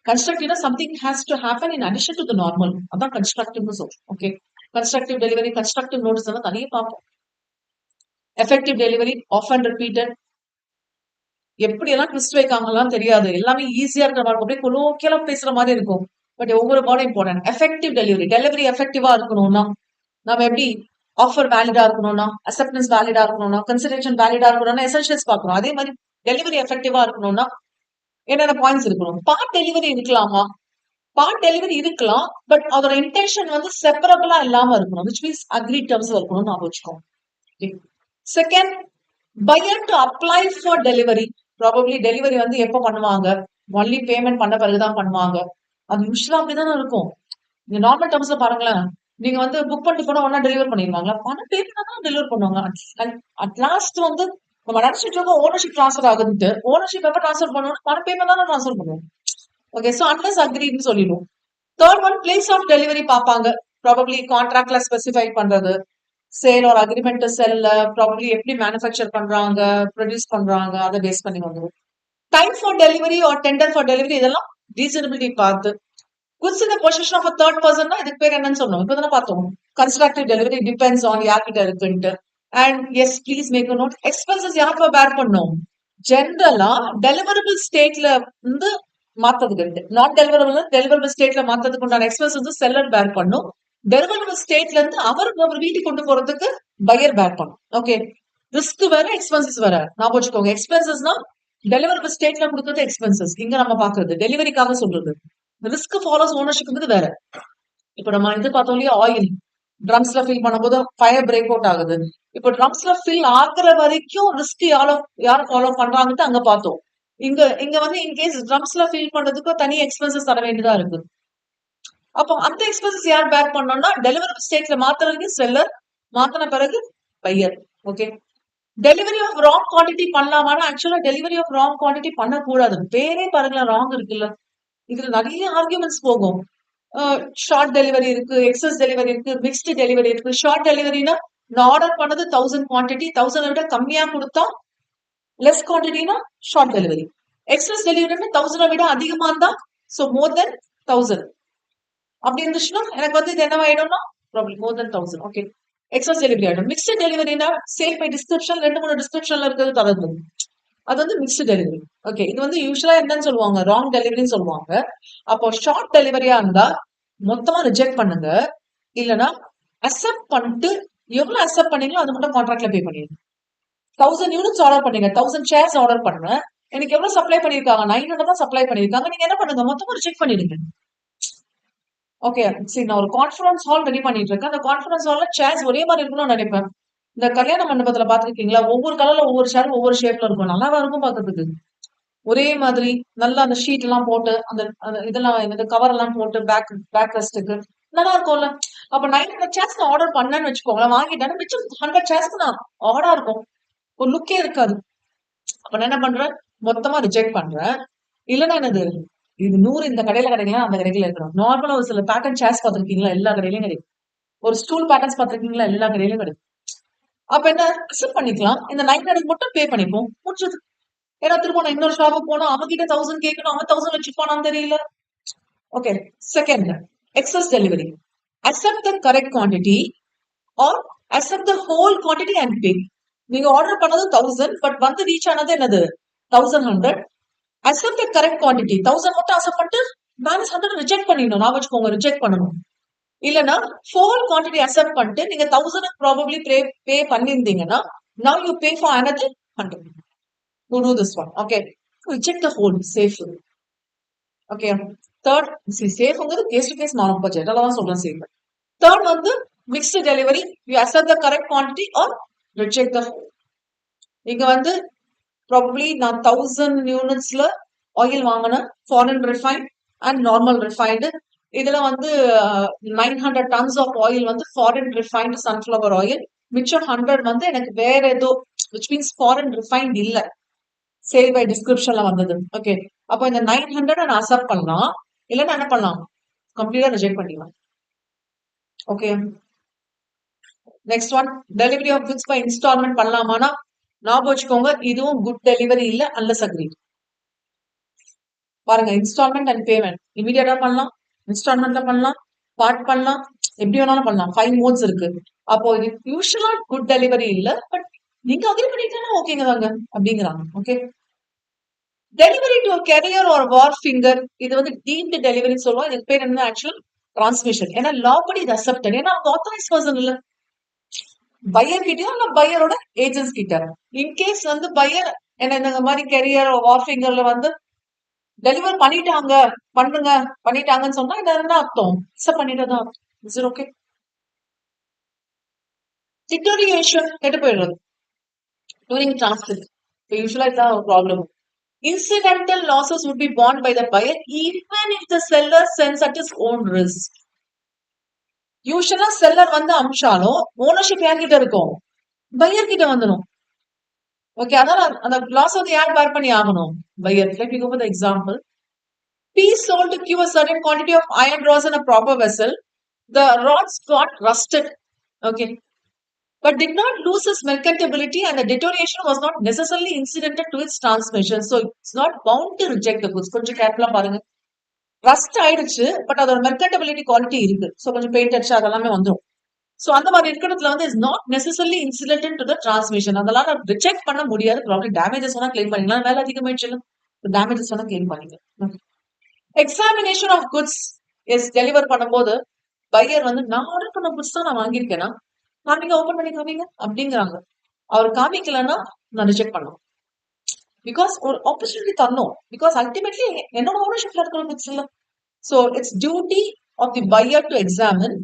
கன்ஸ்ட்ரக்டிவ்னா something has to happen in addition to the normal, அதான் கன்ஸ்ட்ரக்டிவ்னு சொல்றோம். Okay, constructive delivery, constructive notice எல்லாம் தனியே பார்ப்போம். எஃபெக்டிவ் டெலிவரி, ஆஃபன் ரிப்பீட்டட், எப்படி எல்லாம் ட்விஸ்ட் வைக்காங்கலாம் தெரியாது, எல்லாமே ஈஸியா இருக்கிற மாதிரி அப்படியே கொலோக்கியலா பேசுற மாதிரி இருக்கும், பட் ஒவ்வொரு பாடம் இம்பார்ட்டன்ட். எஃபெக்டிவ் டெலிவரி எஃபெக்டிவா இருக்கணும்னா நம்ம எப்படி ஆஃபர் வேலிடா இருக்கணும்னா, அக்செப்டன்ஸ் வேலிடா இருக்கணும்னா, கன்சிடரேஷன் வேலிடா இருக்கணும்னா எசென்ஷியல்ஸ் பார்க்கணும். அதே மாதிரி டெலிவரி எஃபெக்டிவா இருக்கணும்னா என்னென்ன பாயிண்ட்ஸ் இருக்கணும்? பார்ட் டெலிவரி இருக்கலாமா? பார்ட் டெலிவரி இருக்கலாம், பட் அதோட இன்டென்ஷன் வந்து செப்பரபிளா இல்லாம இருக்கணும், which means agreed terms இருக்கணும், நான் வச்சுக்கோங்க. Second, buyer to apply for delivery. Probably delivery வந்து எப்ப பண்ணுவாங்க? ஒன்லி பேமெண்ட் பண்ண பிறகுதான் பண்ணுவாங்க. அது யூஸ்வலா அப்படிதானே இருக்கும். நீங்க நார்மல் டேர்ம்ஸ்ல பாருங்களேன், நீங்க வந்து புக் பண்ணிட்டு போனா ஒன்னா டெலிவர் பண்ணிடுவாங்களா? பணம் பேமெண்ட் தான் டெலிவர் பண்ணுவாங்க. அட் லாஸ்ட் வந்து நம்ம நினைச்சிட்டு இருக்கோம் ஓனர்ஷிப் டிரான்ஸ்ஃபர் ஆகுதுட்டு, ஓனர்ஷிப் எப்ப டிரான்ஸ்ஃபர் பண்ணுவோம்? பணம் பேமெண்ட் தான் டிரான்ஸ்ஃபர் பண்ணுவோம். ஓகே, சோ அன்லெஸ் அக்ரீட்னு சொல்லிடுவோம். Third one, place of delivery பார்ப்பாங்க. ப்ராபபிலி கான்ட்ராக்ட்ல ஸ்பெசிஃபை பண்றது, சேல் ஒரு அக்ரிமெண்ட் செல்ல, ப்ராபபிலி எப்படி மேனுஃபேக்சர் பண்றாங்க, ப்ரொடியூஸ் பண்றாங்க, அதை பேஸ் பண்ணி வந்துடும். Time for delivery or tender for delivery, இதெல்லாம் ரீசனபிலிட்டி பார்த்து. Goods in the possession of a third person, இதுக்கு பேர் என்னன்னு சொன்னோம், இப்பதானே பார்த்தோம். கன்ஸ்ட்ரக்டிவ் டெலிவரி டிபெண்ட்ஸ் ஆன் யார்கிட்ட இருக்குன்ட்டு. And yes, please make a note. Expenses யாருப்பா பேர் பண்ணும்? ஜென்ரலா டெலிவரபிள் ஸ்டேட்ல வந்து மாத்ததுக்கு நாட் டெலிவரபிள் ஸ்டேட்ல மாத்ததுக்கு உண்டான எக்ஸ்பென்ஸ் வந்து செல்லர் பேர் பண்ணும். டெலிவரபிள் ஸ்டேட்ல இருந்து அவர் வீட்டுக்கு கொண்டு போறதுக்கு பையர் பேர் பண்ணும். ஓகே, ரிஸ்க் வேற எக்ஸ்பென்சஸ் வேற ஞாபகம் வச்சுக்கோங்க. எக்ஸ்பென்சஸ்னா டெலிவரபிள் ஸ்டேட்ல கொடுக்கறது எக்ஸ்பென்சஸ், இங்க நம்ம பாக்குறது டெலிவரிக்காக சொல்றது. ரிஸ்க் ஃபாலோஸ் ஓனர்ஷிப் வேற. இப்ப நம்ம இது பார்த்தோம் இல்லையா, ஆயில் ட்ரம்ஸ்ல ஃபில் பண்ணும்போது ஃபயர் பிரேக் அவுட் ஆகுது. இப்போ ட்ரம்ஸ்ல ஃபில் ஆகுற வரைக்கும் ரிஸ்க் யார் ஃபாலோ பண்றாங்கன்னு அங்க பார்த்தோம். இங்க இங்க வந்து இன்கேஸ் ட்ரம்ஸ்ல ஃபில் பண்றதுக்கு தனி எக்ஸ்பென்சஸ் தர வேண்டியதா இருக்கு. அப்போ அந்த எக்ஸ்பென்சஸ் யார் பேக் பண்ணோம்னா டெலிவரி ஸ்டேட்ல மாத்துறதுக்கு செல்லர், மாத்தின பிறகு buyer. Okay, delivery of wrong quantity பண்ணலாமான்னா ஆக்சுவலா டெலிவரி ஆஃப் ராங் குவான்டிட்டி பண்ணக்கூடாது. பேரே பாருங்களேன், ராங் இருக்குல்ல. இதுல நிறைய ஆர்குமெண்ட்ஸ் போகும். ஷார்ட் டெலிவரி இருக்கு, எக்ஸஸ் டெலிவரி இருக்கு, மிக்ஸ்டு டெலிவரி இருக்கு. ஷார்ட் டெலிவரினா நான் ஆர்டர் பண்ணது 1000 குவான்டிட்டி, 1000 விட கம்மியா கொடுத்தா லெஸ் குவான்டிட்டினா ஷார்ட் டெலிவரி. எக்ஸஸ் டெலிவரினா 1000 விட அதிகமா இருந்தா சோ மோர் தென் 1000 அப்படி இருந்துச்சுன்னா எனக்கு வந்து இது என்ன ஆயிடும்னா ப்ராப்ளம் மோர் தென் 1000. ஓகே, எக்ஸஸ் டெலிவரி ஆயிடும். மிக்ஸ்டு டெலிவரினா சேல் பை டிஸ்கிரிப்ஷன் 2-3 டிஸ்கிரிப்ஷன்ல இருக்கிறது தரது, அது வந்து மிக்ஸ்டு டெலிவரி. ஓகே, இது வந்து யூஸ்வலா என்னன்னு சொல்லுவாங்க, ராங் டெலிவரின்னு சொல்லுவாங்க. அப்போ ஷார்ட் டெலிவரியா இருந்தா மொத்தமா ரிஜெக்ட் பண்ணுங்க, இல்லனா அக்செப்ட் பண்ணிட்டு எவ்வளவு அக்செப்ட் பண்ணீங்களோ அது மட்டும் கான்ட்ராக்ட்ல பே பண்ணிடுங்க. 1000 யூனிட்ஸ் ஆர்டர் பண்ணீங்க, 1000 சேர்ஸ் ஆர்டர் பண்ணுங்க, எனக்கு எவ்வளவு சப்ளை பண்ணிருக்காங்க, 900 தான் சப்ளை பண்ணிருக்காங்க, நீங்க என்ன பண்ணுங்க மொத்தமா ரிஜெக்ட் பண்ணிடுங்க. ஓகே, சரி நான் ஒரு கான்ஃபரன்ஸ் ஹால் ரெடி பண்ணிட்டு இருக்கேன். அந்த கான்ஃபரன்ஸ் ஹால்ல சேர்ஸ் ஒரே மாதிரி இருக்கணும்னு நினைப்பேன். இந்த கல்யாண மண்டபத்துல பாத்துருக்கீங்களா, ஒவ்வொரு கலர்ல ஒவ்வொரு சேர் ஒவ்வொரு ஷேப்ல இருக்கும், நல்லா இருக்கும் பாக்குறதுக்கு. ஒரே மாதிரி நல்லா அந்த ஷீட் எல்லாம் போட்டு அந்த இதெல்லாம் இந்த கவர் எல்லாம் போட்டு பேக் ரெஸ்ட்டுக்கு நல்லா இருக்கும்ல. அப்ப 900 சேர்ஸ் நான் ஆர்டர் பண்ணேன்னு வச்சுக்கோங்களேன், வாங்கிட்டேன், மிச்சம் 100 சேர்ஸ்க்கு நான் ஆர்டர் இருக்கும், ஒரு லுக்கே இருக்காது. அப்ப நான் என்ன பண்றேன், மொத்தமா ரிஜெக்ட் பண்றேன். இல்லன்னா என்னது, இது 100 இந்த கடையில கிடைக்கலாம், அந்த கடையில இருக்கணும். நார்மலா ஒரு சில பேட்டர்ன் சேர்ஸ் பாத்திருக்கீங்களா, எல்லா கடையிலயும் கிடைக்கும். ஒரு ஸ்டூல் பேட்டர்ன்ஸ் பாத்திருக்கீங்களா, எல்லா கடையிலயும் கிடைக்கும். அப்ப என்ன அக்செப்ட் பண்ணிக்கலாம், இந்த 900 மட்டும் பே பண்ணிப்போம், முடிச்சது. ஏன்னா திரும்ப நான் இன்னொரு ஷாப்புக்கு போனா அவன்கிட்ட 1000 கேட்கணும், அவன் 1000 வச்சுப்பானான்னு தெரியல. Okay, second excess delivery. Accept the correct quantity or accept the whole quantity and pay. நீங்க ஆர்டர் பண்ணது 1000 பட் வந்து ரீச் ஆனது என்னது 1100. அக்செப்ட் த கரெக்ட் குவான்டிட்டி 1000 மட்டும் அக்செப்ட் பண்ணிட்டு பேலன்ஸ் 100 ரிஜெக்ட் பண்ணிடணும், நான் வச்சுக்கோங்க, ரிஜெக்ட் பண்ணணும். இல்லனா ஹோல் குவான்டிட்டி அக்செப்ட் பண்ணிட்டு நீங்க 1000 ப்ராபபிலி பே பண்ணிருந்தீங்கன்னா now you pay for another 100 to do this one. Okay, reject the whole, safe. Okay, third, safe உங்கிறது கேஸ் டு கேஸ் மாறும், பட்ஜெட் அதெல்லாம் சொல்றேன் சேஃப். தேர்ட் வந்து mixed delivery, you accept the correct quantity or reject the whole. இங்க வந்து probably நான் 1000 யூனிட்ஸ்ல oil வாங்கினேன், foreign refined and normal refined. இதுல வந்து 900 tons ஆஃப் ஆயில் வந்து ஃபாரின் ரிஃபைன்டு சன்ஃபிளவர் ஆயில், மிச்சம் 100 வந்து எனக்கு வேற ஏதோ which means ஃபாரின் ரிஃபைன்ட் இல்ல, சேல் பை டிஸ்கிரிப்ஷன்ல வந்தது. ஓகே, அப்போ இந்த 900 நான் அக்செப்ட் பண்ணலாம், இல்லன்னா என்ன பண்ணலாம், கம்ப்ளீட்டா ரிஜெக்ட் பண்ணிடலாம். Okay, next one, delivery of goods by instalment பண்ணலாமானா ஞாபகம் வச்சுக்கோங்க, இதுவும் குட் டெலிவரி இல்ல அன்லெஸ் அக்ரீட். பாருங்க, இன்ஸ்டால்மெண்ட் அண்ட் பேமெண்ட் இமீடியட்டா பண்ணலாம், இன்ஸ்டால்மெண்ட்ல பண்ணலாம், பார்ட் பண்ணலாம், எப்படி வேணாலும் பண்ணலாம். 5 மோட்ஸ் இருக்கு. அப்போ இது யூஸ்வலா குட் டெலிவரி இல்ல, பட் நீங்க அக்ரி பண்ணிட்டீங்கன்னா ஓகேங்க தாங்க அப்படிங்கிறாங்க. Okay, delivery to carrier or wharfinger, இது வந்து டீம்டு டெலிவரி சொல்லுவோம். இதுக்கு பேர் என்ன ஆக்சுவல் டிரான்ஸ்மிஷன். ஏன்னா லா படி இது அக்செப்டட், ஏன்னா அவங்க ஆத்தரைஸ் பர்சன் இல்ல, பையர் கிட்டயும் இல்ல பையரோட ஏஜென்ட்ஸ் கிட்ட. இன்கேஸ் வந்து பையர் என்ன இந்த மாதிரி கேரியர் வார் ஃபிங்கர்ல வந்து டெலிவர் பண்ணிட்டாங்க, பண்ணுங்க பண்ணிட்டாங்கன்னு சொன்னா இது என்ன அர்த்தம், அக்செப்ட் பண்ணிட்டதான் அர்த்தம். Is it okay? டிட்டோரியேஷன் கெட்டு போயிடுறது டூரிங் டிரான்ஸ்ஃபர், யூஸ்வலா இதுதான் ஒரு problem. Incidental losses would be borne by the buyer even if the seller sends at his own risk. யூஸ்வலா செல்லர் வந்து அமிச்சாலும் ஓனர்ஷிப் யார்கிட்ட இருக்கும், பையர் கிட்ட வந்துடும். ஓகே, அதனால அந்த லாஸ் வந்து யார் பேர் பண்ணி ஆகணும், pier. Let me go for the example. P sold to Q a certain quantity of iron rods in a proper vessel. The rods got rusted, okay, but did not lose its merchantability and the deterioration was not necessarily incidental to its transmission. So it's not bound to reject the goods. கொஞ்சம் கேர்ஃபுல்லா பாருங்க. Rust ஆயிடுச்சு, but அதோட மெர்கண்டபிலிட்டி quality இருக்கு. So கொஞ்சம் paint அடிச்சு அதெல்லாமே வந்துடும். சோ அந்த மாதிரி இருக்கிறதுல வந்து is not necessarily incident to the transmission. அதெல்லாம் ரிஜெக்ட் பண்ண முடியாது. ப்ராப்ளம் டேமேஜஸ் வேணா கிளைம் பண்ணிக்கலாம். வேலை அதிகமாயிடுச்சு, டேமேஜஸ் வேணா கிளைம் பண்ணிக்கலாம். Examination of goods as deliver பண்ணும்போது பையர் வந்து நான் ஆர்டர் பண்ண குட்ஸ் தான் நான் வாங்கியிருக்கேனா, நீங்க ஓபன் பண்ணி காமிங்க அப்படிங்கிறாங்க. அவர் காமிக்கலன்னா நான் ரிஜெக்ட் பண்ணுவேன். பிகாஸ் ஒரு ஆப்பர்ச்சுனிட்டி தரணும். பிகாஸ் அல்டிமேட்லி என்னோட ஓனர்ஷிப்ல இருக்கிற குட்ஸ் இல்ல. So it's duty of the buyer to examine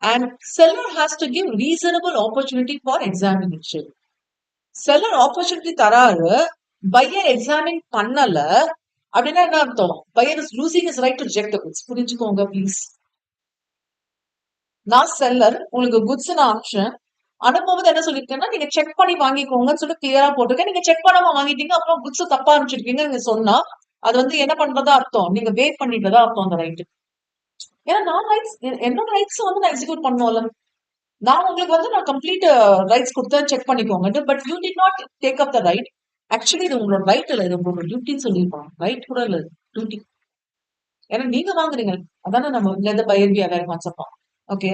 and seller has to give reasonable opportunity for examination. Seller opportunity தராரு, பையர் எக்ஸாமின் பண்ணல அப்படின்னா என்ன அர்த்தம்? Buyer is losing is right to reject the goods. புரிஞ்சுக்கோங்க please. நான் seller, உங்களுக்கு goods நான் அனுப்பிச்சேன். அனுப்பும்போது என்ன சொல்லிருக்கேன்னா நீங்க செக் பண்ணி வாங்கிக்கோங்கன்னு சொல்லி கிளியரா போட்டிருக்கேன். நீங்க செக் பண்ணாம வாங்கிட்டீங்க, அப்புறம் குட்ஸ் தப்பா அனுப்பிச்சிருக்கீங்க நீங்க சொன்னா அது வந்து என்ன பண்றதா அர்த்தம்? நீங்க வேட் பண்ணிட்டதா அர்த்தம் அந்த ரைட். ஏன்னா நான் ரைட்ஸ், என்னோட ரைட்ஸ் வந்து நான் எக்ஸிக்யூட் பண்ணுவோம்ல. நான் உங்களுக்கு வந்து நான் கம்ப்ளீட் ரைட்ஸ் கொடுத்தேன், செக் பண்ணிக்கோங்க. But you did not take up the right. Actually இது உங்களோட ரைட் இல்ல, இது உங்களோட டியூட்டின்னு சொல்லியிருப்பாங்க. ரைட் கூட இல்ல, டியூட்டி. ஏன்னா நீங்க வாங்குறீங்க, அதானே நம்ம இந்த buyer be aware concept. Okay,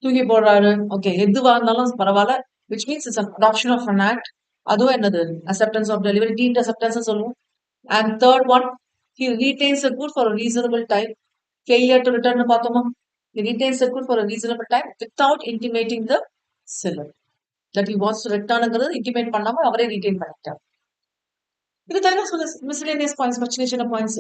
தூக்கி போடுறாரு. ஓகே, எதுவா இருந்தாலும் பரவாயில்ல, which means it's adoption of an act. அதுவும் என்னது? Acceptance of delivery, deemed acceptance சொல்லுவோம். And third one, he retains the good for a reasonable time. Failure to return பார்த்தோமா? He retains the good for a reasonable time without intimating the seller that he wants to return. Intimate பண்ணாம அவரே retain பண்ணிட்டார். இது தவிர சொல்ல miscellaneous points, சின்ன சின்ன points.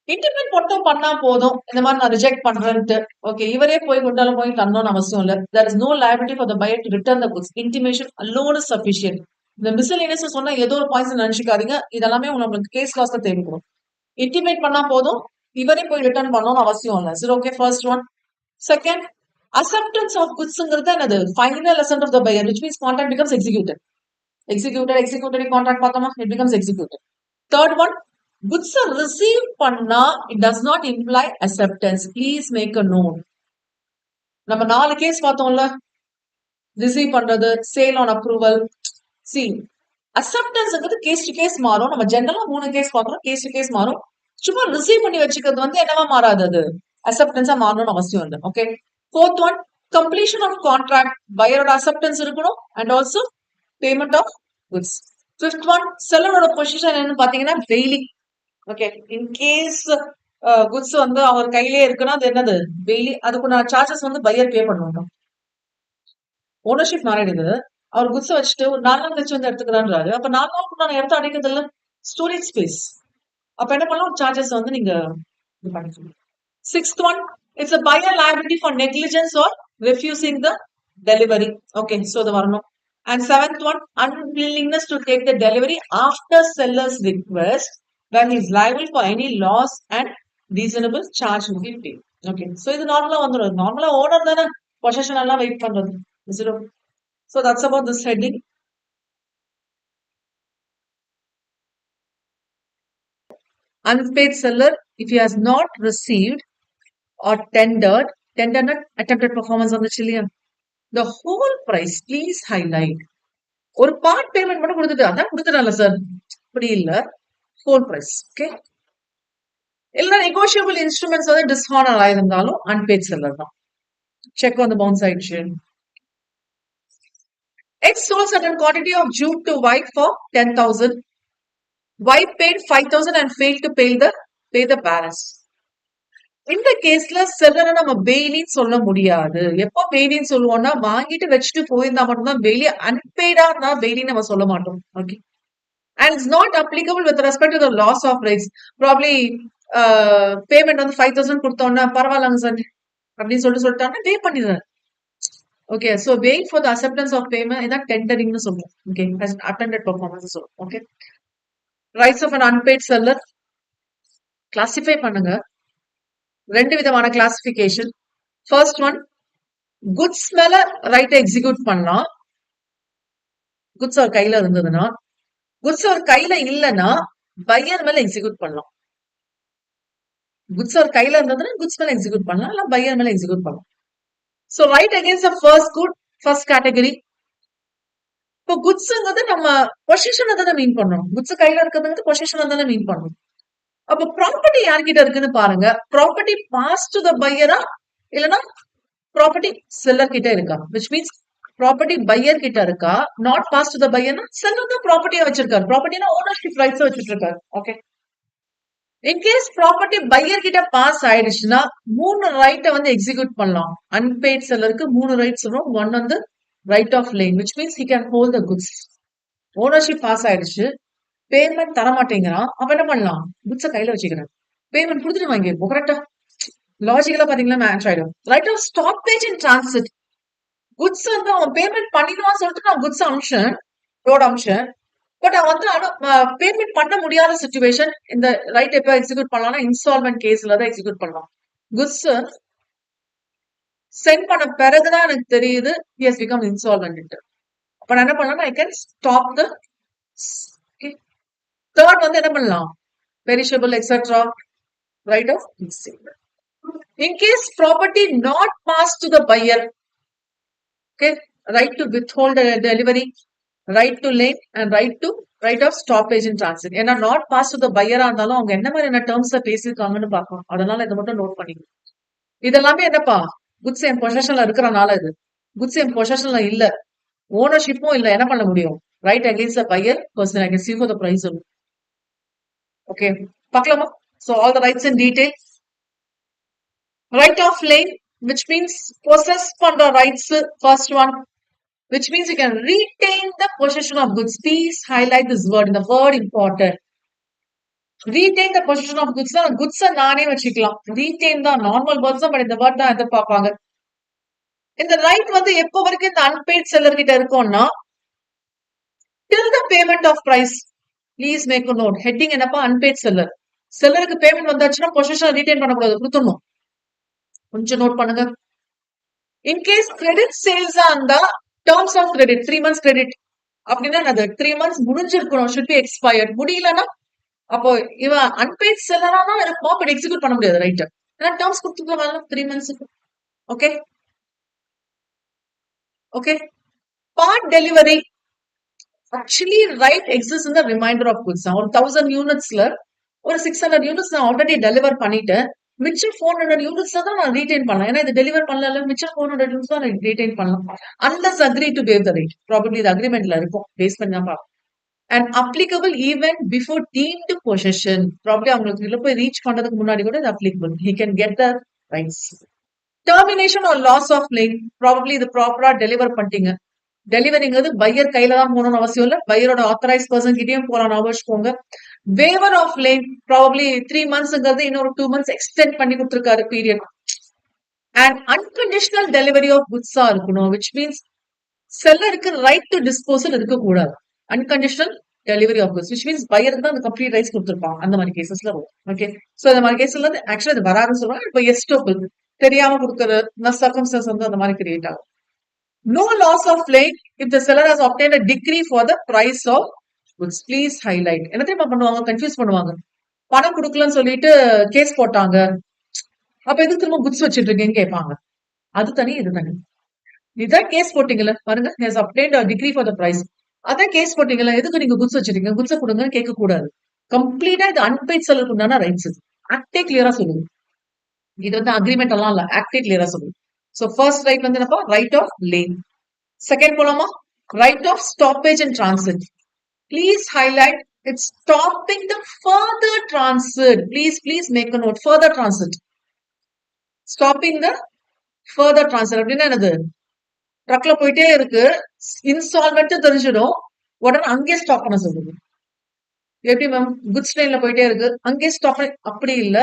Intimate மட்டும் பண்ணா போதும், இந்த மாதிரி நான் ரிஜெக்ட் பண்றேன்ட்டு. ஓகே, இவரே போய் கொண்டாலும் போய் தரணும்னு அவசியம் இல்ல. there is no liability for the buyer to return the goods. Intimation alone is sufficient. இந்த மிஸ்லேனியஸ் சொன்னா ஏதோ ஒரு பாயிண்ட்ஸ் நினைச்சுக்காதீங்க, இதெல்லாமே உங்களுக்கு கேஸ் லாஸ்ல தேவைப்படும். இன்டிமேட் பண்ணா போதும், இவரே போய் ரிட்டர்ன் பண்ணணும்னு அவசியம் இல்லை. சரி, okay, first one. Second, acceptance of குட்ஸ்ங்கிறது என்னது? Final assent of the buyer, which means contract becomes executed. executed contract பார்த்தோமா, it becomes executed. Third one, goods are received பண்ணா it does not imply acceptance. Please make a note. நம்ம 4 case பார்த்தோம்ல, receive பண்றது, sale on approval. See, அக்செப்டன்ஸ்ங்கிறது case to case மாறும். நம்ம ஜெனரலா 3 case பார்க்கறோம், கேஸ் டு கேஸ் மாறும். சும்மா ரிசீவ் பண்ணி வச்சுக்கிறது வந்து என்னவா மாறாது, அது அக்செப்டன்ஸா மாறணும்னு அவசியம் இல்லை. Okay, fourth one, completion of contract, பையரோட அக்செப்டன்ஸ் இருக்கணும் and also payment of goods. Fifth one, செல்லரோட பொசிஷன் என்னன்னு பாத்தீங்கன்னா bailee. Okay, in case goods வந்து அவர் கையிலே இருக்குன்னா அது என்னது? பெய்லி. அதுக்குள்ள சார்ஜஸ் வந்து பையர் பே பண்ணுவாங்க. ஓனர்ஷிப் மாறிடுது, அவர் குட்ஸ் வச்சுட்டு ஒரு 4 நாள் கழிச்சு வந்து எடுத்துக்கிறான்றாரு. அப்ப 4 நாளுக்கு நான் இடத்த அடைக்கிறது இல்ல, ஸ்டோரேஜ் ஸ்பேஸ். அப்ப என்ன பண்ணலாம்? சார்ஜஸ் வந்து நீங்க இது பண்ணிக்கலாம். Sixth one, it's a buyer liability for negligence or refusing the delivery. Okay, so the வரணும். And seventh one, unwillingness to take the delivery after seller's request, when he is liable for any loss and reasonable charge will be paid. Okay, so இது நார்மலா வந்துடும். நார்மலா owner தானே position எல்லாம் wait பண்றது. So that's about this heading. Unpaid seller, if he has not received or tendered attempted performance on the Chilean, the whole price, please highlight. ஒரு part payment மட்டும் கொடுத்துட்டு அதான் கொடுத்துடல சார், அப்படி இல்ல, ஹோல் பிரைஸ். ஓகே, இல்ல negotiable instruments வந்து dishonour ஆயிருந்தாலும் unpaired seller தான். Check வந்து பவுன்ஸ் ஆயிடுச்சு. X sold certain quantity of jute to Y for 10,000. Y paid 5,000 and failed to pay the balance. இந்த கேஸ்ல செல்லரை நம்ம பெய்லின்னு சொல்ல முடியாது. எப்போ பெய்லின்னு சொல்லுவோம்னா, வாங்கிட்டு வச்சுட்டு போயிருந்தா மட்டும்தான் பெய்லி. அன்பெய்டா இருந்தா பெய்லி நம்ம சொல்ல மாட்டோம். Okay, and it's not applicable with respect to the loss of rights. Probably payment வந்து 5,000 கொடுத்தோம்னா பரவாயில்லங்க சார் அப்படின்னு சொல்லிட்டாங்கன்னா பே பண்ணிடுறேன். Okay, so wait for the acceptance of payment, இதான் டெண்டரிங்னு சொல்லுவோம். ஓகே, அட்டெண்டட் பெர்ஃபார்மன்ஸ் சொல்லுவோம். Okay, rights of an unpaid seller classify பண்ணுங்க. 2 விதமான கிளாசிபிகேஷன். ஃபர்ஸ்ட் ஒன், குட்ஸ் மேல ரைட் எக்ஸிக்யூட் பண்ணலாம். குட்ஸ் அவர் கையில இருந்ததுன்னா. குட்ஸ் அவர் கையில இல்லைன்னா பையர் மேல எக்ஸிக்யூட் பண்ணலாம். குட்ஸ் அவர் கையில இருந்ததுன்னா குட்ஸ் மேல எக்ஸிக்யூட் பண்ணலாம், இல்ல பையர் மேல எக்ஸிக்யூட் பண்ணலாம். So right against the first good, first category. இப்போ குட்ஸ்ங்கிறது நம்ம பொசிஷனை தானே மீன் பண்றோம். குட்ஸ் கையில இருக்கிறது பொசிஷனை தானே மீன் பண்றோம். அப்போ ப்ராப்பர்ட்டி யார்கிட்ட இருக்குன்னு பாருங்க. ப்ராப்பர்ட்டி பாஸ் டு த பையரா இல்லைன்னா ப்ராப்பர்ட்டி செல்லர் கிட்ட இருக்கா, விச் மீன்ஸ் ப்ராப்பர்ட்டி பையர் கிட்ட இருக்கா, நாட் பாஸ் டு த பையர்னா செல்லர் தான் ப்ராப்பர்ட்டியா வச்சிருக்காரு, ப்ராப்பர்ட்டினா ஓனர்ஷிப் ரைட்ஸ் வச்சுட்டு இருக்காரு. ஓகே, இன்கேஸ் ப்ராப்பர்ட்டி பையர் கிட்ட பாஸ் ஆயிடுச்சுன்னா 3 ரைட்டை வந்து எக்ஸிக்யூட் பண்ணலாம். அன்பெய்ட் செல்லருக்கு 3 ரைட்ஸ் வரும். ஒன் வந்து right of lien, which means he can hold the goods. Ownership pass ஆயிடுச்சு, பேமெண்ட் தர மாட்டேங்கிறான், அப்ப என்ன பண்ணலாம், குட்ஸை கையில வச்சுக்கிறேன், பேமெண்ட் கொடுத்துட்டு வாங்கி கரெக்டா லாஜிக்கலா பாத்தீங்கன்னா மேட்ச் ஆயிடும். Right of stoppage in transit, goods வந்து அவன் பேமெண்ட் பண்ணிடுவான்னு சொல்லிட்டு நான் குட்ஸ் அம்சன், ரோட் அம்சன், பட் அவன் வந்து பேமெண்ட் பண்ண முடியாத சிச்சுவேஷன். இந்த ரைட் எப்ப எக்ஸிக்யூட் பண்ணலாம்னா இன்ஸ்டால்மெண்ட் கேஸ்ல தான் எக்ஸிக்யூட் பண்ணலாம். குட்ஸ் சென்ட் பண்ண பிறகுதான் எனக்கு தெரியுது he has become insolvent. அப்ப நான் என்ன பண்ணலாம், I can stop the. Third வந்து என்ன பண்ணலாம், perishable etcetera, right of exchange. In case property not pass to the buyer, okay, right to withhold the delivery, right to late and right of stoppage in transit. ஏன்னா not pass to த பையரா இருந்தாலும் அவங்க என்ன மாதிரியான டேர்ம்ஸ்ல பேசியிருக்காங்கன்னு பார்க்கணும். அதனால இதை மட்டும் note பண்ணிக்கணும். இதெல்லாமே என்னப்பா, குட்ஸ் என் பொசிஷன்ல இருக்கிறனால, இது குட்ஸ் என் பொசிஷன்ல இல்ல, ஓனர்ஷிப்பும் இல்ல, என்ன பண்ண முடியும், right against the buyer person I can sue for the price. Okay, பார்க்கலாமா? So all the rights in detail. Right of lane, which means possess பண்ற rights, first one, which means you can retain the possession of goods. Please highlight this word, the word important. Retain the possession of goods, goods நானே வச்சுக்கலாம், retain தான் normal words தான், but இந்த word தான் எதிர்பார்ப்பாங்க. இந்த right வந்து எப்போ வரைக்கும் இந்த அன்பெய்ட் செல்லர் கிட்ட இருக்கும்னா till the payment of price. Please make a note, heading என்னப்பா, அன்பெய்ட் செல்லர். செல்லருக்கு பேமெண்ட் வந்தாச்சுன்னா பொசிஷன் ரீடைன் பண்ணக்கூடாது, கொடுத்துடணும். கொஞ்சம் நோட் பண்ணுங்க. இன்கேஸ் கிரெடிட் சேல்ஸா இருந்தா terms of credit 3 months credit அப்படின்னா அது 3 months முடிஞ்சிருக்கணும், should be expired. முடியலன்னா அப்போ இவன் அன்பெய்ட் செல்லரா தான் இருக்கும், பட் எக்ஸிக்யூட் பண்ண முடியாது ரைட், ஏன்னா டேர்ம்ஸ் கொடுத்துருக்காங்க 3 months. Okay okay, part delivery. Actually right exist in the remainder of goods. ஒரு 1000 யூனிட்ஸ்ல ஒரு 600 யூனிட்ஸ் நான் ஆல்ரெடி டெலிவர் பண்ணிட்டேன், மிச்சம் 400 யூனிட்ஸ்ல தான் நான் ரீடைன் பண்ணலாம், ஏன்னா இது டெலிவர் பண்ணல, மிச்சம் 400 யூனிட்ஸ் தான் நான் ரீடைன் பண்ணலாம். Unless agree to waive the rate, probably இது அக்ரிமெண்ட்ல இருக்கும், பேஸ் பண்ணி தான் பார்ப்போம். And applicable even before deemed position, probably அவங்களுக்கு உள்ள போய் ரீச் பண்றதுக்கு முன்னாடி கூட இது applicable, he can get the rights. Termination or loss of lien, probably இது ப்ராப்பரா டெலிவர் பண்ணிட்டீங்க. டெலிவரிங்கிறது பையர் கையில தான் போகணும்னு அவசியம் இல்ல, பையரோட ஆத்தரைஸ் பர்சன் கிட்டயும் போலாம், வச்சுக்கோங்க. வேவர் ஆஃப் லைன், ப்ராபபிலி 3 monthsங்கிறது இன்னொரு 2 months எக்ஸ்டெண்ட் பண்ணி கொடுத்திருக்காரு period. And unconditional delivery of குட்ஸா இருக்கணும், விச் மீன்ஸ் செல்லருக்கு ரைட் டு டிஸ்போசல் இருக்கக்கூடாது. Unconditional delivery of goods, which means பையருக்கு தான் அந்த கம்ப்ளீட் ரைட்ஸ் கொடுத்திருப்பாங்க, அந்த மாதிரி கேசஸ்ல வரும். ஓகே, சோ இந்த மாதிரி கேஸ்ல வந்து ஆக்சுவலா இது வராதுன்னு சொல்லுவாங்க, இப்ப எஸ்டோபிள் தெரியாம கொடுக்கறது சர்க்கம்ஸ்டன்ஸ் வந்து அந்த மாதிரி கிரியேட் ஆகும். No loss of lane if the seller has obtained a decree for the price of goods. Please highlight. என்ன தெரியுமா பண்ணுவாங்க, கன்ஃபியூஸ் பண்ணுவாங்க. பணம் கொடுக்கலன்னு சொல்லிட்டு கேஸ் போட்டாங்க, அப்ப எதுக்கு திரும்ப குட்ஸ் வச்சிட்டு இருக்கீங்கன்னு கேட்பாங்க. அது தனி, இது தனி. இதான் கேஸ் போட்டீங்கல்ல, பாருங்க, has obtained a decree for the price. அதான் கேஸ் போட்டீங்கல்ல, எதுக்கு நீங்க குட்ஸ் வச்சிருக்கீங்க, குட்ஸ் கொடுங்கன்னு கேட்க கூடாது. கம்ப்ளீட்டா இது அன்பெய்ட் செல்லருக்கு உண்டான ரைட்ஸ். ஆக்டே கிளியரா சொல்லுங்க, இது வந்து அக்ரிமெண்ட் எல்லாம் இல்ல, ஆக்டே கிளியரா சொல்லுங்க. So first right வந்து என்னப்பா, right of lane. Second போலாமா, right of stoppage and transit. Please highlight, it's stopping the further transit. Please make a note, further transit. Stopping the further transit அப்படின்னா என்னது, ட்ரக்ல போயிட்டே இருக்கு, இன்ஸ்டால்மெண்ட் தெரிஞ்சிடும், உடனே அங்கே ஸ்டாப் பண்ண சொல்லுது. எப்படி மேம், குட்ஸ் ட்ரெயின்ல போயிட்டே இருக்கு, அங்கே ஸ்டாப், அப்படி இல்ல,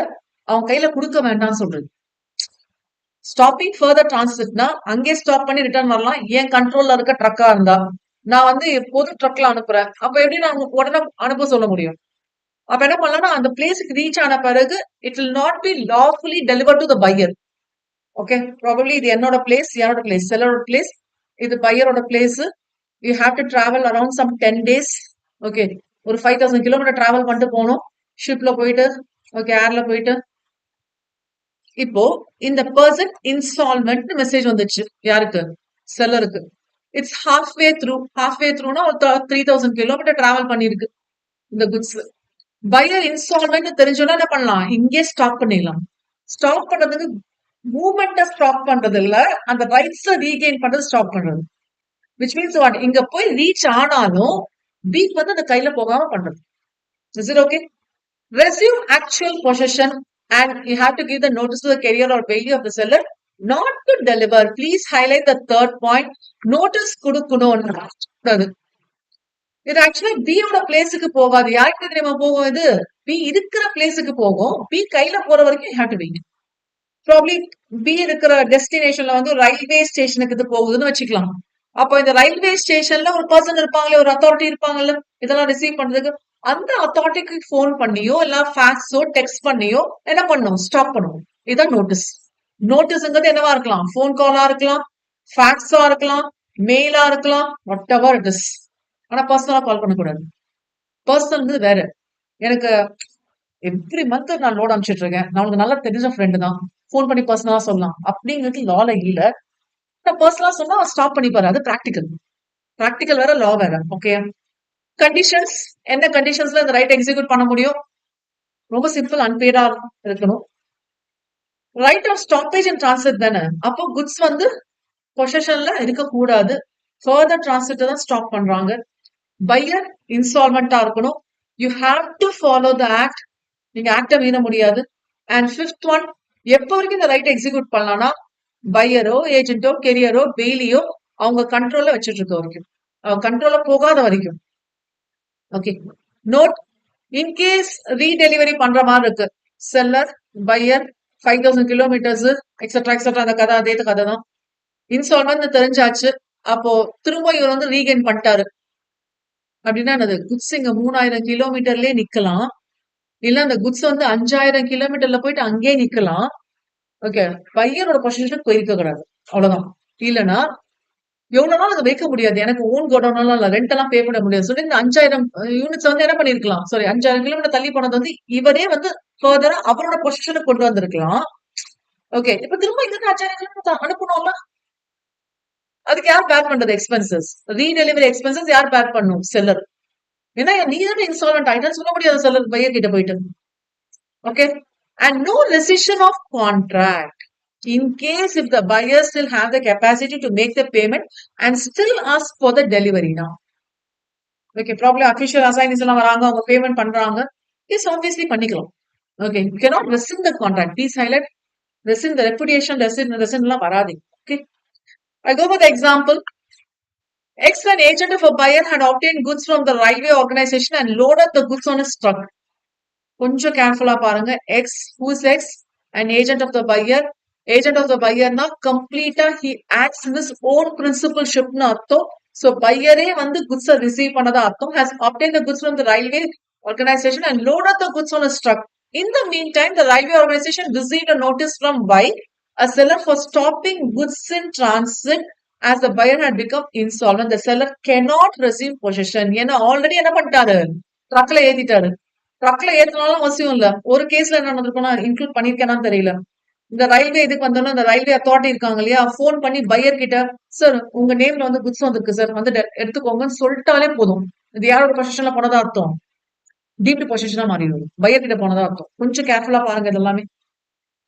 அவன் கையில கொடுக்க வேண்டாம்னு சொல்றது. ஸ்டாப்பிங் ஃபர்தர் டிரான்சிட்னா அங்கே ஸ்டாப் பண்ணி ரிட்டர்ன் வரலாம், என் கண்ட்ரோல்ல இருக்க ட்ரக்கா இருந்தா. நான் வந்து எப்போதும் ட்ரக்ல அனுப்புறேன், அப்ப எப்படி நான் உடனே அனுப்ப சொல்ல முடியும்? அப்ப என்ன பண்ணலாம், அந்த பிளேஸுக்கு ரீச் ஆன பிறகு it will not be lawfully deliver to the buyer. Okay, probably இது என்னோட பிளேஸ், யாரோட பிளேஸ், செல்லரோட பிளேஸ், இது பையரோட place. You have to travel around some 10 days. Okay, ஒரு 5000 கிலோமீட்டர் டிராவல் பண்ணிட்டு போகணும், ஷிப்ல போயிட்டு, ஓகே, ஏர்ல போயிட்டு. இப்போ இந்த பர்சன் இன்ஸ்டால்மெண்ட் மெசேஜ் வந்துச்சு, யாருக்கு, செல்லருக்கு. இட்ஸ் ஹாஃப்வே த்ரூனா ஒரு 3000 கிலோமீட்டர் டிராவல் பண்ணிருக்கு இந்த குட்ஸ். பையர் இன்ஸ்டால்மெண்ட் தெரிஞ்சோன்னா என்ன பண்ணலாம், இங்கே ஸ்டாப் பண்ணிடலாம். ஸ்டாப் பண்றதுக்கு மூவ்மெண்ட்டை ஸ்டாப் பண்றது இல்ல, அந்த ரைட்ஸை ரீகெயின் பண்றது ஸ்டாப் பண்றது. விச் மீன்ஸ் வாட், இங்க போய் ரீச் ஆனாலும் பீக் வந்து அந்த கையில போகாம பண்றது. Is it okay? Resume actual possession and you have to give the notice to the carrier or bailey of the seller not to deliver. Please highlight the third point. Notice கொடுக்கணும். இது ஆக்சுவலா B ஓட பிளேஸுக்கு போகாது. யாருக்கு தெரியுமா போகும்? இது B இருக்கிற பிளேஸுக்கு போகும். பி கையில போற வரைக்கும் have to wait. Probably B இருக்கிற டெஸ்டினேஷன்ல வந்து ரயில்வே ஸ்டேஷனுக்கு இது போகுதுன்னு வச்சுக்கலாம். அப்போ இந்த ரயில்வே ஸ்டேஷன்ல ஒரு பர்சன் இருப்பாங்களே, ஒரு அத்தாரிட்டி இருப்பாங்கல்ல, இதெல்லாம் ரிசீவ் பண்றதுக்கு. அந்த அத்தாரிட்டிக்கு போன் பண்ணியோ இல்ல ஃபேக்ஸோ டெக்ஸ்ட் பண்ணியோ என்ன பண்ணும்? ஸ்டாப் பண்ணும். இதுதான் நோட்டீஸ். நோட்டீஸ்ங்கிறது என்னவா இருக்கலாம்? போன் காலா இருக்கலாம், ஃபேக்ஸா இருக்கலாம், மெயிலா இருக்கலாம், வாட் எவர் இட் இஸ். ஆனா பர்சனலா கால் பண்ணக்கூடாது. பர்சனல் வேற. எனக்கு எவ்ரி மந்த் நான் லோட் அனுப்பிச்சிட்டு இருக்கேன், நான் உங்களுக்கு நல்லா தெரிஞ்ச ஃப்ரெண்டு தான், போன் பண்ணி பர்சனலா சொல்லலாம் அப்படிங்கிறது லால இல்ல. பர்சனலா சொன்னா ஸ்டாப் பண்ணிப்பாரு. அது பிராக்டிக்கல். பிராக்டிக்கல் வேற, லா வேற. ஓகே. கண்டிஷன்ஸ், என்ன கண்டிஷன்ஸ்ல இந்த ரைட் எக்ஸிக்யூட் பண்ண முடியும்? ரொம்ப சிம்பிள், அன்பெய்டா இருக்கணும். Right of stoppage and transit தானே. அப்போ குட்ஸ் வந்து பொசிஷன்ல இருக்கக்கூடாது. ஃபர்தர் டிரான்சிட் தான் ஸ்டாப் பண்றாங்க. பையர் இன்ஸ்டால்மெண்டா இருக்கணும். You have to follow the act. நீங்க ஆக்ட மீற முடியாது. அண்ட் ஃபிஃப்த் ஒன், எப்போ வரைக்கும் இந்த ரைட் எக்ஸிக்யூட் பண்ணலாம்னா பையரோ ஏஜென்ட்டோ கெரியரோ பெயிலியோ அவங்க கண்ட்ரோல்ல வச்சுட்டு இருக்க வரைக்கும், அவங்க கண்ட்ரோல்ல போகாத வரைக்கும். ஓகே. நோட், இன்கேஸ் ரீடெலிவரி பண்ற மாதிரி இருக்கு, seller buyer 5000 kilometres etcetera etcetera, அந்த கதை அதே கதை தான். இன்ஸ்டால்மெண்ட் தெரிஞ்சாச்சு. அப்போ திரும்ப இவர் வந்து ரீகெயின் பண்ணிட்டாரு அப்படின்னா என்னது? குட்ஸ் இங்க 3000 கிலோமீட்டர்லயே நிக்கலாம். இல்ல அந்த குட்ஸ் வந்து 5000 கிலோமீட்டர்ல போயிட்டு அங்கேயே நிக்கலாம். ஓகே. பையரோட பொசிஷனுக்கு போயிருக்க கூடாது. அவ்வளவுதான். இல்லைன்னா எவ்வளவு நாள் அதை வைக்க முடியாது. எனக்கு ஓன் கோடவுன் இல்ல, ரெண்ட் எல்லாம் பே பண்ண முடியாது சொல்லி இந்த 5000 யூனிட்ஸ் வந்து என்ன பண்ணிருக்கலாம்? சாரி, 5000 கிலோமீட்டர் தள்ளி போனது வந்து இவரே வந்து ஃபர்தரா அவரோட பொசிஷனுக்கு கொண்டு வந்திருக்கலாம். ஓகே. இப்ப திரும்ப இங்க 5000 கிலோமீட்டர் அனுப்பணும்ல, அதுக்கு யார் பேர் பண்றது எக்ஸ்பென்சஸ்? ரீடெலிவரி எக்ஸ்பென்சஸ் யார் பேர் பண்ணும்? செல்லர். ஏன்னா நீ தானே இன்ஸ்டால்மெண்ட் ஆயிட்டா சொல்ல முடியாது செல்லர் பையர் கிட்ட போயிட்டு. Okay. And no rescission of contract in case if the buyer still have the capacity to make the payment and still ask for the delivery now. Okay, probably official assignees எல்லாம் வராங்க, அவங்க payment பண்றாங்க. Yes, obviously பண்ணிக்கலாம். Okay, you cannot rescind the contract. Please highlight rescind the repudiation, rescind எல்லாம் வராது. Okay, I go for the example. X, an agent of a buyer, had obtained goods from the railway organization and loaded the goods on his truck. கொஞ்சம் கேர்ஃபுல்லா பாருங்க. X, whose X? And agent of the buyer. Agent of the பையர்னா கம்ப்ளீட்டா he acts in his own பிரின்சிபல்ஷிப்னு அர்த்தம். So பையரே வந்து குட்ஸை ரிசீவ் பண்ணதா அர்த்தம். Has obtained the goods from the railway organization and loaded the goods on his truck. In the meantime, the railway organization received a notice from Y, a seller, for stopping goods in transit as the buyer had become insolvent. The seller cannot receive possession. ஏன்னா already என்ன பண்ணிட்டாரு? ட்ரக்ல ஏத்திட்டாரு. ட்ரக்ல ஏத்தினாலும் அவசியம் இல்ல. ஒரு கேஸ்ல என்ன நடந்திருக்கும்னா, include பண்ணிருக்கேனான்னு தெரியல. இந்த ரயில்வே இதுக்கு வந்தோம்னா, இந்த ரயில்வே அத்தாரிட்டி இருக்காங்க இல்லையா, போன் பண்ணி பையர் கிட்ட, சார் உங்க நேம்ல வந்து குட்ஸ் வந்திருக்கு சார், வந்து எடுத்துக்கோங்கன்னு சொல்லிட்டாலே போதும். இது யாரோட பொசிஷன்ல போனதா அர்த்தம்? டீப்டு பொசிஷனா மாறிடும். பையர் கிட்ட போனதா அர்த்தம். கொஞ்சம் கேர்ஃபுல்லா பாருங்க இது எல்லாமே.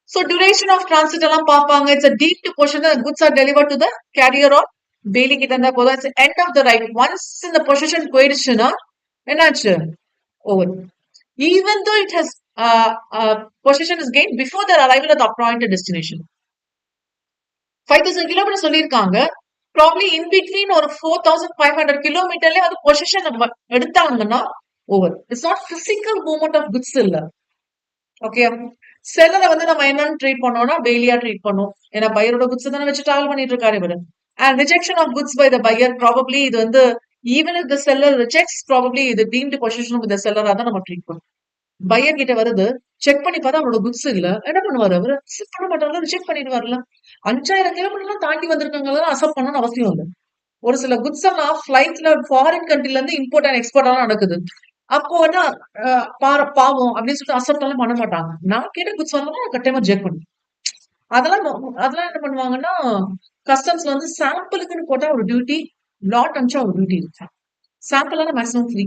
So duration of transit எல்லாம் பார்ப்பாங்க. It's a deep portion. The goods are delivered to the carrier or bailey கிட்ட இருந்தா போதும். It's the end of the right. Once இந்த பொசிஷன் போயிடுச்சுன்னா என்னாச்சு? Over. Even though it has possession is gained before their arrival at the appointed destination. 5000 kilometre சொல்லியிருக்காங்க. Probably in between ஒரு 4500 கிலோமீட்டர்ல வந்து பொசிஷன் எடுத்தாங்கன்னா over. It's not physical movement of goods இல்ல. Okay. செல்லரை வந்து நம்ம என்னன்னு ட்ரீட் பண்ணோம்னா பெயிலியா ட்ரீட் பண்ணும். ஏன்னா பையரோட குட்ஸ் தானே வச்சு டிராவல் பண்ணிட்டு இருக்காரு இவரு. And rejection of goods by the buyer, probably இது வந்து even if the seller rejects, probably இது டீம்டு பொசிஷன் ஆஃப் த செல்லரா தான் நம்ம ட்ரீட் பண்ணும். பையர் கிட்ட வருது, செக் பண்ணி பார்த்தா அவரோட குட்ஸ் இல்ல. என்ன பண்ணுவாரு அவரு? அக்செப்ட் பண்ண மாட்டாரு, ரிஜெக்ட் பண்ணிடுவாருல. 5000 கிலோமீட்டர் தாண்டி வந்திருக்காங்க, அக்செப்ட் பண்ணணும்னு அவசியம் இல்லை. ஒரு சில குட்ஸ் எல்லாம் பிளைட்ல ஃபாரின் கண்ட்ரில இருந்து இம்போர்ட் அண்ட் எக்ஸ்போர்ட் எல்லாம் நடக்குது. அப்போ வந்து பாவம் அப்படின்னு சொல்லிட்டு அக்செப்ட் எல்லாம் பண்ண மாட்டாங்க. நான் கேட்ட குட்ஸ் வரலாம் கட்டாயமா ஜெக் பண்ணு. அதெல்லாம் என்ன பண்ணுவாங்கன்னா, கஸ்டம்ஸ்ல வந்து சாம்பிளுக்குன்னு போட்டா ஒரு டியூட்டி, லாட் அனுப்பிச்சா ஒரு டியூட்டி இருக்கு. சாம்பிள் எல்லாம் maximum free.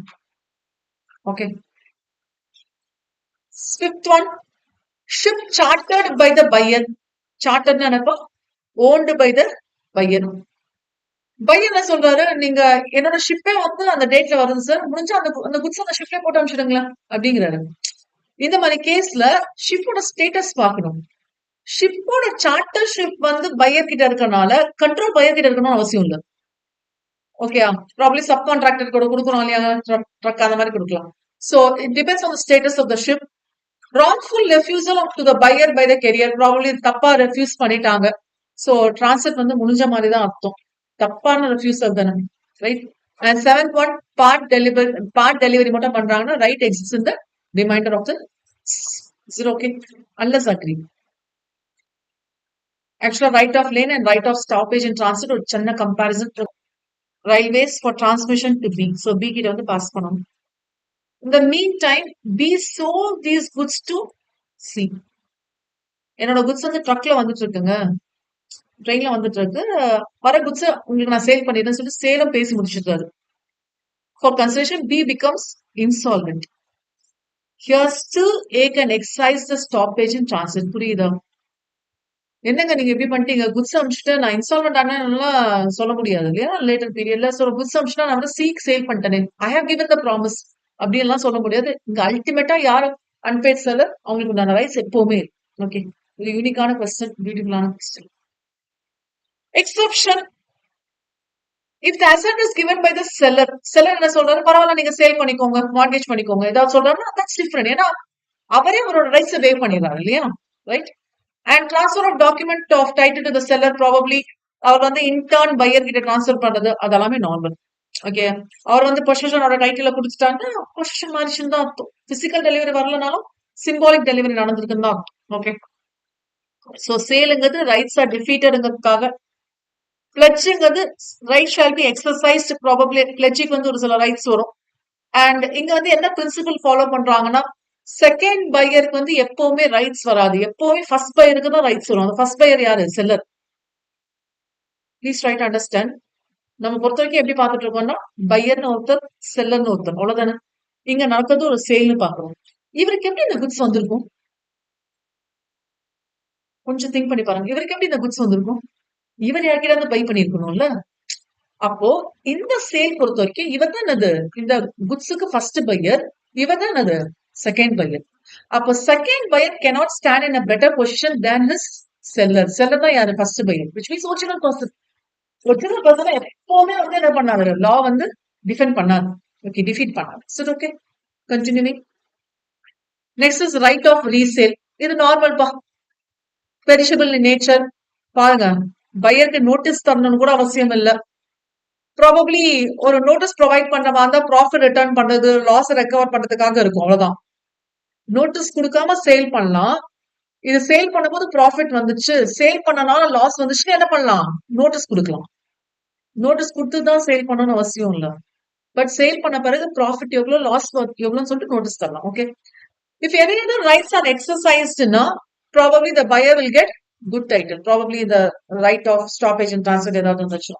Okay. Fifth one, ship chartered by the buyer. சார்ட்டர்னு நினைப்போம், owned by the buyer. Buyer என்ன சொல்றாரு, நீங்க என்னோட ஷிப்பே வந்து அந்த டேட்ல வருது சார், முடிஞ்சா அந்த குட்ஸ் அந்த ஷிப்ல போட்டு அனுப்பிச்சிடுங்களேன் அப்படிங்கிறாரு. இந்த மாதிரி கேஸ்ல ஷிப்போட ஸ்டேட்டஸ் பார்க்கணும். ஷிப்போட சார்ட்டர் ஷிப் வந்து பையர் கிட்ட இருக்கனால கண்ட்ரோல் பையர் கிட்ட இருக்கணும்னு அவசியம் இல்ல. ஓகேயா? ப்ராபப்லி சப் கான்ட்ராக்டர் கூட குடுக்குறோம் இல்லையா? ட்ரக் அந்த மாதிரி குடுக்கலாம். So it depends on the status of the ship. Wrongful refusal to the buyer by the carrier. Probably தப்பா ரெஃப்யூஸ் பண்ணிட்டாங்க. So transit வந்து முடிஞ்ச மாதிரி தான் அர்த்தம். தப்பான ரெஃப்யூசல் தானே. Right? And seventh one, part delivery மட்டும் பண்றாங்கன்னா right exists in the remainder of the is it okay? Unless agree. Actually, right of lane and right of stoppage in transit ஒரு சின்ன comparison to railways for transmission to B. So B கிட்ட வந்து pass பண்ணணும். In the meantime, B sold these goods to C. என்னோட goods வந்து ட்ரக்ல வந்துட்டு இருக்குங்க, ட்ரெயின்ல வந்துட்டு இருக்கு, வர குட்ஸ் உங்களுக்கு நான் சேல் பண்ணிடுறேன்னு சொல்லிட்டு சேலம் பேசி முடிச்சிருக்காரு. For consideration, B becomes insolvent. Here still A can excise the stoppage in transit. புரியுதா? என்னங்க நீங்க எப்படி பண்ணிட்டீங்க, குட்ஸ் அனுப்பிச்சுட்டு நான் இன்ஸ்டால்மெண்ட் ஆனேன்னு சொல்ல முடியாது இல்லையா லேட்டர் பீரியட்ல. ஸோ குட்ஸ் அனுப்பிச்சுட்டா நான் வந்து சீக் சேல் பண்ணிட்டேனே, I have given the promise அப்படின்லாம் சொல்ல முடியாது. இங்க அல்டிமேட்டா யார் அன்பேட் செல்லர், அவங்களுக்கு உண்டான ரைட்ஸ் எப்பவுமே இருக்கு. ஓகே, இது யூனிக்கான கொஸ்டின், பியூட்டிஃபுல்லான question. Exception, if the asset is given by the seller, seller என்ன சொல்றாரு, பரவாயில்ல நீங்க சேல் பண்ணிக்கோங்க, மார்கேஜ் பண்ணிக்கோங்க, ஏதாவது சொல்றாருன்னா தட்ஸ் டிஃபரெண்ட். ஏன்னா அவரே அவரோட ரைட்ஸ் வேவ் பண்ணிடுறாரு இல்லையா, right? And transfer of document of title to the seller, probably அவர் வந்து இன்டர்ன் பையர் கிட்ட ட்ரான்ஸ்ஃபர் பண்றது அதெல்லாமே நார்மல். ஓகே, அவர் வந்து பொசிஷனோட டைட்டில கொடுத்துட்டாங்கன்னா பொசிஷன் மாறிச்சுன்னு தான் அர்த்தம். பிசிக்கல் டெலிவரி வரலனாலும் சிம்பாலிக் டெலிவரி நடந்திருக்குன்னு தான் அர்த்தம். ஓகே, ஸோ சேலுங்கிறது ரைட்ஸ் ஆர் டிஃபீட்டடுங்கிறதுக்காக. பிளட்ஜுங்கிறது right shall be exercised, probably பிளட்ஜுக்கு வந்து ஒரு சில ரைட்ஸ் வரும். அண்ட் இங்க வந்து என்ன பிரின்சிபல் ஃபாலோ பண்றாங்கன்னா, செகண்ட் பையருக்கு வந்து எப்பவுமே ரைட்ஸ் வராது, எப்பவுமே ஃபர்ஸ்ட் பையருக்கு தான் ரைட்ஸ் வரும். அந்த ஃபர்ஸ்ட் பையர் யாரு, seller. Please try to understand. நம்ம பொறுத்த வரைக்கும் எப்படி பார்த்துட்டு இருக்கோம்னா, பையர்னு ஒருத்தர், செல்லர்னு ஒருத்தர், அவ்வளவுதானே. இங்க நடக்கிறது ஒரு சேல்னு பாக்குறோம். இவருக்கு எப்படி இந்த குட்ஸ் வந்திருக்கும், கொஞ்சம் திங்க் பண்ணி பாருங்க. இவருக்கு எப்படி இந்த குட்ஸ் வந்திருக்கும், இவர் யார்கிட்ட பை பண்ணிருக்கணும்ல. அப்போ இந்த சேல் பொறுத்த வரைக்கும் இவர் தான் என்னது, இந்த குட்ஸுக்கு ஃபர்ஸ்ட் பையர், இவர் தான் என்னது, செகண்ட் பையர். அப்போ second buyer cannot stand in a better position than his seller. Seller தான் யாரு, first buyer, which means original person. Original person எப்பவுமே வந்து என்ன பண்ணாரு, லா வந்து டிஃபெண்ட் பண்ணாரு. ஓகே, டிஃபீட் பண்ணாரு. சரி, okay, continuing. Next is right of resale. இது நார்மல் பா, பெரிஷபிள் இன் நேச்சர். பாருங்க, பையருக்கு நோட்டீஸ் தரணும்னு கூட அவசியம் இல்ல. ப்ராபப்லி ஒரு நோட்டீஸ் ப்ரொவைட் பண்ற மாதிரி இருந்தா ப்ராஃபிட் ரிட்டர்ன் பண்றது, லாஸ் ரெக்கவர் பண்றதுக்காக இருக்கும், அவ்வளவுதான். நோட்டீஸ் கொடுக்காம சேல் பண்ணலாம். இது சேல் பண்ணும்போது ப்ராஃபிட் வந்துச்சு, சேல் பண்ணனால லாஸ் வந்துச்சுன்னு என்ன பண்ணலாம், நோட்டீஸ் கொடுக்கலாம். நோட்டீஸ் கொடுத்து தான் சேல் பண்ணணும்னு அவசியம் இல்ல. பட் சேல் பண்ண பிறகு ப்ராஃபிட் எவ்வளவு, லாஸ் எவ்வளவுன்னு சொல்லிட்டு நோட்டீஸ் தரலாம். Okay, if any other rights are exercised na, probably the buyer will get good title, probably the right of stoppage and transit ஏதாவது இருந்துச்சு.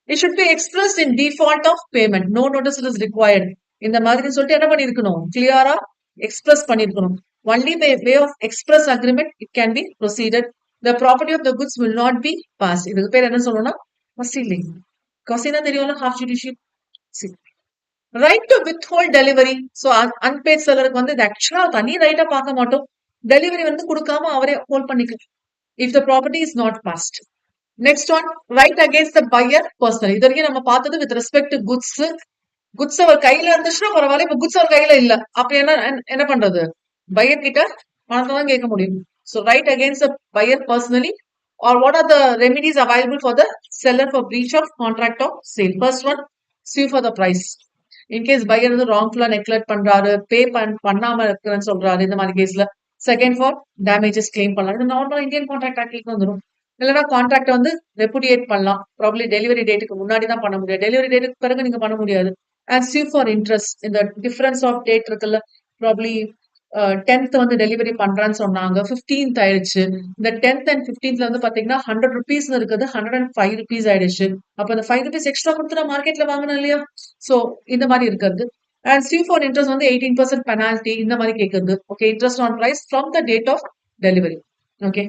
It should be expressed in default of payment. No notice is required. இந்த மாதிரி சொல்லிட்டு என்ன பண்ணிருக்கணும், கிளியரா express பண்ணிருக்கணும். Only by way of express agreement it can be proceeded. The property of the goods will not be passed. இதுக்கு பேர் என்ன சொல்லணும்னா வசீலிங். வசீனா தெரியும்ல, half judicial. Right to withhold delivery. So unpaid செல்லருக்கு வந்து இது ஆக்சுவலா தனி ரைட்டா பார்க்க மாட்டோம். டெலிவரி வந்து கொடுக்காம அவரே ஹோல்ட் பண்ணிக்கலாம் if the property is not passed. Next one, right against the buyer personal. இது வரைக்கும் நம்ம பார்த்தது with respect to goods. Goods அவர் கையில இருந்துச்சுன்னா பரவாயில்ல, இப்ப குட்ஸ் அவர் கையில இல்ல, அப்ப என்ன பண்றது, பையர் கிட்ட பணத்தை தான் கேட்க முடியும். So right against the buyer personally, or what are the remedies available for the seller for breach of contract of sale. First one, sue for the price. In case buyer வந்து ராங்ஃபுல்லா நெக்லெக்ட் பண்றாரு, பே பண்ணாம இருக்கிறேன்னு சொல்றாரு, இந்த மாதிரி கேஸ்ல செகண்ட் ஃபார் டேமேஜஸ் கிளைம் பண்ணலாம். இது நார்மல் இந்தியன் கான்ட்ராக்ட் ஆக்ட்ல வந்துடும். இல்லைன்னா கான்ட்ராக்ட் வந்து ரெப்புடியேட் பண்ணலாம். ப்ராப்ளி டெலிவரி டேட்டுக்கு முன்னாடி தான் பண்ண முடியாது, டெலிவரி டேட்டுக்கு பிறகு நீங்க பண்ண முடியாது. அண்ட் சூ ஃபார் இன்ட்ரெஸ்ட். இந்த டிஃபரன்ஸ் ஆஃப் டேட் இருக்குல்ல, ப்ராப்ளி 10th வந்து டெலிவரி பண்றான்னு சொன்னாங்க, 15th ஆயிடுச்சு. இந்த 10th and 15th வந்து பாத்தீங்கன்னா 100 rupees இருக்குது, 105 rupees ஆயிடுச்சு. அப்ப இந்த 5 rupees எக்ஸ்ட்ரா கொடுத்து நான் மார்க்கெட்ல வாங்கணும் இல்லையா. சோ இந்த மாதிரி இருக்கிறது. அண்ட் சூ ஃபார் இன்ட்ரெஸ்ட் வந்து 18% பெனால்டி இந்த மாதிரி கேட்குறது. Okay, interest on price from the date of delivery. Okay,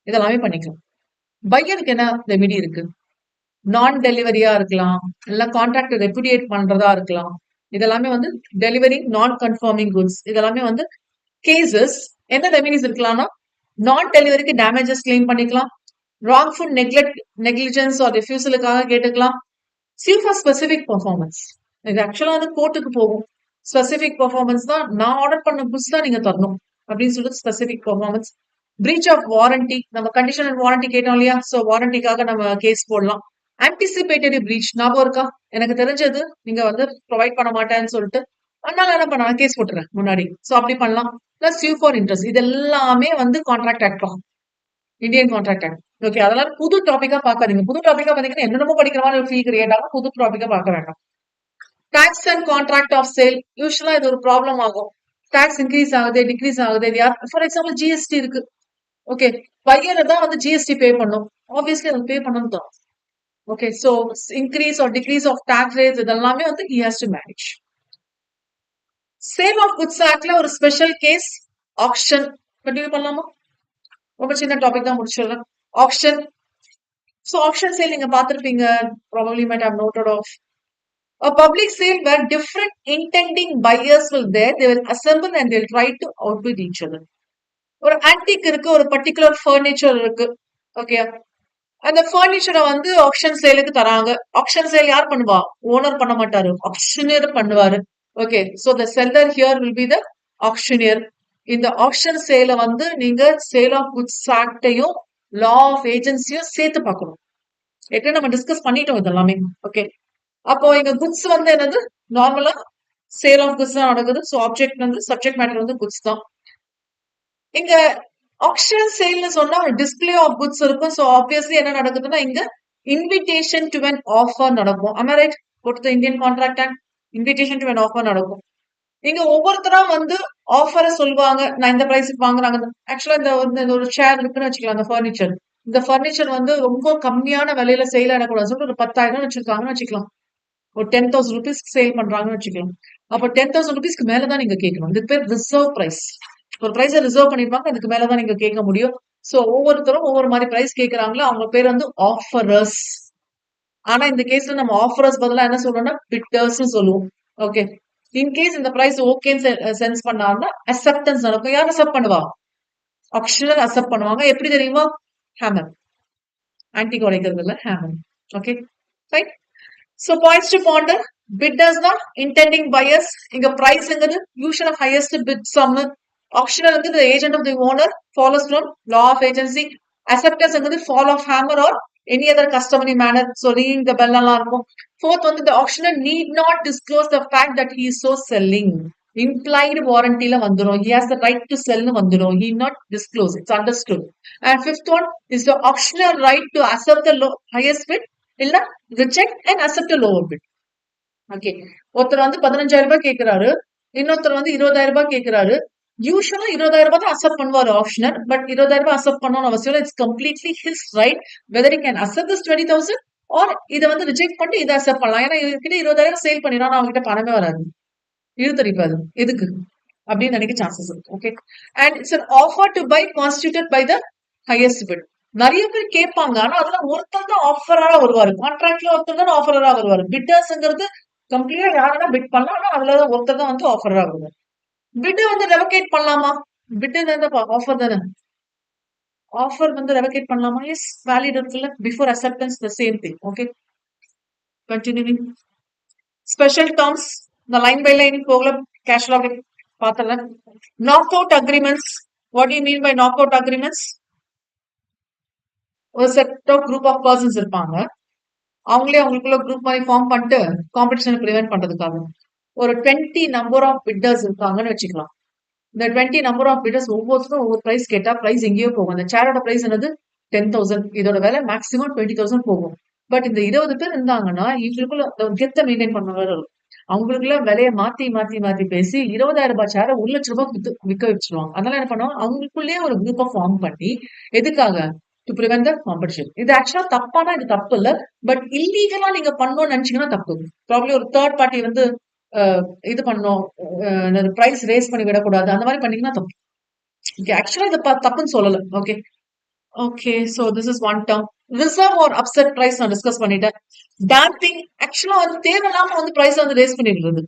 இதெல்லாமே பண்ணிக்கலாம். பையருக்கு என்ன ரெமிடி இருக்கு? நான் டெலிவரியா இருக்கலாம், இல்ல கான்ட்ராக்ட் ரெப்புடியேட் பண்றதா இருக்கலாம். இதெல்லாமே வந்து டெலிவரி நான் கன்ஃபர்மிங் குட்ஸ் இதெல்லாமே வந்து கேசஸ். என்ன ரெமிடிஸ் இருக்கலாம்னா, நான் டெலிவரிக்கு டேமேஜஸ் கிளைம் பண்ணிக்கலாம். ராங்ஃபுல் நெக்லிஜென்ஸ் ஆர் ரெஃப்யூசலுக்காக கேட்டுக்கலாம். See you for specific performance. இது ஆக்சுவலா வந்து கோர்ட்டுக்கு போகும். ஸ்பெசிபிக் பெர்ஃபார்மன்ஸ் தான் நான் ஆர்டர் பண்ண புக்ஸ் தான் நீங்க தரணும் அப்படின்னு சொல்லிட்டு specific performance. Breach of warranty, நம்ம கண்டிஷன் அண்ட் வாரண்டி கேட்டோம் இல்லையா? சோ வாரண்டிக்காக நம்ம கேஸ் போடலாம். ஆன்டிசிபேட்டரி பிரீச் ஞாபகம் இருக்கா? எனக்கு தெரிஞ்சது நீங்க வந்து ப்ரொவைட் பண்ண மாட்டேன்னு சொல்லிட்டு அதனால என்ன பண்ண கேஸ் போட்டுறேன் முன்னாடி. சோ அப்படி பண்ணலாம். Plus see you for interest. இது எல்லாமே வந்து கான்ட்ராக்ட் ஆக்ட் தான், இந்தியன் கான்ட்ராக்ட் ஆக்ட். ஓகே, அதெல்லாம் புது டாபிக்கா பாக்காதீங்க. புது டாபிக்கா பாத்தீங்கன்னா என்னென்னமோ படிக்கிற மாதிரி ஒரு ஃபீல் கிரியேட் ஆகும். புது டாபிக்கா பார்க்க வேண்டாம். Tax and contract of sale. யூஸ்வலா இது ஒரு ப்ராப்ளம் ஆகும். டாக்ஸ் இன்க்ரீஸ் ஆகுது, டிக்ரீஸ் ஆகுது. இது யார் ஃபார் எக்ஸாம்பிள் ஜிஎஸ்டி இருக்கு. ஓகே, பையர் தான் வந்து ஜிஎஸ்டி பே பண்ணும். ஆப்வியஸ்லி அது பே பண்ணணும் தான். Okay, so increase or decrease of tax rates இதெல்லாமே வந்து he has to manage. Sale of goods ஆக்ட்ல ஒரு ஸ்பெஷல் கேஸ் ஆக்ஷன். கண்டினியூ பண்ணலாமா? ரொம்ப சின்ன டாபிக் தான், முடிச்சிடலாம். ஆக்ஷன். சோ ஆக்ஷன் சேல் நீங்க பார்த்திருப்பீங்க. probably might have noted of a public sale where different intending buyers will there. They will assemble and they'll try to outbid each other. ஒரு antique இருக்கு, ஒரு பர்டிகுலர் ஃபர்னிச்சர் இருக்கு. Okay, அந்த ஃபர்னிச்சரை வந்து action சேலுக்கு தராங்க. ஆக்ஷன் சேல் யார் பண்ணுவா? ஓனர் பண்ண மாட்டாரு, ஆக்ஷனியர் பண்ணுவாரு. Okay, so the seller here will be the auctioneer. இந்த ஆக்ஷன் சேல வந்து நீங்க சேல் ஆஃப் குட்ஸ் ஆக்டையும் லா ஆஃப் ஏஜென்சியும் சேர்த்து பார்க்கணும். ஏற்கனவே நம்ம டிஸ்கஸ் பண்ணிட்டோம் இதெல்லாமே. ஓகே, அப்போ இங்க குட்ஸ் வந்து என்னது? நார்மலா சேல் ஆஃப் குட்ஸ் தான் நடக்குது. சோ ஆப்ஜெக்ட் வந்து சப்ஜெக்ட் மேட்டர் வந்து குட்ஸ் தான். இங்க ஆக்ஷன் சேல்னு சொன்னா ஒரு டிஸ்பிளே ஆஃப் குட்ஸ் இருக்கும். சோ ஆப்வியஸ்லி என்ன நடக்குதுன்னா இங்க இன்விடேஷன் டு an ஆஃபர் நடக்கும். am I right? போட்டு Indian contract act invitation to an offer நடக்கும். இங்க ஒவ்வொருத்தரா வந்து ஆஃபரை சொல்லுவாங்க. நான் இந்த பிரைஸுக்கு வாங்குறாங்க. ஆக்சுவலா இந்த ஒரு சேர் இருக்குன்னு வச்சுக்கலாம். அந்த ஃபர்னிச்சர், இந்த ஃபர்னிச்சர் வந்து ரொம்ப கம்மியான விலையில சேல் ஆகக்கூடாது சொல்லிட்டு ஒரு 10,000 வச்சிருக்காங்கன்னு வச்சுக்கலாம். ஒரு 10,000 ருபீஸ்க்கு சேல் பண்றாங்கன்னு வச்சுக்கலாம். அப்ப 10,000 ருபீஸ்க்கு மேலதான் நீங்க கேட்கணும். இது பேர் ரிசர்வ் பிரைஸ். ஒரு பிரைஸை ரிசர்வ் பண்ணிருப்பாங்க, அதுக்கு மேலதான் நீங்க கேட்க முடியும். சோ ஒவ்வொருத்தரும் ஒவ்வொரு மாதிரி பிரைஸ் கேட்கறாங்களோ அவங்க பேர் வந்து ஆஃபரர்ஸ். ஆனா இந்த கேஸ்ல நம்ம ஆஃபரர்ஸ் பதிலா என்ன சொல்றோம்னா பிட்டர்ஸ் சொல்லுவோம். ஓகே, இன்கேஸ் இந்த பிரைஸ் ஓகேன்னு சென்ஸ் பண்ணாங்கன்னா அக்செப்டன்ஸ் நடக்கும். யார் அக்செப்ட் பண்ணுவா? ஆக்ஷனர் அக்செப்ட் பண்ணுவாங்க. எப்படி தெரியுமா? ஹேமர். ஆன்டிக் உடைக்கிறது இல்ல, hammer. Okay, right. So points to ponder. Bidders தான் இன்டெண்டிங் பையர்ஸ். இங்க பிரைஸ்ங்கிறது usual of highest bid sum. Auctioneer வந்து the agent of the owner follows from law of agency. acceptance வந்து fall of hammer or any other customary manner. So ringing the bell எல்லாம் இருக்கும். Fourth வந்து the auctioneer need not disclose the fact that he is so selling. implied warrantyல வந்துரும். He has the right to sell னு வந்துரும். He not disclose. It's understood. And fifth one is the auctioneer right to accept the highest bid இல்ல reject and accept a lower bid. Okay, ஒருத்தர் வந்து 15,000 ரூபாய் கேட்கிறாரு, இன்னொருத்தர் வந்து 20,000 ரூபாய் கேட்கிறாரு. யூஸ்வலா 20,000 ரூபாய் தான் அக்செப்ட் பண்ணுவாரு ஆப்ஷனர். பட் 20,000 ரூபாய் அக்செப்ட் பண்ணணும்னு அவசியம் இல்லை. It's completely his right whether he can accept this 20,000 or இதை வந்து ரிஜெக்ட் பண்ணி இதை அக்செப்ட் பண்ணலாம். ஏன்னா இவர்கிட்ட 20,000 சேல் பண்ணிடுறான், அவங்ககிட்ட பணமே வராது, இழுத்தடிப்பாரு. எதுக்கு அப்படின்னு நினைக்க சான்சஸ் இருக்கு. Okay, and it's an offer to buy constituted by the highest bid. நிறைய பேர் கேட்பாங்க, ஆனா அதுல ஒருத்தர் தான் ஆஃபரா வருவாரு. கான்ட்ராக்ட்ல ஒருத்தர் தான் ஆஃபரா வருவாரு. பிட்டர்ஸ்ங்கிறது கம்ப்ளீட்டா யாரா பிட் பண்ணலாம், ஆனா அதுல ஒருத்தர் தான் வந்து ஆஃபரா வருவாரு. பிட் வந்து ரெவகேட் பண்ணலாமா? பிட் ஆஃபர் தானே. ஆஃபர் வந்து ரெவகேட் பண்ணலாமா? எஸ், வேலிட் இருக்குல்ல. Before acceptance the same thing. Okay, continuing. Special terms இந்த லைன் பை லைன் போகல, கேஷுவலா பார்த்தலாம். Knock out agreements. What you mean by knock out agreements? ஒரு set of group of persons இருப்பாங்க. அவங்களே அவங்களுக்குள்ள குரூப் மாதிரி ஃபார்ம் பண்ணிட்டு காம்படிஷனை ப்ரிவென்ட் பண்றதுக்காக ஒரு 20 நம்பர் ஆஃப் பிட்டர்ஸ் இருக்காங்கன்னு வச்சுக்கலாம். இந்த 20 நம்பர் ஆஃப் பிட்டர்ஸ் ஒவ்வொருத்தரும் ஒவ்வொரு பிரைஸ் கேட்டா பிரைஸ் எங்கேயோ போகும். அந்த சேரோட பிரைஸ் என்னது? 10,000. இதோட விலை மேக்ஸிமம் 20,000 போகும். பட் இந்த 20 பேர் இருந்தாங்கன்னா இவங்களுக்குள்ள கெத்த மெயின்டைன் பண்ண வேற இருக்கும். அவங்களுக்குள்ள விலையை மாத்தி மாத்தி மாத்தி பேசி 20,000 ரூபாய் சேரை 1,00,000 ரூபாய் விற்க வச்சிருவாங்க. அதனால என்ன பண்ணுவாங்க, அவங்களுக்குள்ளேயே ஒரு குரூப் ஃபார்ம் பண்ணி எதுக்காக? To prevent the competition. இது ஆக்சுவலா தப்பானா இது தப்பு இல்ல, பட் இல்லீகலா நீங்க பண்ணணும்னு நினைச்சீங்கன்னா தப்பு. ப்ராப்ளி ஒரு தேர்ட் பார்ட்டி வந்து இது பண்ணோம், பிரைஸ் ரேஸ் பண்ணி விடக்கூடாது, அந்த மாதிரி பண்ணீங்கன்னா தப்பு. ஓகே, ஆக்சுவலா இது தப்புன்னு சொல்லல. Okay, okay. So this is one term. Reserve or upset price நான் டிஸ்கஸ் பண்ணிட்டேன். டாம்பிங் ஆக்சுவலா வந்து தேவையில்லாம வந்து பிரைஸ் வந்து ரேஸ் பண்ணிடுறது.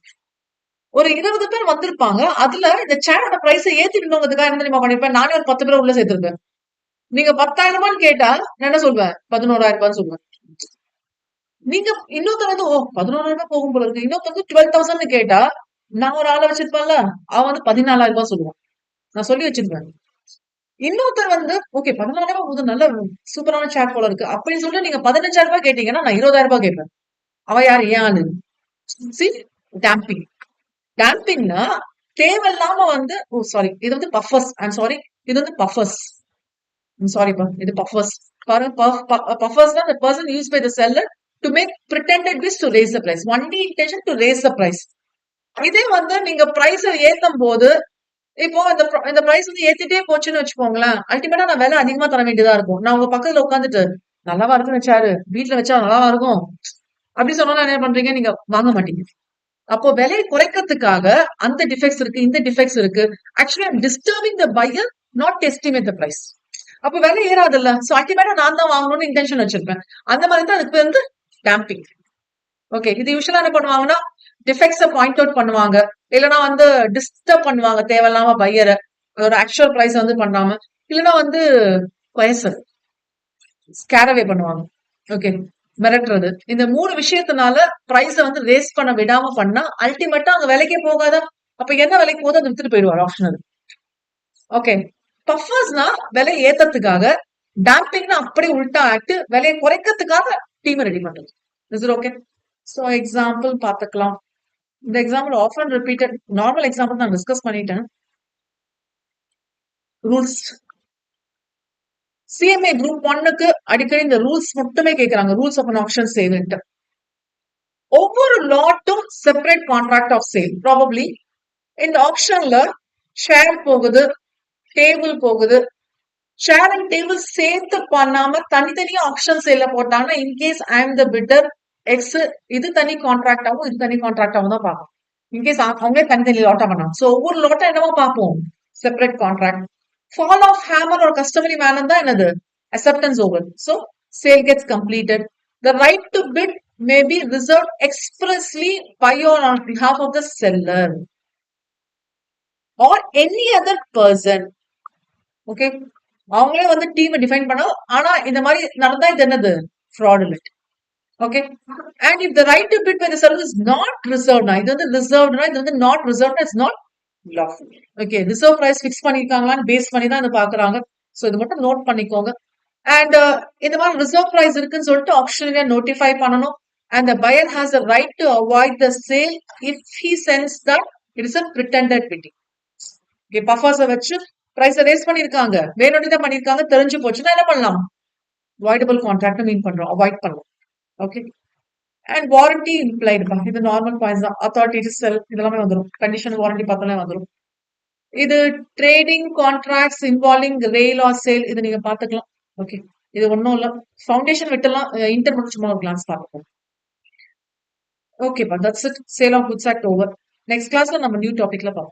ஒரு 20 பேர் வந்திருப்பாங்க. அதுல இந்த சேரோட பிரைஸ ஏத்திடணுங்கிறதுக்காக என்ன தெரியுமா பண்ணிருப்பேன்? நானே ஒரு 10 பேர உள்ள சேர்த்திருப்பேன். நீங்க ரூ. 10,000 கேட்டா நான் என்ன சொல்வேன்? ரூ. 11,000 சொல்லுவேன். நீங்க இன்னொருத்தர் வந்து ஓ 11,000 போகும் போல இருக்கு. இன்னொருத்தர் வந்து 12,000 கேட்டா நான் ஒரு ஆள வச்சிருப்பேன்ல, அவன் வந்து 14,000 சொல்லுவான். நான் சொல்லி வச்சிருப்பேன். இன்னொருத்தர் வந்து ஓகே 14,000 போது நல்ல சூப்பரான சேர் போல இருக்கு. அப்படின்னு சொல்லிட்டு நீங்க ரூ. 15,000 கேட்டீங்கன்னா நான் ரூ. 20,000 கேட்பேன். அவன் யாரு? ஏன் ஆளு. C damping. டேம்பிங்னா தேவையில்லாம வந்து ஓ சாரி இது வந்து பஃபர்ஸ். I'm sorry. இது வந்து பஃபர்ஸ். சாரிப்பா. இது பஃபர்ஸ். பாருங்க பஃபர்ஸ்னா the person used by the seller to make pretended wish to raise the price. Only intention to raise the price. இதே வந்து நீங்க பிரைஸ ஏத்தும் போது இப்போ இந்த பிரைஸ் வந்து ஏத்திட்டே போச்சுன்னு வச்சுக்கோங்களேன். அல்டிமேட்டா நான் விலை அதிகமா தர வேண்டியதா இருக்கும். நான் உங்க பக்கத்துல உட்காந்துட்டு நல்லாவா இருக்குன்னு வச்சாரு. வீட்ல வச்சா நல்லாவா இருக்கும். அப்படி சொன்னா என்ன பண்றீங்க? நீங்க வாங்க மாட்டீங்க. அப்போ விலையை குறைக்கிறதுக்காக அந்த டிஃபெக்ட்ஸ் இருக்கு, இந்த டிஃபெக்ட்ஸ் இருக்கு. Actually I'm disturbing the buyer, not estimate the price. அப்ப விலை ஏறாதுல்ல. சோ அல்டிமேட்டா நான் தான் வாங்கணும்னு இன்டென்ஷன் வச்சிருப்பேன். அந்த மாதிரி தான் அதுக்கு பேர் வந்து டேம்பிங். ஓகே. இது யூசுவலா என்ன பண்ணுவாங்கன்னா, டிஃபெக்ட்ஸ பாயிண்ட் அவுட் பண்ணுவாங்க. இல்லன்னா வந்து டிஸ்டர்ப் பண்ணுவாங்க தேவையில்லாம பையர. ஒரு ஆக்சுவல் பிரைஸ் வந்து பண்ணாம. இல்லன்னா வந்து கொயசல், ஸ்கேரவே பண்ணுவாங்க. ஓகே. மிரட்டுறது. இந்த 3 விஷயத்தினால பிரைஸ வந்து ரேஸ் பண்ண விடாம பண்ணா, அல்டிமேட்டா அங்க விலைக்கே போகாதா? அப்ப என்ன விலைக்கு போகுதோ அத வித்துட்டு போயிடுவாரு ஆப்ஷனல். ஓகே. பஃபர்ஸ்னா விலை ஏத்தறதுக்காக, டாம்பிங்னா அப்படியே உல்டா ஆக்ட் விலையை குறைக்கிறதுக்காக டீம் ரெடி பண்றது. Is it okay? So example பாத்துக்கலாம். இந்த example often repeated normal example நான் டிஸ்கஸ் பண்ணிட்டேன். ரூல்ஸ் சிஎம்ஏ குரூப் 1க்கு அடிக்கடி இந்த ரூல்ஸ் மட்டுமே கேக்குறாங்க. ரூல்ஸ் ஆஃப் அன் ஆப்ஷன் சேல்ன்ட்டு. ஒவ்வொரு லாட்டும் separate contract of sale. Probably இந்த ஆப்ஷன்ல ஷேர் போகுது, டேபிள் போகுது. ஷேர் அண்ட் டேபிள் சேர்த்து பண்ணாம தனித்தனியா ஆப்ஷன் சேல்ல போட்டாங்கன்னா in case I am the bitter X இது தனி கான்ட்ராக்ட் ஆகும், இது தனி கான்ட்ராக்ட் ஆகும் தான் பார்ப்போம். இன்கேஸ் அவங்களே தனித்தனி லாட்டா பண்ணாங்க. சோ ஒவ்வொரு லாட்டா என்னவோ பார்ப்போம். Separate contract. Fall of hammer ஒரு கஸ்டமரி மேனர் தான் என்னது? Acceptance over. So sale gets completed. The right to bid may be reserved expressly by or on behalf of the seller or any other person. Okay. அவங்களே வந்து டீமை define பண்ண ஆனா இந்த மாதிரி நடந்தா இது என்னது? fraudulent. Okay. And if the right to bid by the seller is not ரிசர்வ்னா இது வந்து ரிசர்வ்னா இது வந்து நாட் ரிசர்வ்னா it's not lawful. Okay. Reserve price fix பண்ணிருக்காங்களான்னு பேஸ் பண்ணி தான் இதை பாக்குறாங்க. சோ இது மட்டும் நோட் பண்ணிக்கோங்க. அண்ட் இந்த மாதிரி ரிசர்வ் பிரைஸ் இருக்குன்னு சொல்லிட்டு ஆப்ஷனரியா நோட்டிஃபை பண்ணணும். And the buyer has a right to avoid the sale if he senses that it is a pretended bidding. Okay. பஃபர்ஸை வச்சு பிரைஸ் ரேஸ் பண்ணிருக்காங்க, வேணும்னு தான் பண்ணிருக்காங்க, தெரிஞ்சு போச்சுன்னா என்ன பண்ணலாம்? வாய்டபிள் கான்ட்ராக்ட் மீன் பண்றோம், அவாய்ட் பண்ணலாம். ஓகே. அண்ட் வாரண்டி இம்ப்ளைடு பா இது நார்மல் பாயிண்ட்ஸ் தான். அத்தாரிட்டி டு செல் இதெல்லாமே வந்துடும். கண்டிஷன் வாரண்டி பார்த்தாலே வந்துடும். இது trading contracts involving rail or sale இது நீங்க பாத்துக்கலாம். ஓகே. இது ஒன்றும் இல்லை. ஃபவுண்டேஷன் விட்டுலாம் இன்டர் மட்டும் சும்மா ஒரு கிளான்ஸ் பார்ப்போம். ஓகேப்பா that's it. Sale of goods act over. Next கிளாஸ்ல நம்ம நியூ டாபிக்ல பார்ப்போம்.